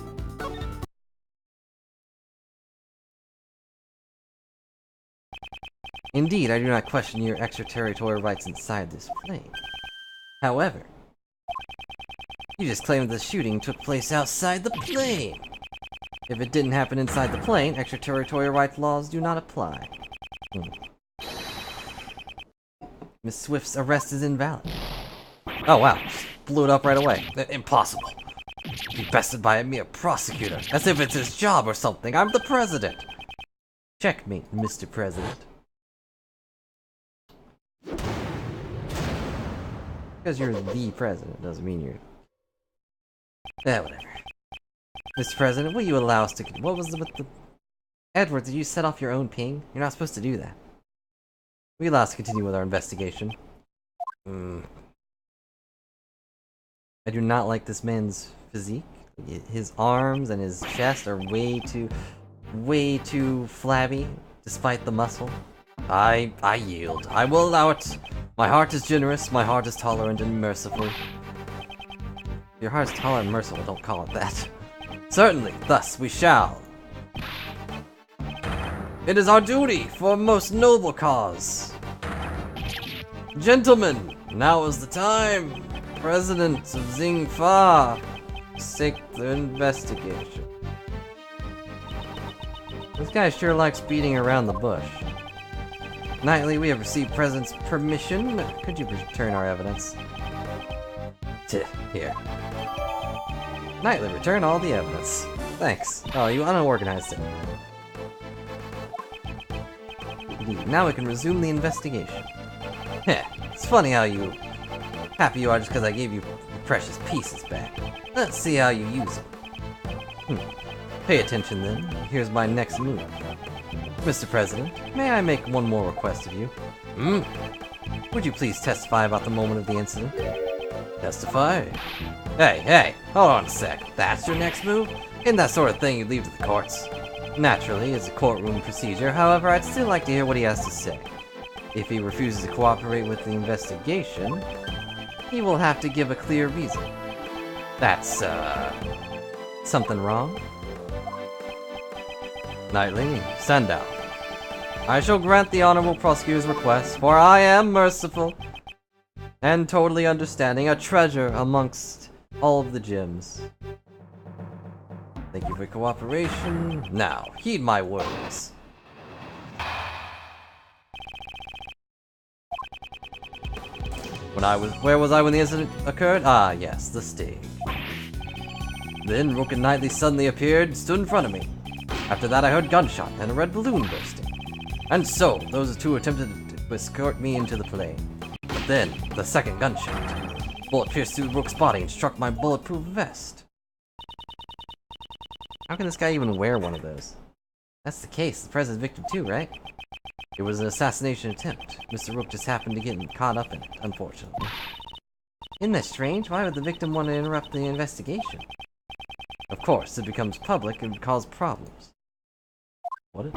Indeed, I do not question your extraterritorial rights inside this plane. However, you just claimed the shooting took place outside the plane. If it didn't happen inside the plane, extraterritorial rights laws do not apply. Miss Swift's arrest is invalid. Oh wow, blew it up right away. Impossible. Be bested by a mere prosecutor, as if it's his job or something. I'm the president. Checkmate, Mr. President. Because you're the president doesn't mean you're... whatever. Mr. President, will you allow us to... What was with the... Edward, did you set off your own ping? You're not supposed to do that. Will you allow us to continue with our investigation? I do not like this man's physique. His arms and his chest are way too flabby, despite the muscle. I yield. I will allow it. My heart is generous, my heart is tolerant and merciful. Your heart is tolerant and merciful, don't call it that. Certainly, thus we shall. It is our duty for a most noble cause. Gentlemen, now is the time. President of Xingfa, seek the investigation. This guy sure likes beating around the bush. Knightley, we have received President's permission. Could you return our evidence? Here. Knightley, return all the evidence. Thanks. Oh, you unorganized it. Indeed. Now we can resume the investigation. Heh, it's funny how happy you are just because I gave you precious pieces back. Let's see how you use them. Pay attention then. Here's my next move. Mr. President, may I make one more request of you? Would you please testify about the moment of the incident? Testify? Hey, hold on a sec. That's your next move? Isn't that sort of thing you leave to the courts? Naturally, it's a courtroom procedure, however, I'd still like to hear what he has to say. If he refuses to cooperate with the investigation, he will have to give a clear reason. That's, something wrong? Knightley, stand down. I shall grant the Honorable Prosecutor's request, for I am merciful and totally understanding, a treasure amongst all of the gems. Thank you for your cooperation. Now, heed my words. Where was I when the incident occurred? Ah, yes, the stage. Then Rook and Knightley suddenly appeared and stood in front of me. After that, I heard gunshot and a red balloon bursting. And so, those two attempted to escort me into the plane. But then, the second gunshot. Bullet pierced through Rook's body and struck my bulletproof vest. How can this guy even wear one of those? That's the case. The president's victim too, right? It was an assassination attempt. Mr. Rook just happened to get caught up in it, unfortunately. Isn't that strange? Why would the victim want to interrupt the investigation? Of course, if it becomes public, it would cause problems. What?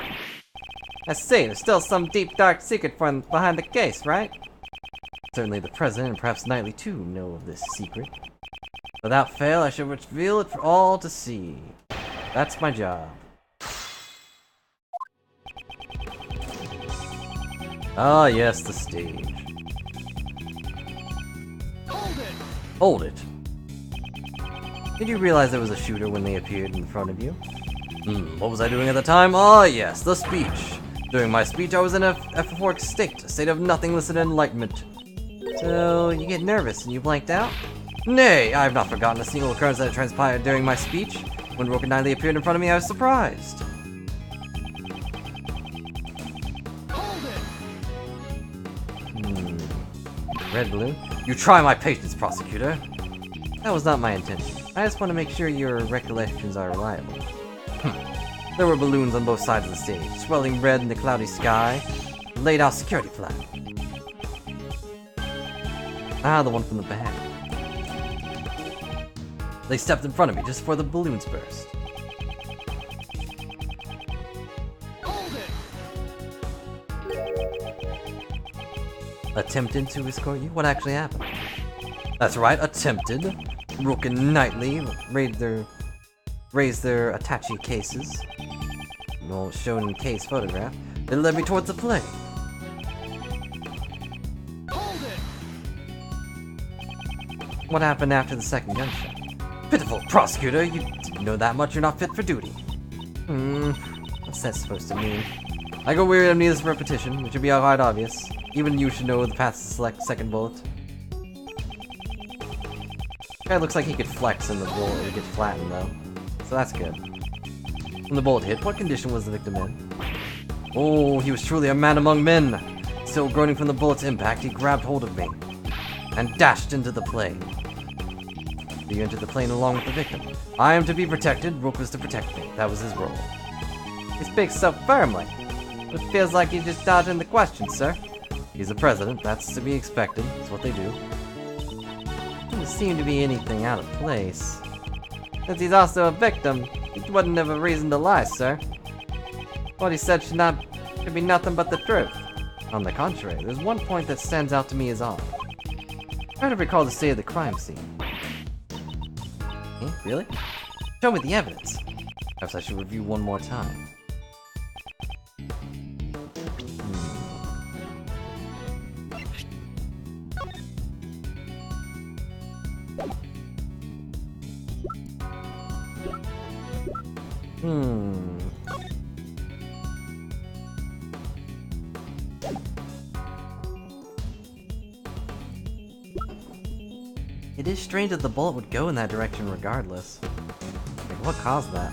I see, there's still some deep dark secret behind the case, right? Certainly the President, and perhaps Knightley too, know of this secret. Without fail, I shall reveal it for all to see. That's my job. Ah, yes, the stage. Hold it! Hold it. Did you realize there was a shooter when they appeared in front of you? What was I doing at the time? Ah, yes, the speech. During my speech, I was in a euphoric state, a state of nothingness and enlightenment. So, you get nervous and you blanked out? Nay, I have not forgotten a single occurrence that transpired during my speech. When Rook and Knightley appeared in front of me, I was surprised. Hold it! Red balloon? You try my patience, Prosecutor. That was not my intention. I just want to make sure your recollections are reliable. There were balloons on both sides of the stage, swelling red in the cloudy sky. Laid out security plan. Ah, the one from the back. They stepped in front of me just before the balloons burst. Hold it! Attempted to escort you? What actually happened? That's right, attempted. Rook and Knightley raised their attache cases. Well, shown in case photograph. They led me towards the plane. Hold it! What happened after the second gunshot? Pitiful Prosecutor, you didn't know that much, you're not fit for duty. What's that supposed to mean? I go weary of needless repetition, it should be quite obvious. Even you should know the path to select second bullet. Guy looks like he could flex in the bullet, he gets flattened though. So that's good. When the bullet hit, what condition was the victim in? Oh, he was truly a man among men! Still groaning from the bullet's impact, he grabbed hold of me and dashed into the plane. You entered the plane along with the victim. I am to be protected, Rook was to protect me. That was his role. He speaks so firmly. It feels like he's just dodging the question, sir. He's the president, that's to be expected. That's what they do. Doesn't seem to be anything out of place. Since he's also a victim, he wouldn't have a reason to lie, sir. What he said should be nothing but the truth. On the contrary, there's one point that stands out to me as odd. Try to recall the state of the crime scene. Eh, really? Show me the evidence. Perhaps I should review one more time. It is strange that the bullet would go in that direction regardless. Like, what caused that?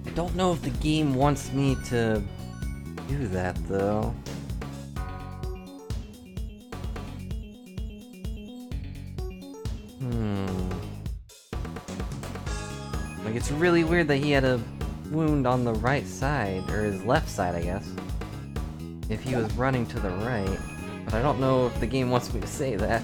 I don't know if the game wants me to do that, though. Like, it's really weird that he had a wound on the right side, or his left side, I guess. If he was running to the right. But I don't know if the game wants me to say that.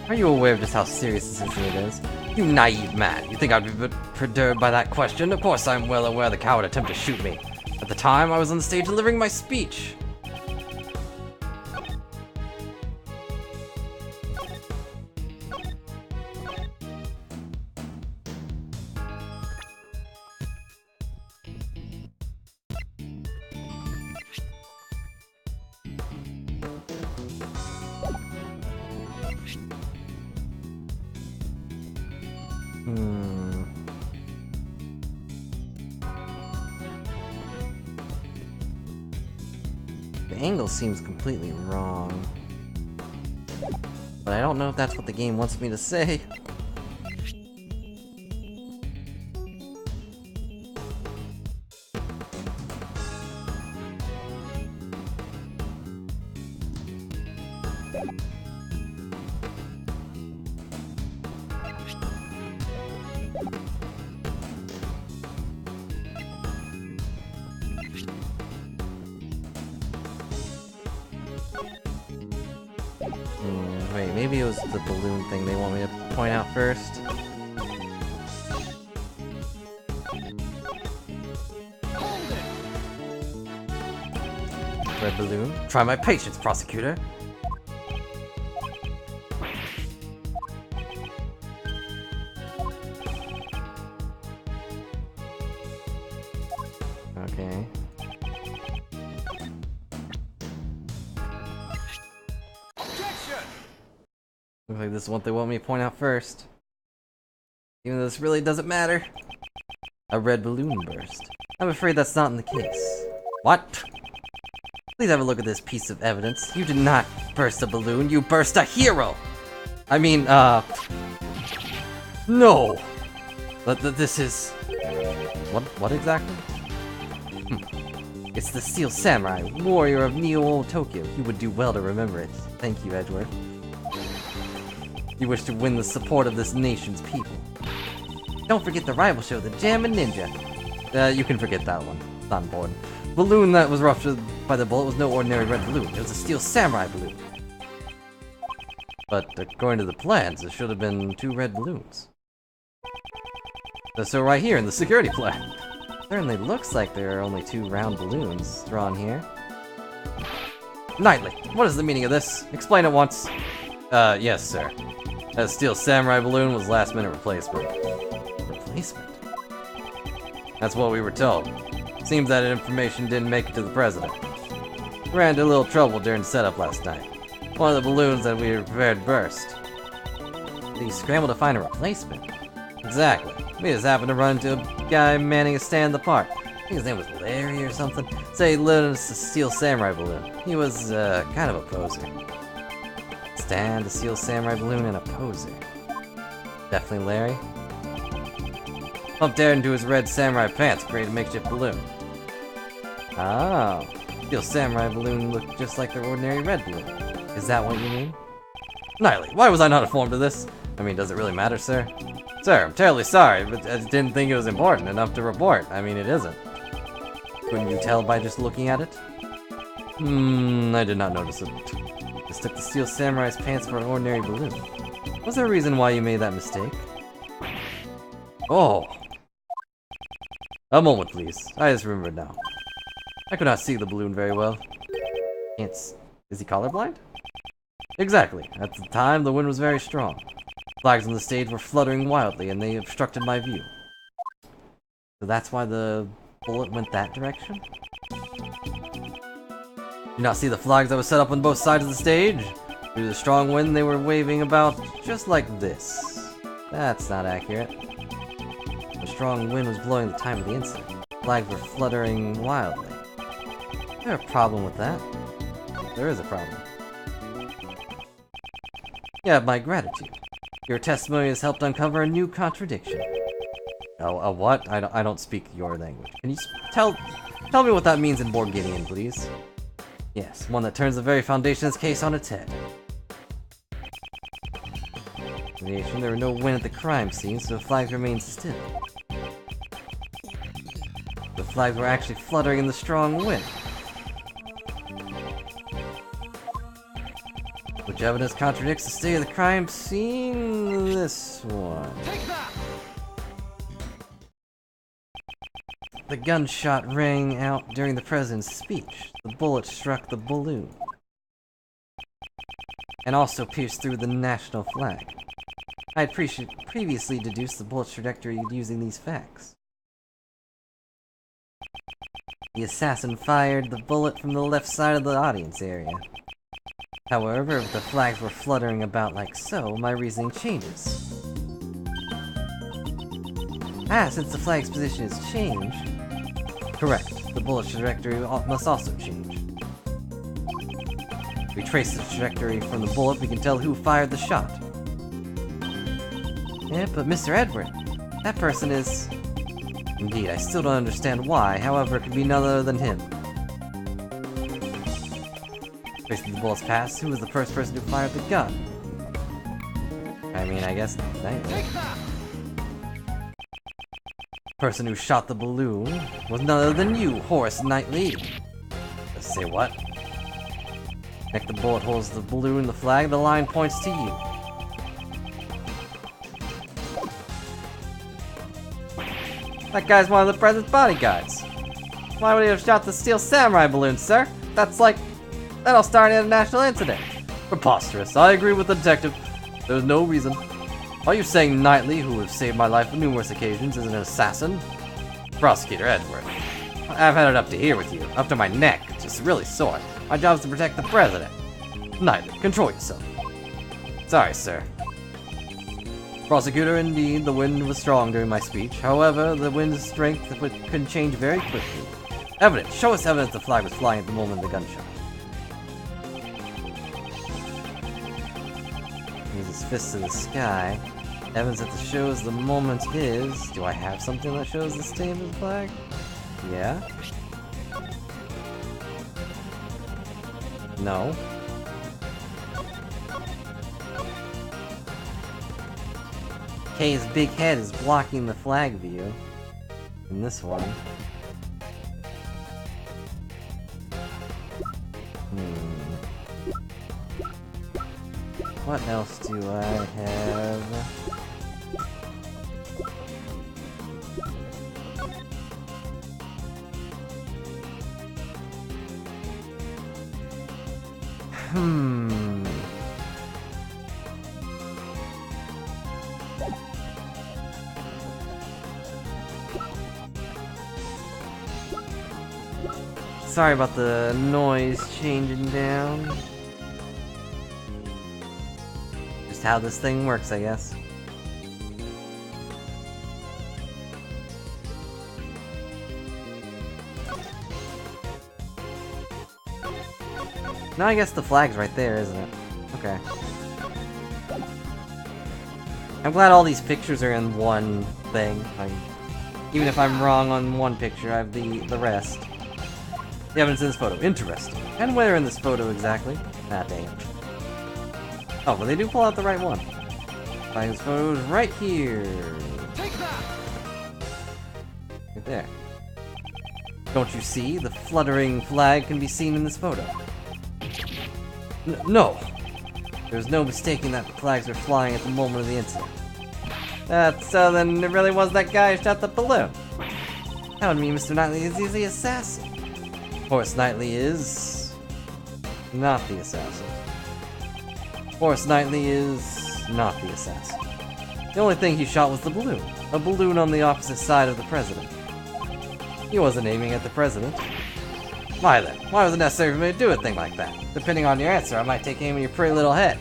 Are you aware of just how serious this incident is? You naive man, you think I'd be perturbed by that question. Of course, I'm well aware the coward attempted to shoot me. At the time, I was on the stage delivering my speech. The angle seems completely wrong. But I don't know if that's what the game wants me to say. Wait, maybe it was the balloon thing they want me to point out first. Hold it. Red balloon. Try my patience, Prosecutor. Okay. Objection. Looks like this is what they want me to point out first. Even though this really doesn't matter. A red balloon burst. I'm afraid that's not in the case. What? Please have a look at this piece of evidence. You did not burst a balloon, you burst a hero! I mean, no! This is... What exactly? It's the Steel Samurai, warrior of Neo Tokyo. You would do well to remember it. Thank you, Edgeworth. You wish to win the support of this nation's people. Don't forget the rival show, the Jammin' Ninja. You can forget that one. It's not important. Balloon that was ruptured by the bullet was no ordinary red balloon. It was a Steel Samurai balloon. But according to the plans, it should have been 2 red balloons. So right here in the security plan. Certainly looks like there are only 2 round balloons drawn here. Knightley, what is the meaning of this? Explain it once. Yes, sir. That Steel Samurai balloon was last-minute replacement. Replacement? That's what we were told. Seems that information didn't make it to the president. Ran into a little trouble during setup last night. One of the balloons that we prepared burst. He scrambled to find a replacement. Exactly. We just happened to run into a guy manning a stand in the park. I think his name was Larry or something. Say he lived in a Steel Samurai balloon. He was, kind of a poser. Stand, a Steel Samurai balloon, and a poser. Definitely Larry. Pumped air into his red samurai pants, created a makeshift balloon. Oh. Steel Samurai balloon looked just like their ordinary red balloon. Is that what you mean? Knightley, why was I not informed of this? I mean, does it really matter, sir? Sir, I'm terribly sorry, but I didn't think it was important enough to report. I mean, it isn't. Couldn't you tell by just looking at it? I did not notice it. Just took the Steel Samurai's pants for an ordinary balloon. Was there a reason why you made that mistake? Oh! A moment, please. I just remembered now. I could not see the balloon very well. Is he colorblind? Exactly. At the time, the wind was very strong. Flags on the stage were fluttering wildly, and they obstructed my view. So that's why the bullet went that direction? Did you not see the flags that were set up on both sides of the stage? Due to the strong wind, they were waving about just like this. That's not accurate. The strong wind was blowing at the time of the incident. Flags were fluttering wildly. Is there a problem with that? There is a problem. You have my gratitude. Your testimony has helped uncover a new contradiction. Oh, a what? I don't speak your language. Can you tell me what that means in Borgidian, please? Yes, one that turns the very foundation of this case on its head. There were no wind at the crime scene, so the flags remained still. The flags were actually fluttering in the strong wind. Which evidence contradicts the state of the crime scene? This one. Take that. The gunshot rang out during the president's speech. The bullet struck the balloon and also pierced through the national flag. I had previously deduced the bullet's trajectory using these facts. The assassin fired the bullet from the left side of the audience area. However, if the flags were fluttering about like so, my reasoning changes. Since the flag's position has changed... Correct, the bullet's trajectory must also change. If we trace the trajectory from the bullet, we can tell who fired the shot. Yeah, but Mr. Edward, that person is... Indeed, I still don't understand why, however, it could be none other than him. Tracing the bullet's past, who was the first person who fired the gun? I mean, I guess... Person who shot the balloon was none other than you, Horace Knightley. Let's say what? Connect the bullet holes to the balloon, the flag, the line points to you. That guy's one of the president's bodyguards. Why would he have shot the steel samurai balloon, sir? That's like... That'll start an international incident. Preposterous. I agree with the detective. There's no reason. Are you saying Knightley, who has saved my life on numerous occasions, is an assassin? Prosecutor Edward. I've had it up to here with you. Up to my neck. Just really sore. My job's to protect the president. Knightley, control yourself. Sorry, sir. Prosecutor, indeed, the wind was strong during my speech. However, the wind's strength can change very quickly. Evidence. Show us evidence the flag was flying at the moment of the gunshot. Use his fist to the sky. Evidence that shows the moment is... Do I have something that shows the state of the flag? Yeah? No. K's big head is blocking the flag view. In this one. What else do I have? Sorry about the noise changing down. Just how this thing works, I guess. No, I guess the flag's right there, isn't it? Okay. I'm glad all these pictures are in one thing. Like, even if I'm wrong on one picture, I have the rest. The evidence in this photo. Interesting. And where in this photo exactly? Ah, dang it. Oh, but they do pull out the right one. This photo is right here. Right there. Don't you see? The fluttering flag can be seen in this photo. No! There's no mistaking that the flags were flying at the moment of the incident. So then it really was that guy who shot the balloon. That would mean Mr. Knightley is the assassin. Horace Knightley is... not the assassin. Horace Knightley is... not the assassin. The only thing he shot was the balloon. A balloon on the opposite side of the president. He wasn't aiming at the president. Why then? Why was it necessary for me to do a thing like that? Depending on your answer, I might take aim at your pretty little head.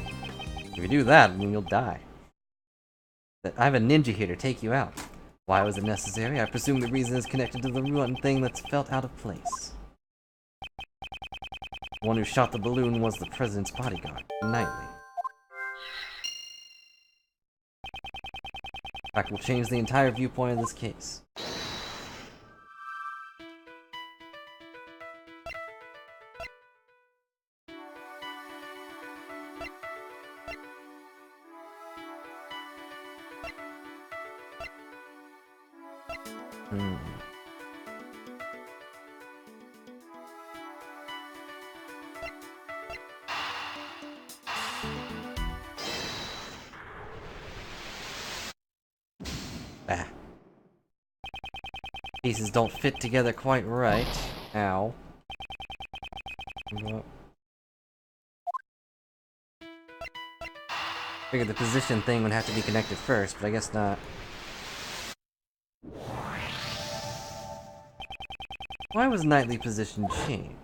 If you do that, then you'll die. I have a ninja here to take you out. Why was it necessary? I presume the reason is connected to the one thing that's felt out of place. The one who shot the balloon was the president's bodyguard, Knightley. Fact will change the entire viewpoint of this case. Ah. Pieces don't fit together quite right. Ow. Figured the position thing would have to be connected first, but I guess not. Why was Knightley's position changed?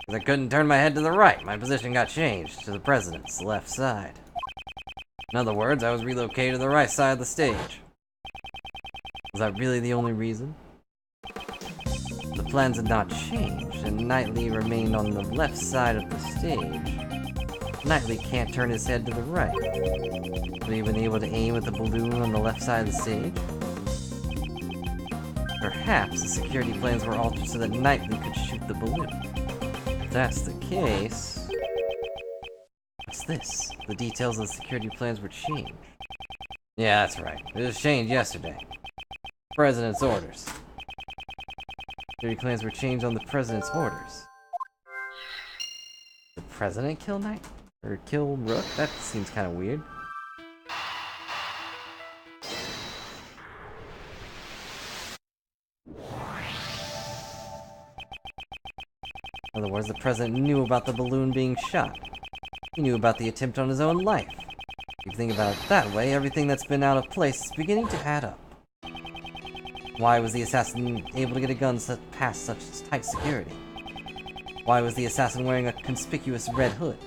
Because I couldn't turn my head to the right. My position got changed to the president's left side. In other words, I was relocated to the right side of the stage. Was that really the only reason? The plans had not changed, and Knightley remained on the left side of the stage. Knightley can't turn his head to the right. Would he have been able to aim at the balloon on the left side of the stage? Perhaps the security plans were altered so that Knightley could shoot the balloon. If that's the case... What's this? The details of the security plans were changed. Yeah, that's right. It was changed yesterday. President's orders. Security plans were changed on the president's orders. The president kill Knight? Or kill Rook? That seems kind of weird. In other words, the president knew about the balloon being shot. He knew about the attempt on his own life. If you think about it that way, everything that's been out of place is beginning to add up. Why was the assassin able to get a gun past such tight security? Why was the assassin wearing a conspicuous red hood?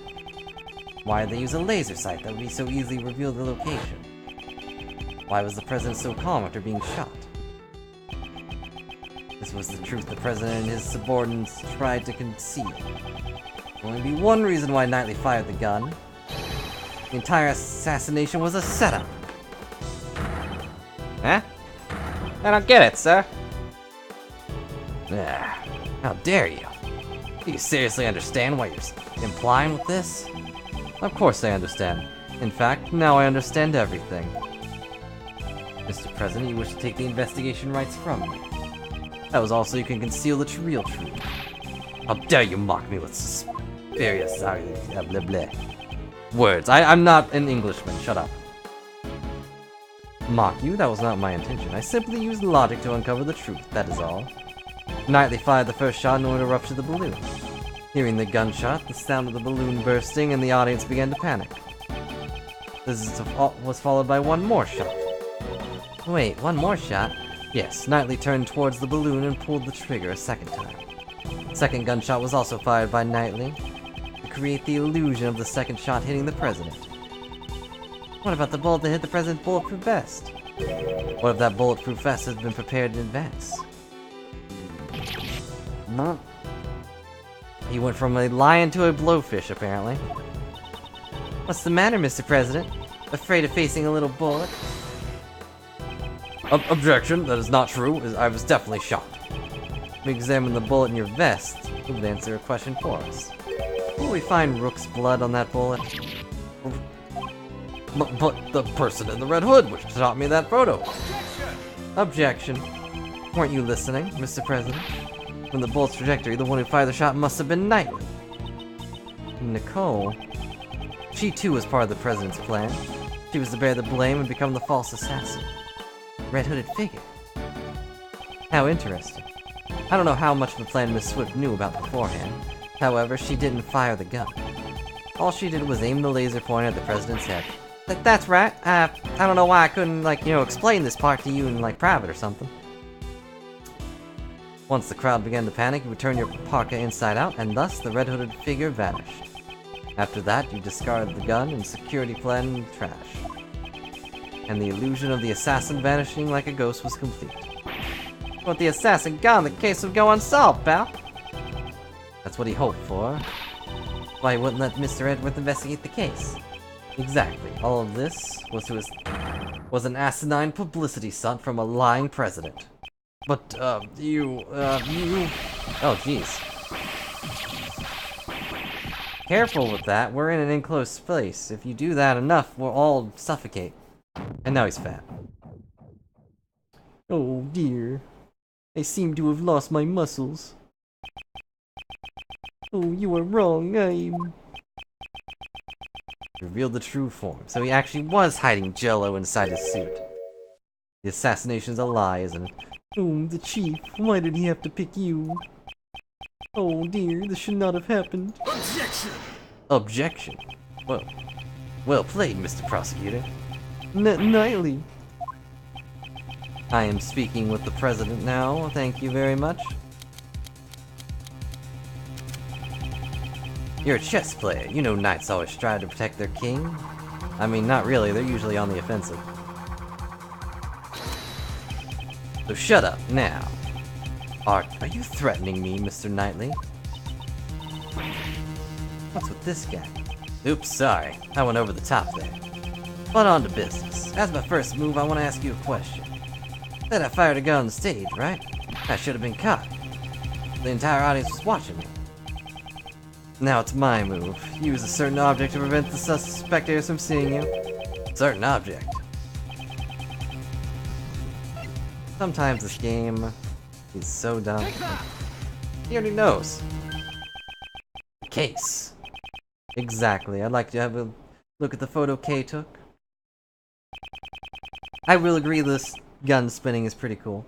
Why did they use a laser sight that would be so easily reveal the location? Why was the president so calm after being shot? This was the truth the president and his subordinates tried to conceal. There would only be one reason why Knightley fired the gun. The entire assassination was a setup. Huh? I don't get it, sir. Ah, how dare you? Do you seriously understand what you're implying with this? Of course I understand. In fact, now I understand everything. Mr. President, you wish to take the investigation rights from me. That was also so you can conceal the real truth. How dare you mock me with various blah blah words. I'm not an Englishman, shut up. Mock you? That was not my intention. I simply used logic to uncover the truth, that is all. Knightley fired the first shot in order to rupture the balloon. Hearing the gunshot, the sound of the balloon bursting, and the audience began to panic. This was followed by one more shot. Wait, one more shot? Yes, Knightley turned towards the balloon and pulled the trigger a second time. The second gunshot was also fired by Knightley to create the illusion of the second shot hitting the president. What about the bullet that hit the president's bulletproof vest? What if that bulletproof vest had been prepared in advance? No. He went from a lion to a blowfish, apparently. What's the matter, Mr. President? Afraid of facing a little bullet? Objection, that is not true. I was definitely shot. We examine the bullet in your vest. It would answer a question for us. Will we find Rook's blood on that bullet? But the person in the red hood which shot me that photo. Objection. Weren't you listening, Mr. President? From the bullet's trajectory, the one who fired the shot must have been Knightley. Nicole. She too was part of the president's plan. She was to bear the blame and become the false assassin. Red-hooded figure. How interesting. I don't know how much of the plan Miss Swift knew about beforehand. However, she didn't fire the gun. All she did was aim the laser pointer at the president's head. That's right. I don't know why I couldn't, explain this part to you in, private or something. Once the crowd began to panic, you would turn your parka inside out, and thus the red-hooded figure vanished. After that, you discarded the gun and security plan in the trash. And the illusion of the assassin vanishing like a ghost was complete. With the assassin gone, the case would go unsolved, pal. That's what he hoped for. Why he wouldn't let Mr. Edwards investigate the case. Exactly. All of this was an asinine publicity stunt from a lying president. But, you... Oh, jeez. Careful with that. We're in an enclosed space. If you do that enough, we'll all suffocate. And now he's fat. Oh, dear. I seem to have lost my muscles. Oh, you are wrong. I'm... Revealed the true form. So he actually was hiding Jell-O inside his suit. The assassination's a lie, isn't it? Oh, the chief. Why did he have to pick you? Oh dear, this should not have happened. Objection! Objection? Well played, Mr. Prosecutor. Knightley. I am speaking with the president now, thank you very much. You're a chess player. You know knights always strive to protect their king. I mean, not really, they're usually on the offensive. So shut up, now. Are you threatening me, Mr. Knightley? What's with this guy? Oops, sorry. I went over the top there. But on to business. As my first move, I want to ask you a question. Said I fired a gun on the stage, right? I should have been caught. The entire audience was watching me. Now it's my move. Use a certain object to prevent the spectators from seeing you. Certain object. Sometimes this game is so dumb. He already knows. Case. Exactly. I'd like to have a look at the photo Kay took. I will agree this gun spinning is pretty cool.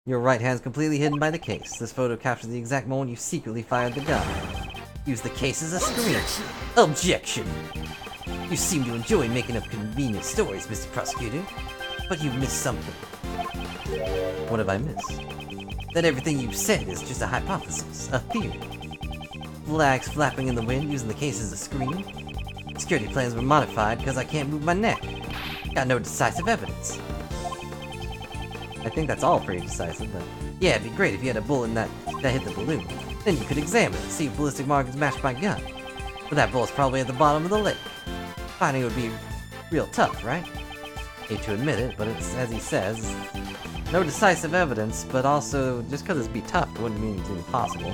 Your right hand's completely hidden by the case. This photo captures the exact moment you secretly fired the gun. Use the case as a screen. Objection! You seem to enjoy making up convenient stories, Mr. Prosecutor. But you've missed something. What have I missed? That everything you said is just a hypothesis, a theory. Flags flapping in the wind using the case as a screen. Security plans were modified because I can't move my neck. Got no decisive evidence. I think that's all pretty decisive, but yeah, it'd be great if you had a bullet that hit the balloon. Then you could examine it, see if ballistic markings match my gun. But that bullet's probably at the bottom of the lake. Finding it would be real tough, right? Hate to admit it, but it's, as he says, no decisive evidence, but also, just because it'd be tough wouldn't mean it's impossible.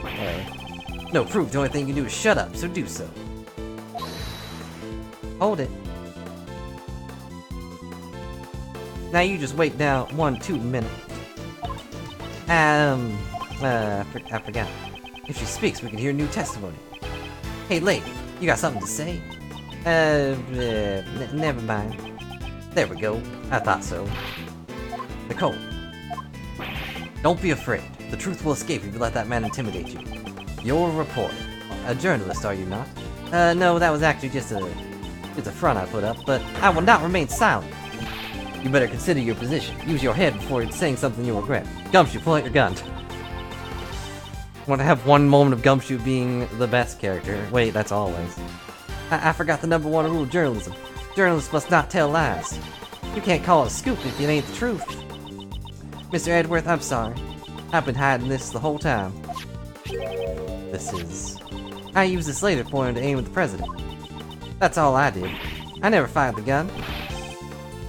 No proof, the only thing you can do is shut up, so do so. Hold it. Now you just wait down 2 minutes. I forgot. If she speaks, we can hear new testimony. Hey, lady, you got something to say? Never mind. There we go. I thought so. Nicole. Don't be afraid. The truth will escape if you let that man intimidate you. You're a reporter. A journalist, are you not? No, that was actually just a front I put up, but I will not remain silent. You better consider your position. Use your head before saying something you'll regret. Gumshoe, pull out your gun. Want to have one moment of Gumshoe being the best character. Wait, that's always. I forgot the #1 rule of journalism. Journalists must not tell lies. You can't call it a scoop if it ain't the truth. Mr. Edworth, I'm sorry. I've been hiding this the whole time. This is... I used this laser pointer to aim at the president. That's all I did. I never fired the gun.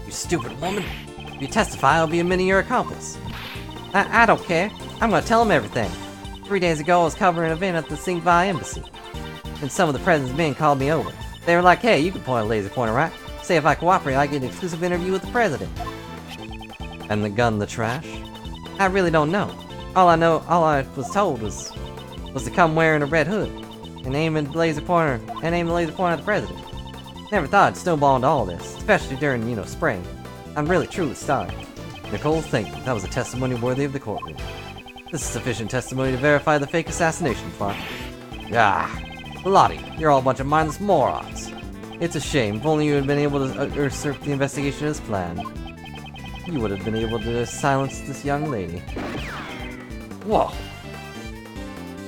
You stupid woman. If you testify, I'll be admitting your accomplice. I don't care. I'm gonna tell him everything. 3 days ago, I was covering an event at the Singvi embassy. And some of the president's men called me over. They were like, hey, you can point a laser pointer, right? Say if I cooperate, I get an exclusive interview with the president. And the gun, the trash? I really don't know. All I was told was to come wearing a red hood and aim the laser pointer at the president. Never thought I'd snowball into all this, especially during, spring. I'm really truly sorry. Nicole, thank you. That was a testimony worthy of the courtroom. This is sufficient testimony to verify the fake assassination plot. Ah, Lottie, you're all a bunch of mindless morons. It's a shame. If only you had been able to usurp the investigation as planned. You would have been able to silence this young lady. Whoa.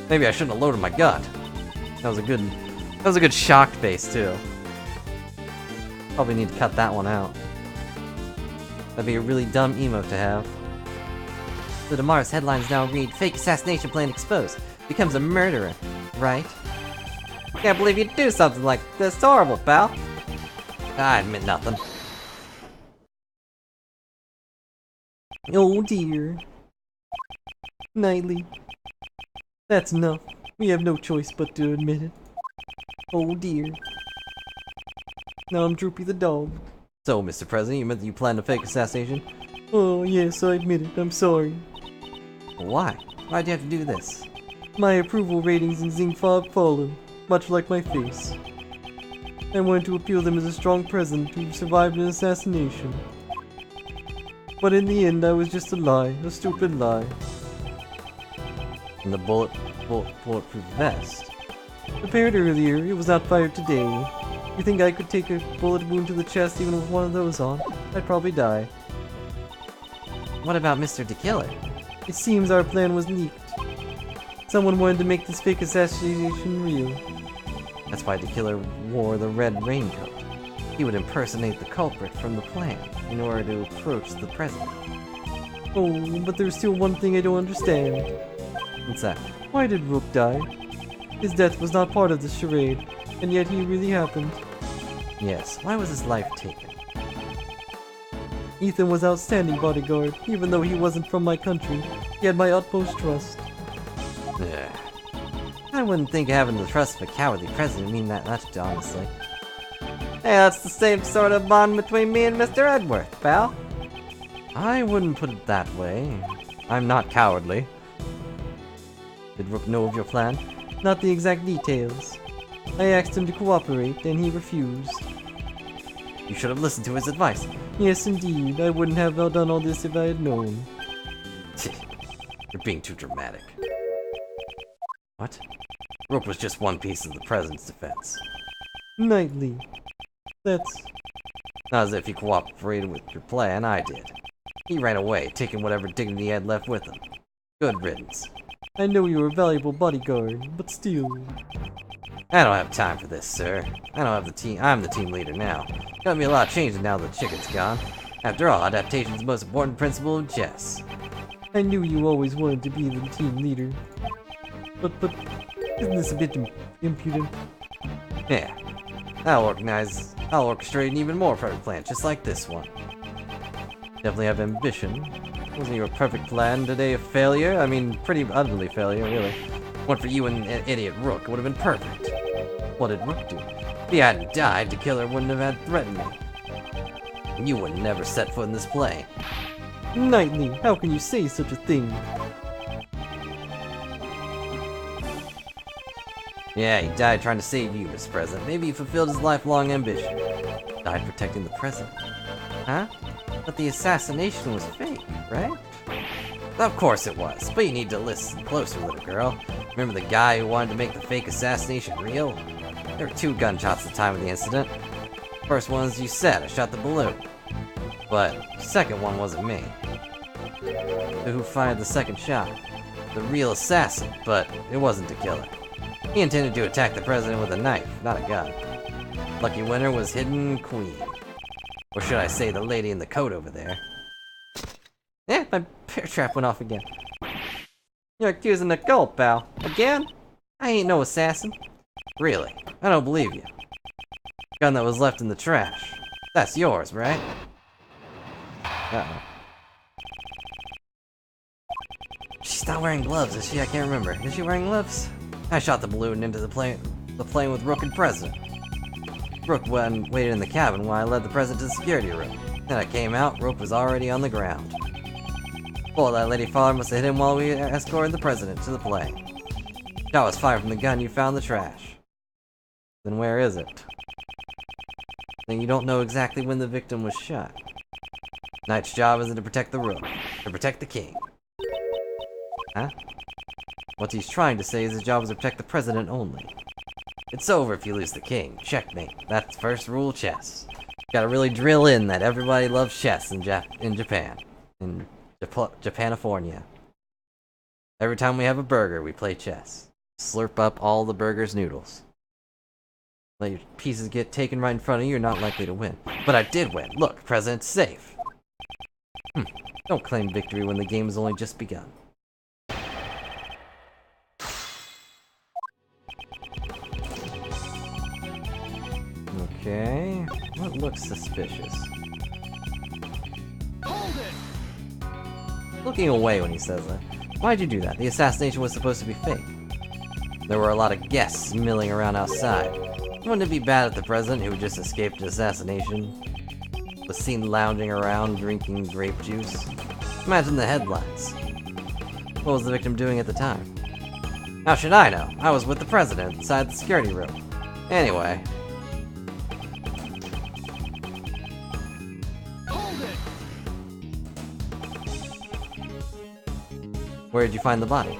Maybe I shouldn't have loaded my gun. That was a good shocked face too. Probably need to cut that one out. That'd be a really dumb emote to have. So tomorrow's headlines now read, fake assassination plan exposed. Becomes a murderer, right? Can't believe you'd do something like this. It's horrible, pal. I admit nothing. Oh dear. Knightley. That's enough. We have no choice but to admit it. Oh dear. Now I'm Droopy the dog. So, Mr. President, you meant that you planned a fake assassination? Oh, yes, I admit it. I'm sorry. Why? Why'd you have to do this? My approval ratings in Zingfob follow, much like my face. I wanted to appeal them as a strong president who survived an assassination. But in the end, I was just a lie. A stupid lie. And the bulletproof vest. Prepared earlier, it was not fired today. You think I could take a bullet wound to the chest even with one of those on? I'd probably die. What about Mr. the Killer? It seems our plan was leaked. Someone wanted to make this fake assassination real. That's why the killer wore the red raincoat. He would impersonate the culprit from the plan in order to approach the president. Oh, but there's still one thing I don't understand. What's that? Why did Rook die? His death was not part of the charade, and yet he really happened. Yes, why was his life taken? Ethan was outstanding bodyguard, even though he wasn't from my country. He had my utmost trust. Yeah. I wouldn't think having the trust of a cowardly president mean that much, honestly. Hey, that's the same sort of bond between me and Mr. Edworth, pal. I wouldn't put it that way. I'm not cowardly. Did Rook know of your plan? Not the exact details. I asked him to cooperate, and he refused. You should have listened to his advice. Yes, indeed. I wouldn't have done all this if I had known. You're being too dramatic. What? Rook was just one piece of the president's defense. Knightley. That's... Not as if he cooperated with your plan, I did. He ran away, taking whatever dignity he had left with him. Good riddance. I know you're a valuable bodyguard, but still... I don't have time for this, sir. I don't have the team. I'm the team leader now. Got me a lot changing now the chicken's gone. After all, adaptation's the most important principle of chess. I knew you always wanted to be the team leader. But isn't this a bit impudent? Yeah. I'll orchestrate an even more perfect plan, just like this one. Definitely have ambition. Wasn't your perfect plan today a failure? I mean, pretty utterly failure, really. One for you and idiot Rook, it would have been perfect. What did Rook do? If he hadn't died, the killer wouldn't have had threatened me. And you would never set foot in this plane. Knightley, how can you say such a thing? Yeah, he died trying to save you, Mr. President. Maybe he fulfilled his lifelong ambition. Died protecting the president. Huh? But the assassination was fake, right? Of course it was, but you need to listen closer, little girl. Remember the guy who wanted to make the fake assassination real? There were 2 gunshots at the time of the incident. First one, as you said, I shot the balloon. But the second one wasn't me. So who fired the second shot? The real assassin, but it wasn't the killer. He intended to attack the president with a knife, not a gun. Lucky winner was Hidden Queen. Or should I say the lady in the coat over there. Eh, my bear trap went off again. You're accusing Nicole, pal. Again? I ain't no assassin. Really? I don't believe you. Gun that was left in the trash. That's yours, right? Uh-oh. She's not wearing gloves, is she? I can't remember. Is she wearing gloves? I shot the balloon into the plane with Rook and President. Rook waited in the cabin while I led the President to the security room. Then I came out, Rook was already on the ground. Well, that lady father must have hit him while we escorted the President to the plane. Shot was fired from the gun you found in the trash. Then where is it? Then you don't know exactly when the victim was shot. Knight's job isn't to protect the room, to protect the king. Huh? What he's trying to say is his job is to protect the president only. It's over if you lose the king. Checkmate. That's the first rule of chess. Gotta really drill in that everybody loves chess in Japan. In Japanifornia. Every time we have a burger, we play chess. Slurp up all the burger's noodles. Let your pieces get taken right in front of you, you're not likely to win. But I did win. Look, president's safe. Don't claim victory when the game has only just begun. Okay, what looks suspicious? Hold it! Looking away when he says that. Why'd you do that? The assassination was supposed to be fake. There were a lot of guests milling around outside. Wouldn't it be bad if the president, who just escaped an assassination, was seen lounging around drinking grape juice? Imagine the headlines. What was the victim doing at the time? How should I know? I was with the president inside the security room. Anyway. Where did you find the body?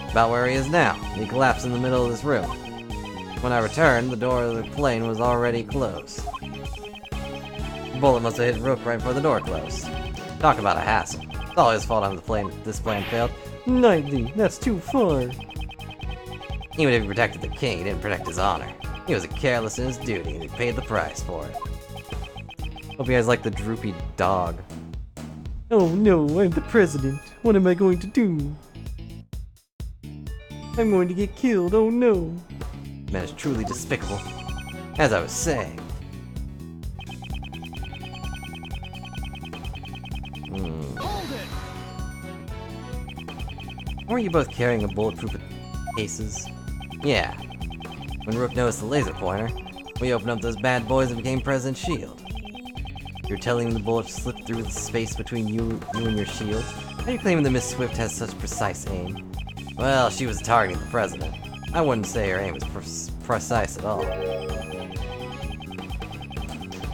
About where he is now. He collapsed in the middle of this room. When I returned, the door of the plane was already closed. The bullet must have hit Rook right before the door closed. Talk about a hassle. It's all his fault this plan failed. Nightly, that's too far. Even if he protected the king, he didn't protect his honor. He was careless in his duty, and he paid the price for it. Hope you guys like the droopy dog. Oh no, I'm the president. What am I going to do? I'm going to get killed, oh no. Man is truly despicable. As I was saying. Hold it! Weren't you both carrying a bulletproof cases? Yeah. When Rook noticed the laser pointer, we opened up those bad boys and became President's shield. You're telling me the bullet slipped through the space between you and your shield? How are you claiming that Miss Swift has such precise aim? Well, she was targeting the president. I wouldn't say her aim was precise at all. The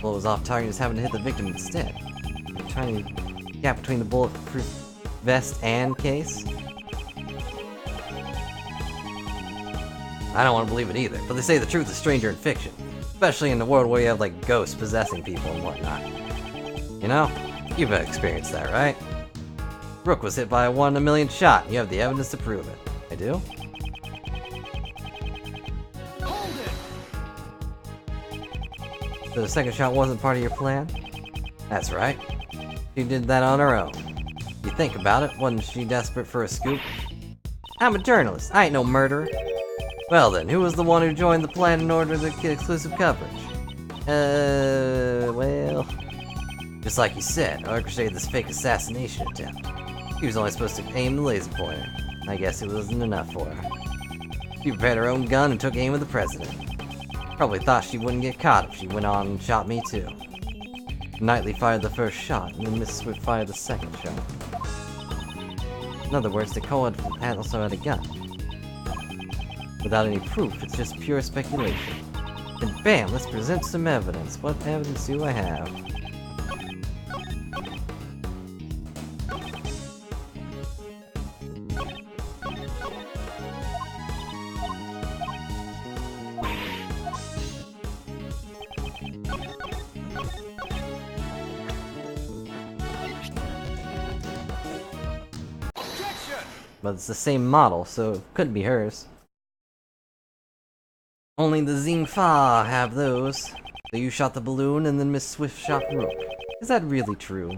bullet was off target, just happened to hit the victim instead. The tiny gap between the bulletproof vest and case? I don't want to believe it either, but they say the truth is stranger in fiction. Especially in the world where you have, like, ghosts possessing people and whatnot. You know? You've experienced that, right? Rook was hit by a 1 in a million shot, and you have the evidence to prove it. I do? Hold it! So the second shot wasn't part of your plan? That's right. She did that on her own. You think about it, wasn't she desperate for a scoop? I'm a journalist, I ain't no murderer. Well then, who was the one who joined the plan in order to get exclusive coverage? Well... Just like you said, I orchestrated this fake assassination attempt. She was only supposed to aim the laser pointer. I guess it wasn't enough for her. She prepared her own gun and took aim at the president. Probably thought she wouldn't get caught if she went on and shot me too. Knightley fired the first shot, and then Miss Swift fired the second shot. In other words, Nicole had also had a gun. Without any proof, it's just pure speculation. And bam, let's present some evidence. What evidence do I have? Objection! But it's the same model, so it couldn't be hers. Only the Xingfa have those. So you shot the balloon and then Miss Swift shot Rook. Is that really true?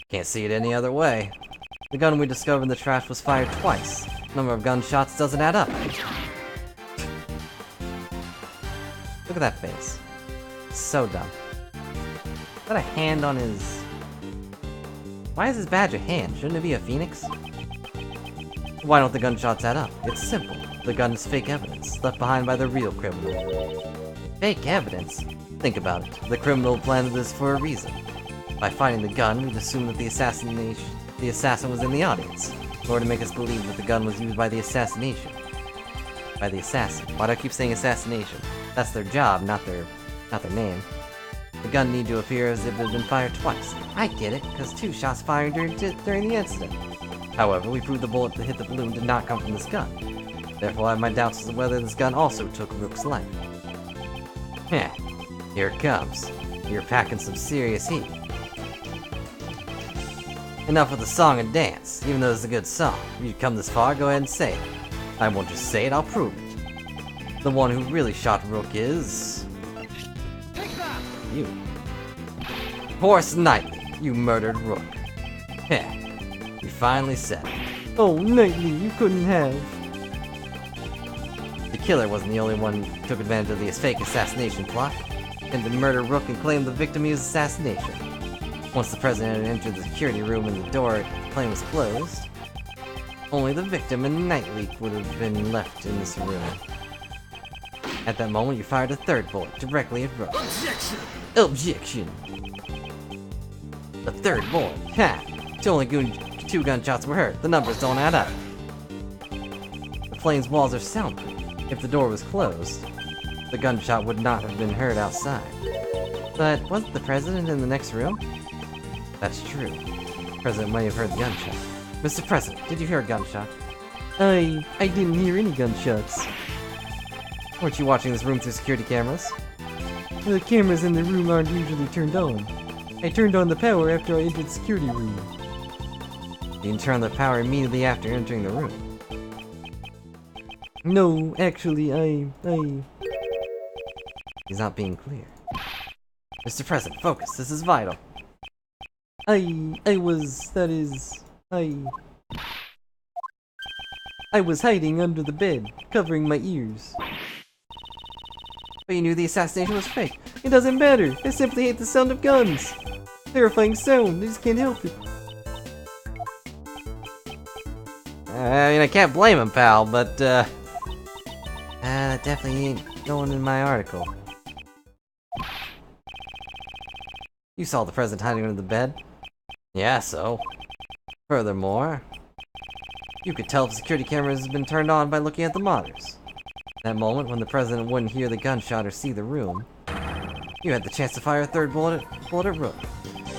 Can't see it any other way. The gun we discovered in the trash was fired twice. Number of gunshots doesn't add up. Look at that face. So dumb. Is that a hand on his... Why is his badge a hand? Shouldn't it be a phoenix? Why don't the gunshots add up? It's simple. The gun is fake evidence, left behind by the real criminal. Fake evidence? Think about it. The criminal planned this for a reason. By finding the gun, we'd assume that the assassin was in the audience, in order to make us believe that the gun was used by the assassination. By the assassin. Why do I keep saying assassination? That's their job, not their name. The gun need to appear as if it had been fired twice. I get it, because 2 shots fired during the incident. However, we proved the bullet that hit the balloon did not come from this gun. Therefore, I have my doubts as to whether this gun also took Rook's life. Heh. Here it comes. You're packing some serious heat. Enough with the song and dance. Even though it's a good song, if you've come this far, go ahead and say it. I won't just say it, I'll prove it. The one who really shot Rook is... Take that! you. Horace Knightley, you murdered Rook. Heh. You finally said it. Oh, Nightly, you couldn't have. The killer wasn't the only one who took advantage of the fake assassination plot, and to murder Rook and claim the victim used assassination. Once the president had entered the security room and the door plane was closed, only the victim and Knightley would have been left in this room. At that moment, you fired a third bullet directly at Rook. Objection! Objection! The third bullet. Ha! Only 2 gunshots were heard. The numbers don't add up. The plane's walls are soundproof. If the door was closed, the gunshot would not have been heard outside. But wasn't the president in the next room? That's true. The president might have heard the gunshot. Mr. President, did you hear a gunshot? I didn't hear any gunshots. Weren't you watching this room through security cameras? The cameras in the room aren't usually turned on. I turned on the power after I entered the security room. You didn't turn on the power immediately after entering the room. No, actually, He's not being clear. Mr. President, focus. This is vital. I was hiding under the bed, covering my ears. But you knew the assassination was fake. It doesn't matter. I simply hate the sound of guns. Terrifying sound. I just can't help it. I mean, I can't blame him, pal, but, that definitely ain't going in my article. You saw the president hiding under the bed? Yeah, so. Furthermore, you could tell if security cameras has been turned on by looking at the monitors. That moment when the president wouldn't hear the gunshot or see the room, you had the chance to fire a third bullet at Rook.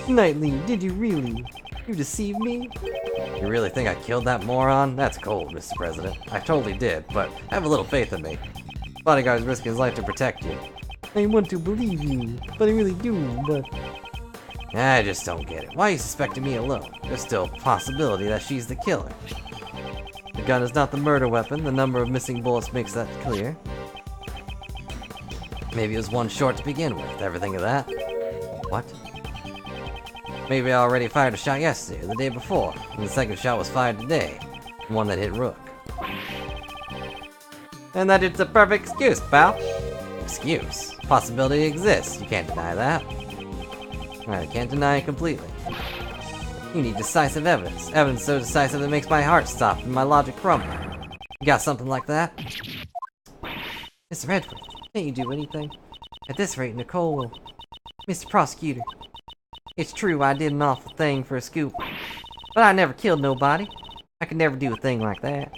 Knightley, did you really? You deceived me? You really think I killed that moron? That's cold, Mr. President. I totally did, but have a little faith in me. Bodyguard's risking his life to protect you. I want to believe you, but I really do, but... I just don't get it. Why are you suspecting me alone? There's still a possibility that she's the killer. The gun is not the murder weapon. The number of missing bullets makes that clear. Maybe it was one short to begin with. Ever think of that? What? Maybe I already fired a shot yesterday or the day before, and the second shot was fired today. The one that hit Rook. And that it's a perfect excuse, pal. Excuse? Possibility exists. You can't deny that. I can't deny it completely. You need decisive evidence. Evidence so decisive that makes my heart stop and my logic crumble. You got something like that? Mr. Redford, can't you do anything? At this rate, Nicole will... Mr. Prosecutor, it's true I did an awful thing for a scoop, but I never killed nobody. I could never do a thing like that.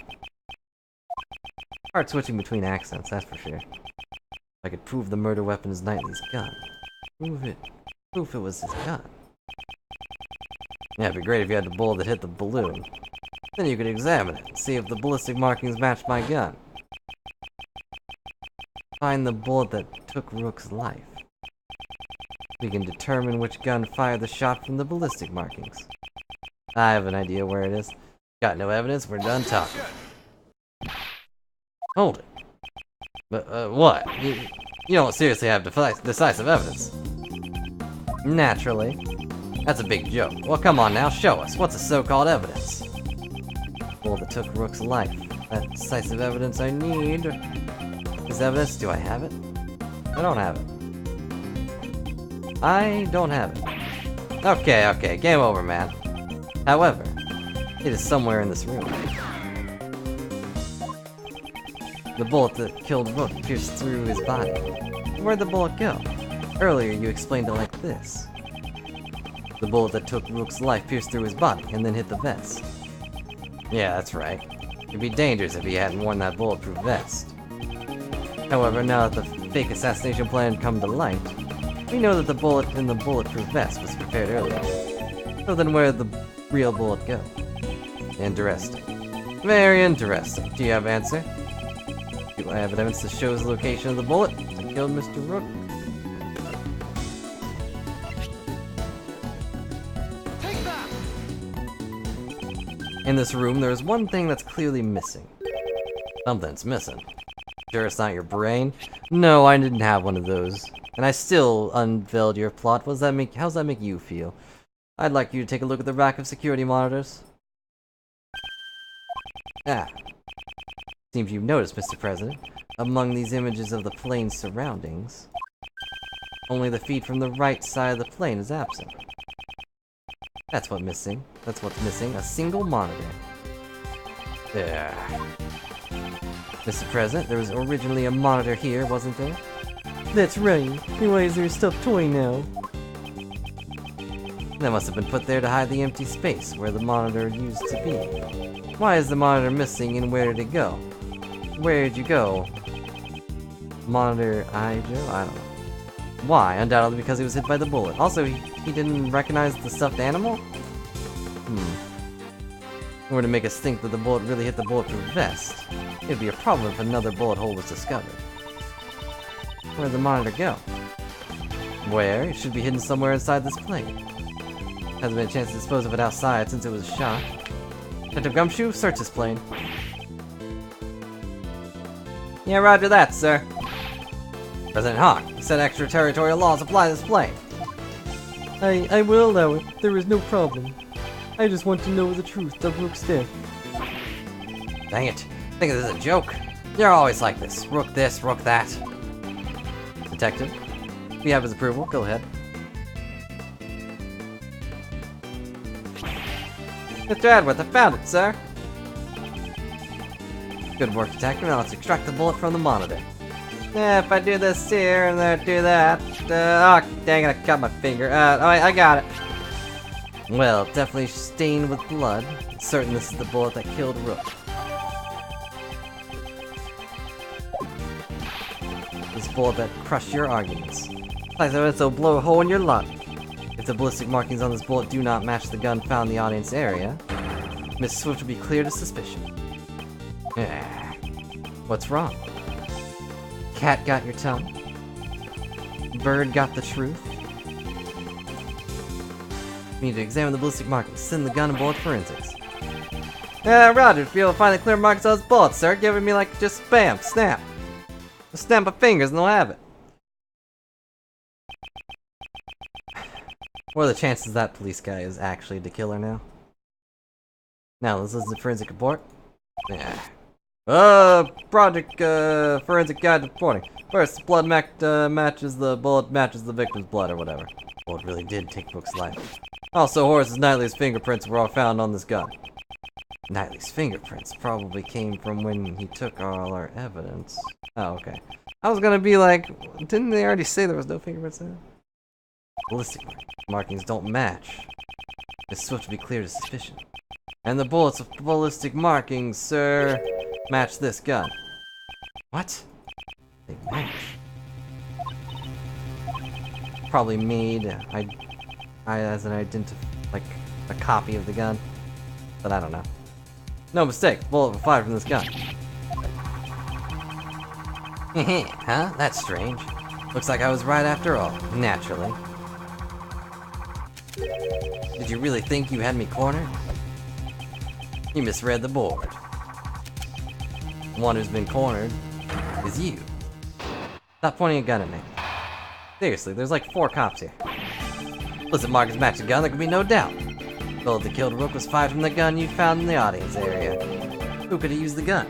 Hard switching between accents, that's for sure. I could prove the murder weapon is Knightley's gun. Proof it was his gun. Yeah, it'd be great if you had the bullet that hit the balloon. Then you could examine it and see if the ballistic markings matched my gun. Find the bullet that took Rook's life. We can determine which gun fired the shot from the ballistic markings. I have an idea where it is. Got no evidence, we're done talking. Hold it. But, what? You don't seriously have decisive evidence. Naturally. That's a big joke. Well, come on now, show us. What's the so-called evidence? Bullet that took Rook's life. That decisive evidence I need. Is evidence? Do I have it? I don't have it. I don't have it. Okay, game over, man. However, it is somewhere in this room. The bullet that killed Rook pierced through his body. Where'd the bullet go? Earlier you explained it like this. The bullet that took Rook's life pierced through his body and then hit the vest. Yeah, that's right. It'd be dangerous if he hadn't worn that bulletproof vest. However, now that the fake assassination plan come to light, we know that the bullet in the bulletproof vest was prepared earlier. So then where'd the real bullet go? Interesting. Very interesting. Do you have an answer? Do I have evidence that shows the location of the bullet that killed Mr. Rook? Take that! In this room, there is one thing that's clearly missing. Something's missing. Sure it's not your brain? No, I didn't have one of those. And I still unveiled your plot. How's that make you feel? I'd like you to take a look at the rack of security monitors. Ah. Seems you've noticed, Mr. President. Among these images of the plane's surroundings, only the feed from the right side of the plane is absent. That's what's missing. A single monitor. There. Mr. President, there was originally a monitor here, wasn't there? That's right. Why is there a stuffed toy now? That must have been put there to hide the empty space where the monitor used to be. Why is the monitor missing and where did it go? Where did you go? Monitor Joe? I don't know. Why? Undoubtedly because he was hit by the bullet. Also, he didn't recognize the stuffed animal? were to make us think that the bullet really hit the bulletproof vest, it'd be a problem if another bullet hole was discovered. Where'd the monitor go? Where? It should be hidden somewhere inside this plate. Hasn't been a chance to dispose of it outside since it was shot. Detective Gumshoe, search this plane. Yeah, roger that, sir. President Hawk, you said extraterritorial laws apply to this plane. I will allow it. There is no problem. I just want to know the truth of Rook's death. Dang it. Think this is a joke. You're always like this. Rook this, rook that. Detective, we have his approval. Go ahead. Mr. Edwards, I found it, sir. Good work, Detective. Now let's extract the bullet from the monitor. Yeah, if I do this here and then do that. Oh, dang it, I cut my finger. Oh, I got it. Well, definitely stained with blood. It's certain this is the bullet that killed Rook. This bullet that crushed your arguments. Like that, it'll blow a hole in your luck. If the ballistic markings on this bullet do not match the gun found in the audience area, Miss Swift will be cleared of suspicion. What's wrong? Cat got your tongue? Bird got the truth? We need to examine the ballistic markings. Send the gun and bullet forensics. Roger. If you'll find the clear marks on those bullets, sir, give it me like just bam, snap. Just snap my fingers and they'll have it. What are the chances that police guy is actually the killer now? Now, let's listen to forensic report. Project forensic guide reporting. First, the blood matches the bullet matches the victim's blood or whatever. Bullet really did take Rook's life. Also, Horace Knightley's fingerprints were all found on this gun. Knightley's fingerprints probably came from when he took all our evidence. Oh, okay. I was gonna be like, didn't they already say there was no fingerprints in it? Ballistic markings don't match. It's supposed to be clear to suspicion. And the bullets of ballistic markings, sir, match this gun. What? They match. Probably made as an like a copy of the gun, but I don't know. No mistake, bullet fired from this gun. Huh? That's strange. Looks like I was right after all. Naturally. Did you really think you had me cornered? You misread the board. The one who's been cornered is you. Stop pointing a gun at me. Seriously, there's like 4 cops here. Listen, markers match the gun, there can be no doubt. The bullet that killed Rook was fired from the gun you found in the audience area. Who could have used the gun?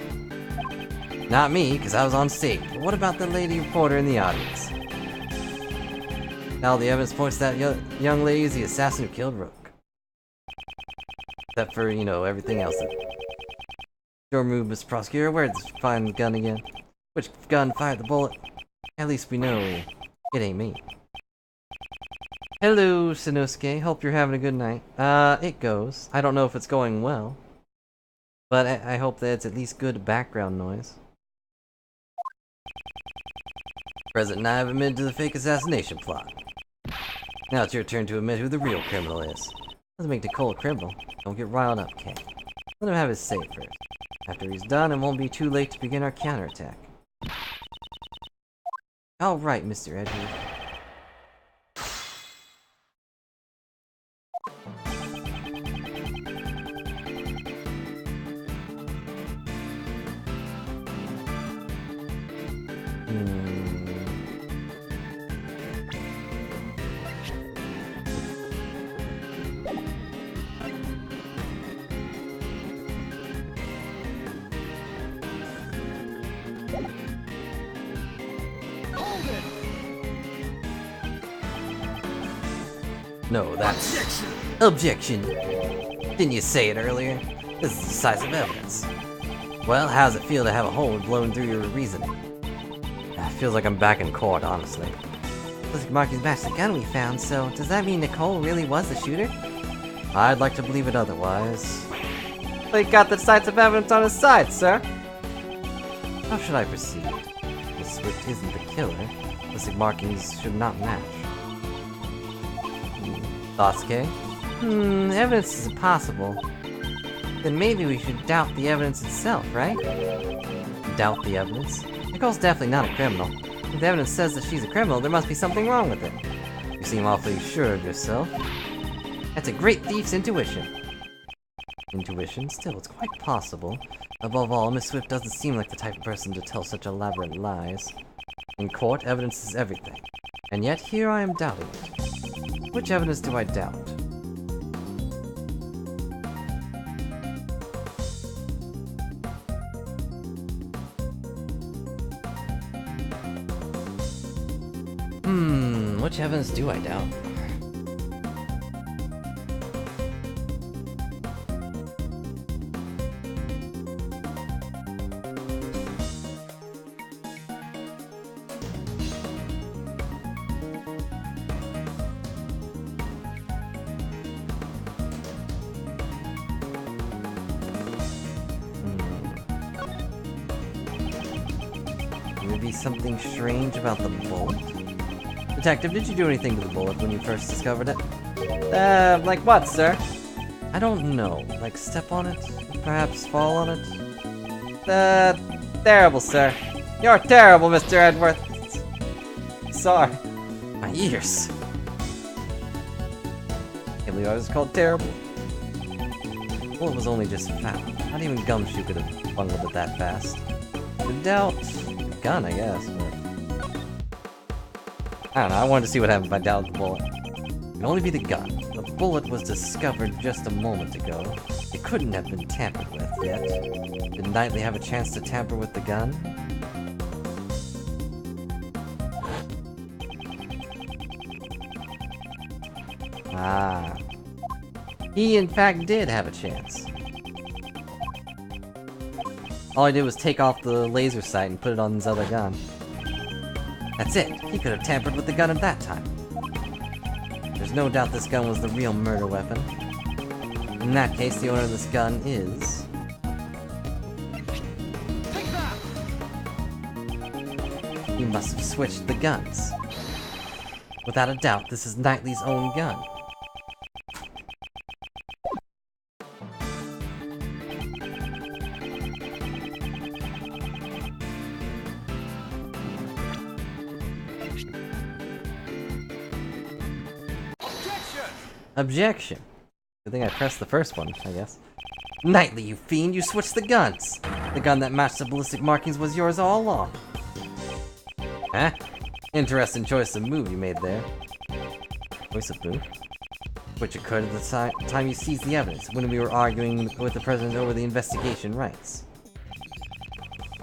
Not me, because I was on stage. But what about the lady reporter in the audience? Now the evidence points to that young lady is the assassin who killed Rook. Except for, you know, everything else. Your move, Mr. Prosecutor. Where did you find the gun again? Which gun fired the bullet? At least we know it ain't me. Hello, Shinosuke. Hope you're having a good night. It goes. I don't know if it's going well. But I hope that it's at least good background noise. President and I have admitted to the fake assassination plot. Now it's your turn to admit who the real criminal is. Doesn't make Nicole a criminal. Don't get riled up, Kay. Let him have his say first. After he's done, it won't be too late to begin our counterattack. Alright, Mr. Edward. No, that's... Objection! Didn't you say it earlier? This is decisive evidence. Well, how's it feel to have a hole blown through your reasoning? It feels like I'm back in court, honestly. Ballistic markings match the gun we found, so does that mean Nicole really was the shooter? I'd like to believe it otherwise. But he got the decisive evidence on his side, sir! How should I proceed? Miss Swift isn't the killer. Ballistic markings should not match. Thoughts, Kay? Evidence is possible. Then maybe we should doubt the evidence itself, right? Doubt the evidence? Nicole's definitely not a criminal. If the evidence says that she's a criminal, there must be something wrong with it. You seem awfully sure of yourself. That's a great thief's intuition. Intuition? Still, it's quite possible. Above all, Miss Swift doesn't seem like the type of person to tell such elaborate lies. In court, evidence is everything. And yet, here I am doubting it. Which evidence do I doubt? Which evidence do I doubt? Maybe something strange about the bullet? Detective, did you do anything to the bullet when you first discovered it? Like what, sir? I don't know. Like step on it? Perhaps fall on it? Terrible, sir. You're terrible, Mr. Edworth. Sorry. My ears. Can't believe I was called terrible. The bullet was only just found. Not even Gumshoe could have bungled it that fast. I doubt... gun, I guess, but... I don't know, I wanted to see what happened if I doubted the bullet. It can only be the gun. The bullet was discovered just a moment ago. It couldn't have been tampered with yet. Did Knightley have a chance to tamper with the gun? Ah. He, in fact, did have a chance. All I did was take off the laser sight and put it on his other gun. That's it. He could have tampered with the gun at that time. There's no doubt this gun was the real murder weapon. In that case, the owner of this gun is... Take that! He must have switched the guns. Without a doubt, this is Knightley's own gun. Objection! Good thing I pressed the first one, I guess. Knightley, you fiend! You switched the guns! The gun that matched the ballistic markings was yours all along. Huh? Interesting choice of move you made there. Choice of move? Which occurred at the time you seized the evidence, when we were arguing with the President over the investigation rights.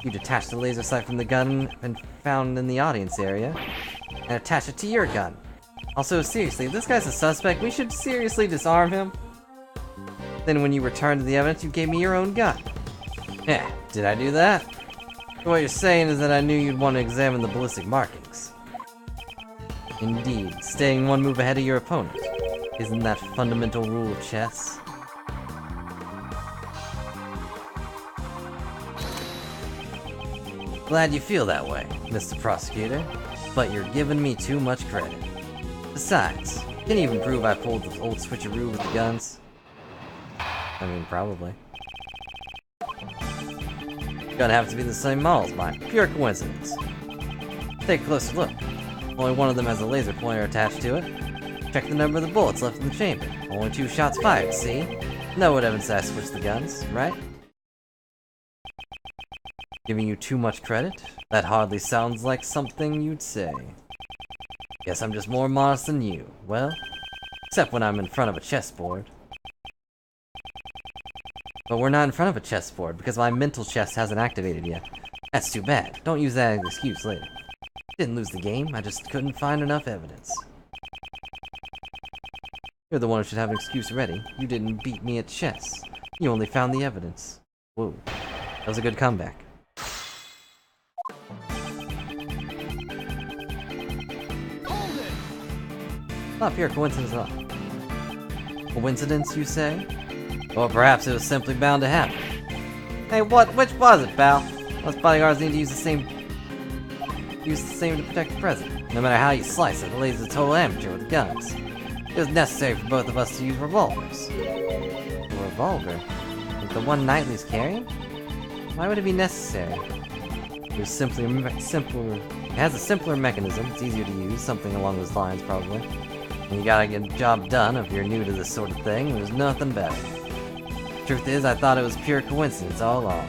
You detached the laser sight from the gun and found in the audience area, and attached it to your gun. Also, seriously, if this guy's a suspect, we should seriously disarm him. Then when you returned to the evidence, you gave me your own gun. Yeah, did I do that? So what you're saying is that I knew you'd want to examine the ballistic markings. Indeed, staying one move ahead of your opponent. Isn't that fundamental rule of chess? Glad you feel that way, Mr. Prosecutor, but you're giving me too much credit. Besides, can you even prove I pulled the old switcheroo with the guns? I mean, probably. Gonna have to be the same model as mine. Pure coincidence. Take a closer look. Only one of them has a laser pointer attached to it. Check the number of the bullets left in the chamber. Only 2 shots fired, see? No evidence that I switched the guns, right? Giving you too much credit? That hardly sounds like something you'd say. Guess I'm just more modest than you. Well, except when I'm in front of a chessboard. But we're not in front of a chessboard because my mental chess hasn't activated yet. That's too bad. Don't use that as an excuse later. Didn't lose the game, I just couldn't find enough evidence. You're the one who should have an excuse ready. You didn't beat me at chess. You only found the evidence. Whoa. That was a good comeback. Hold it! Not pure coincidence at all. Coincidence, you say? Or perhaps it was simply bound to happen. Hey, which was it, pal? Us bodyguards need to use the same to protect the president. No matter how you slice it, the lady's a total amateur with guns. It was necessary for both of us to use revolvers. A revolver? Like the one Knightley's carrying? Why would it be necessary? There's simply it has a simpler mechanism, it's easier to use, something along those lines probably. And you gotta get a job done if you're new to this sort of thing, there's nothing better. Truth is, I thought it was pure coincidence all along.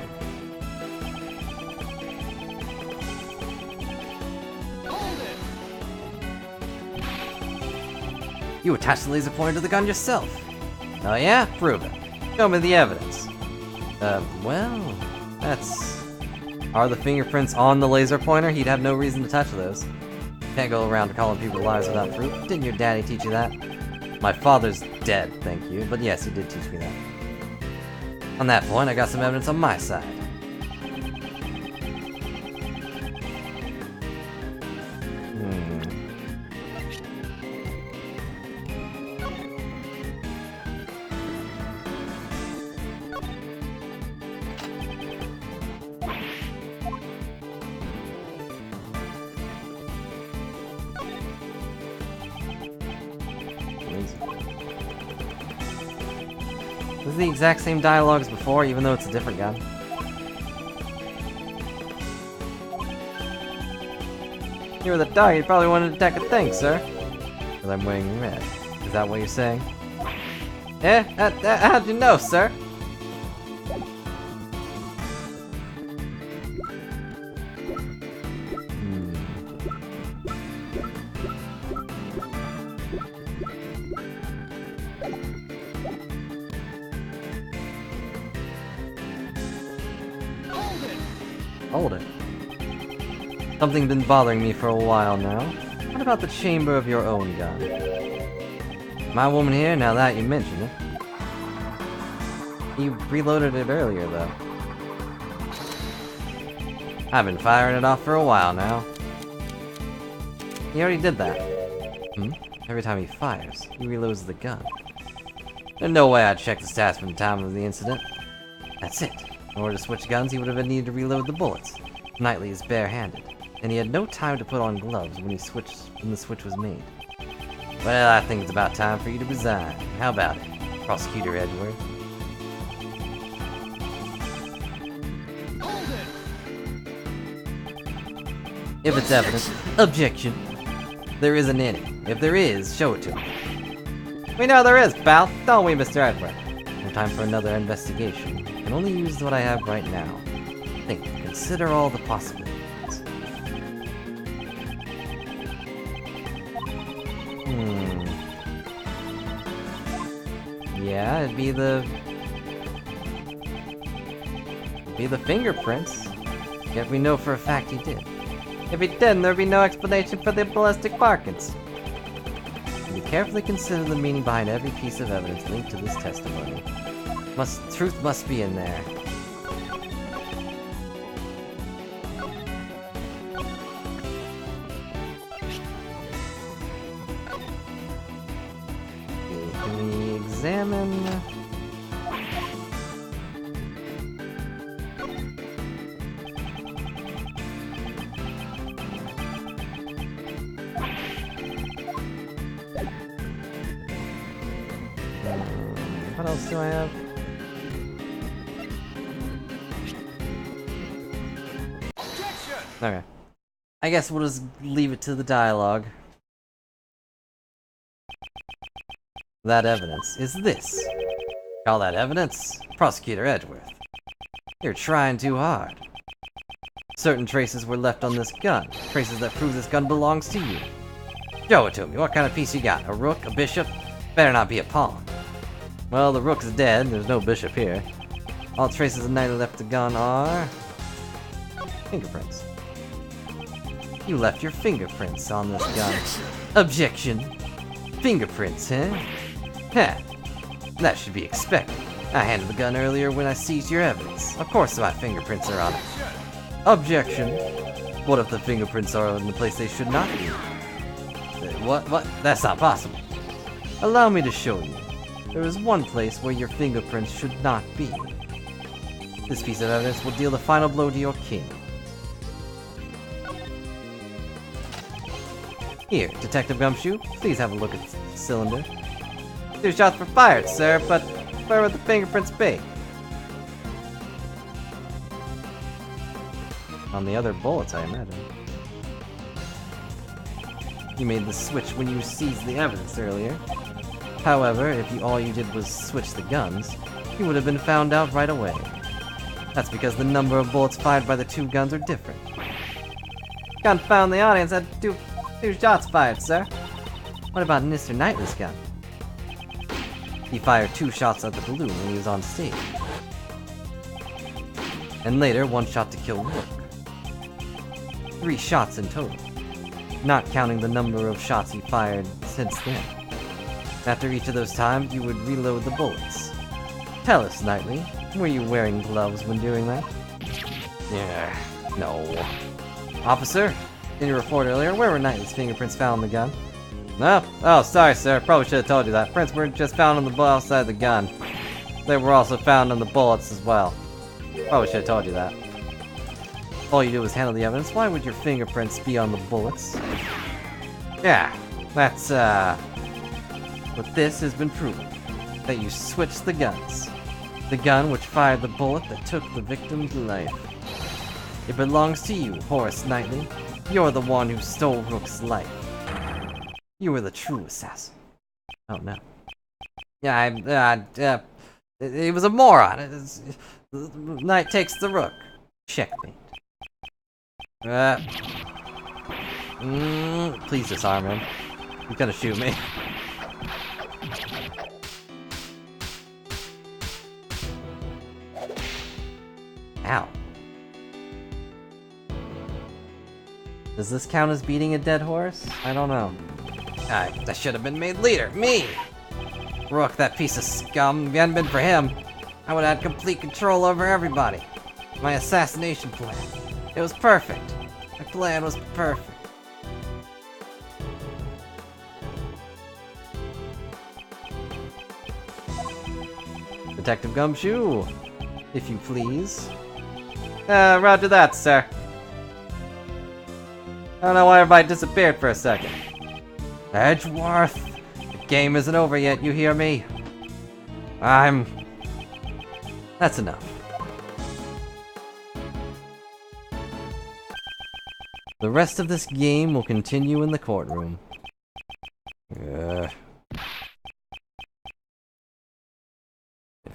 You attached the laser pointer to the gun yourself. Oh yeah? Prove it. Show me the evidence. Well, that's... Are the fingerprints on the laser pointer? He'd have no reason to touch those. Can't go around calling people liars without proof. Didn't your daddy teach you that? My father's dead, thank you, but yes, he did teach me that. On that point, I got some evidence on my side. This is the exact same dialogue as before, even though it's a different gun. If you were the dog, you probably wouldn't attack a thing, sir. Because I'm wearing red. Is that what you're saying? Eh? How'd you know, sir? Hold it. Something's been bothering me for a while now. What about the chamber of your own gun? My woman here, now that you mention it. You reloaded it earlier, though. I've been firing it off for a while now. He already did that. Every time he fires, he reloads the gun. There's no way I'd check the stats from the time of the incident. That's it. In order to switch guns, he would have needed to reload the bullets. Knightley is bare-handed, and he had no time to put on gloves when the switch was made. Well, I think it's about time for you to resign. How about it, Prosecutor Edgeworth? If it's evidence, objection. There isn't any. If there is, show it to me. We know there is, pal, don't we, Mr. Edgeworth? No time for another investigation. I can only use what I have right now. Think, consider all the possibilities. Yeah, it'd be the fingerprints. Yet we know for a fact he did. If he didn't, there'd be no explanation for the ballistic markings. You carefully consider the meaning behind every piece of evidence linked to this testimony. Truth must be in there. Can we examine? What else do I have? Okay. I guess we'll just leave it to the dialogue. That evidence is this. Call that evidence? Prosecutor Edgeworth. You're trying too hard. Certain traces were left on this gun. Traces that prove this gun belongs to you. Show it to me. What kind of piece you got? A rook? A bishop? Better not be a pawn. Well, the rook's dead. There's no bishop here. All traces of Knightley left the gun are... fingerprints. You left your fingerprints on this gun. Objection. Fingerprints, huh? Heh. That should be expected. I handled the gun earlier when I seized your evidence. Of course my fingerprints are on it. Objection. What if the fingerprints are in the place they should not be? What? That's not possible. Allow me to show you. There is one place where your fingerprints should not be. This piece of evidence will deal the final blow to your king. Here, Detective Gumshoe, please have a look at the cylinder. 2 shots were fired, sir, but where would the fingerprints be? on the other bullets, I imagine. You made the switch when you seized the evidence earlier. However, if all you did was switch the guns, you would have been found out right away. That's because the number of bullets fired by the two guns are different. Confound the audience, had two shots fired, sir. What about Mr. Knightley's gun? He fired 2 shots at the balloon when he was on stage. And later, 1 shot to kill Rook. 3 shots in total, not counting the number of shots he fired since then. After each of those times, you would reload the bullets. Tell us, Knightley, were you wearing gloves when doing that? Yeah, no. Officer, in your report earlier, where were Knightley's fingerprints found on the gun? No? Oh, sorry, sir. Probably should have told you that. Prints weren't just found on the outside of the gun. They were also found on the bullets as well. Probably should have told you that. All you did was handle the evidence. Why would your fingerprints be on the bullets? Yeah, that's, but this has been proven. That you switched the guns. The gun which fired the bullet that took the victim's life. It belongs to you, Horace Knightley. You're the one who stole Rook's life. You were the true assassin. Oh no. Yeah, it was a moron. Knight takes the Rook. Checkmate. Please disarm him. He's gonna shoot me. Ow. Does this count as beating a dead horse? I don't know. I should have been made leader. Me! Rook, that piece of scum. If it hadn't been for him, I would have had complete control over everybody. My assassination plan. It was perfect. My plan was perfect. Detective Gumshoe, if you please. Roger that, sir. I don't know why everybody disappeared for a second. Edgeworth, the game isn't over yet, you hear me? That's enough. The rest of this game will continue in the courtroom. If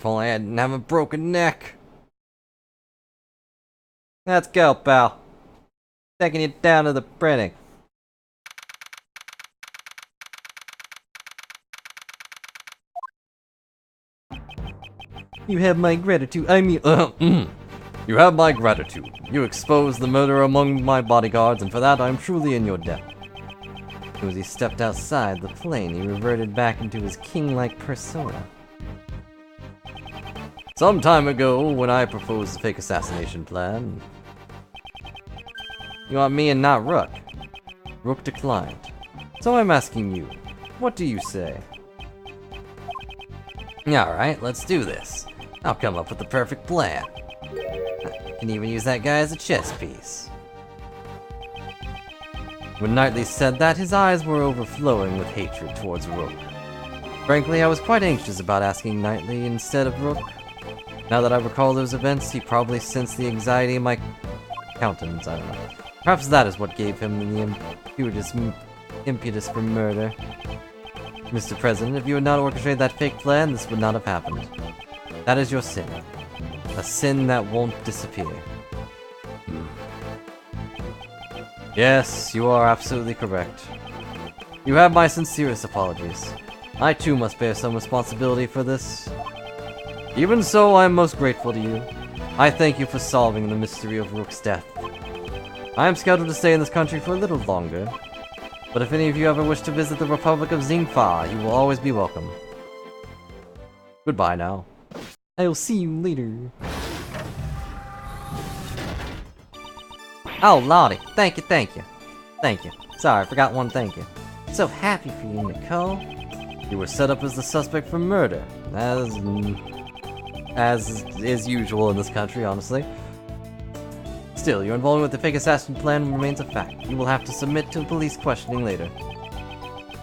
only I didn't have a broken neck. Let's go, pal. Taking you down to the printing. You have my gratitude. You have my gratitude. You exposed the murder among my bodyguards, and for that I am truly in your debt. As he stepped outside the plane, he reverted back into his king-like persona. Some time ago, when I proposed the fake assassination plan, you want me and not Rook. Rook declined. So I'm asking you, what do you say? Alright, let's do this. I'll come up with the perfect plan. I can even use that guy as a chess piece. When Knightley said that, his eyes were overflowing with hatred towards Rook. Frankly, I was quite anxious about asking Knightley instead of Rook. Now that I recall those events, he probably sensed the anxiety in my countenance, I don't know. Perhaps that is what gave him the impetus for murder. Mr. President, if you had not orchestrated that fake plan, this would not have happened. That is your sin. A sin that won't disappear. Yes, you are absolutely correct. You have my sincerest apologies. I too must bear some responsibility for this. Even so, I am most grateful to you. I thank you for solving the mystery of Rook's death. I am scheduled to stay in this country for a little longer, but if any of you ever wish to visit the Republic of Xingfa, you will always be welcome. Goodbye now. I'll see you later. Oh, lordy. Thank you. Thank you. Sorry, I forgot one thank you. So happy for you, Nicole. You were set up as the suspect for murder, as is usual in this country, honestly. Still, your involvement with the fake assassin plan remains a fact. You will have to submit to police questioning later.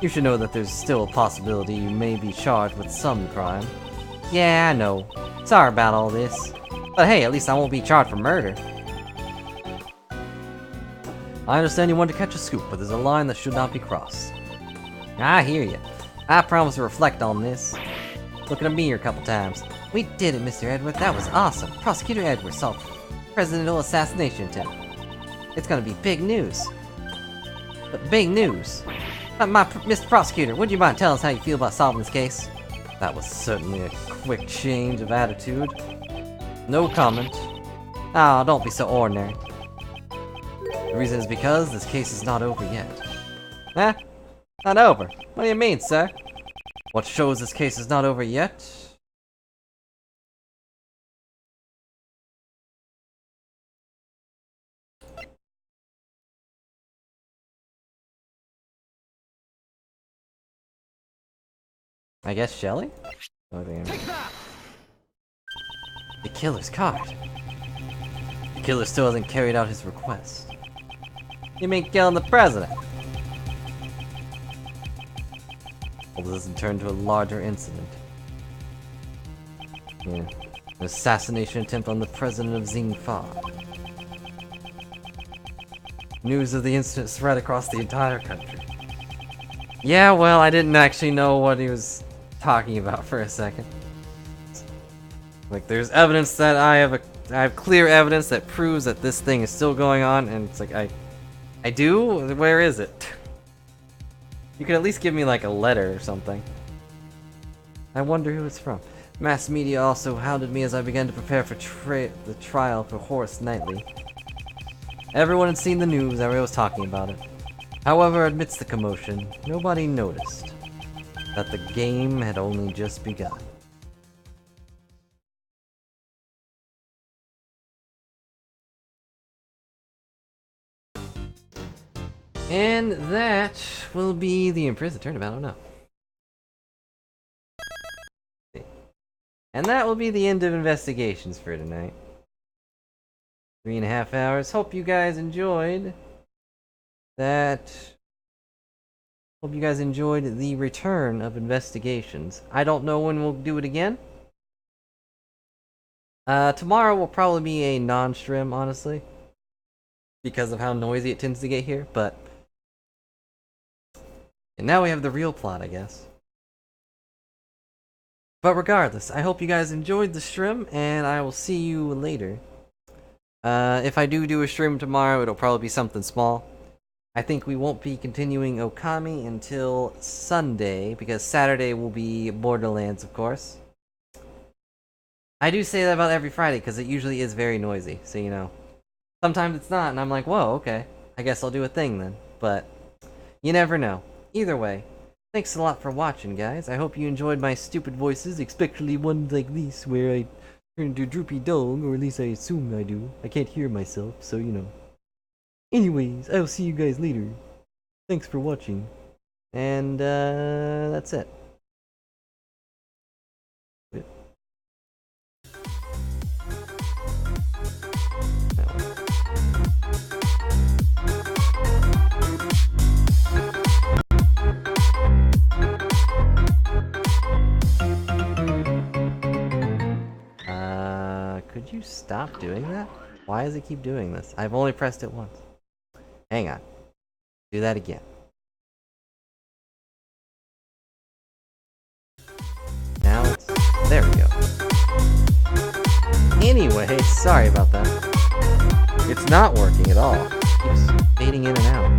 You should know that there's still a possibility you may be charged with some crime. Yeah, I know. Sorry about all this. But hey, at least I won't be charged for murder. I understand you want to catch a scoop, but there's a line that should not be crossed. I hear you. I promise to reflect on this. Look at me here a couple times. We did it, Mr. Edward. That was awesome. Prosecutor Edward solved presidential assassination attempt. It's gonna be big news. But big news. Mr. Prosecutor, would you mind telling us how you feel about solving this case? That was certainly a quick change of attitude. No comment. Ah, don't be so ordinary. The reason is because this case is not over yet. Huh? Not over? What do you mean, sir? What shows this case is not over yet? I guess Shelly? Take that! The killer's card. The killer still hasn't carried out his request. You mean killing the president? Well, this has turned to a larger incident. Yeah. An assassination attempt on the president of Xingfa. News of the incident spread across the entire country. Yeah, well, I didn't actually know what he was talking about for a second. Like, there's evidence that I have clear evidence that proves that this thing is still going on, and it's like, I do? Where is it? You could at least give me like a letter or something. I wonder who it's from. Mass media also hounded me as I began to prepare for the trial for Horace Knightley. Everyone had seen the news, everyone was talking about it. However, amidst the commotion, nobody noticed that the game had only just begun. And that will be the imprisoned turnabout, I don't know. And that will be the end of investigations for tonight. 3.5 hours. Hope you guys enjoyed that. Hope you guys enjoyed the return of investigations. I don't know when we'll do it again. Tomorrow will probably be a non-stream, honestly, because of how noisy it tends to get here, but... And now we have the real plot, I guess. But regardless, I hope you guys enjoyed the stream, and I will see you later. If I do a stream tomorrow, it'll probably be something small. I think we won't be continuing Okami until Sunday, because Saturday will be Borderlands, of course. I do say that about every Friday, because it usually is very noisy, so you know. Sometimes it's not, and I'm like, whoa, okay. I guess I'll do a thing then. But, you never know. Either way, thanks a lot for watching, guys. I hope you enjoyed my stupid voices, especially ones like this, where I turn into a droopy dog, or at least I assume I do. I can't hear myself, so you know. Anyways, I'll see you guys later. Thanks for watching. And, that's it. Could you stop doing that? Why does it keep doing this? I've only pressed it once. Hang on. Do that again. Now it's... There we go. Anyway, sorry about that. It's not working at all. It keeps fading in and out.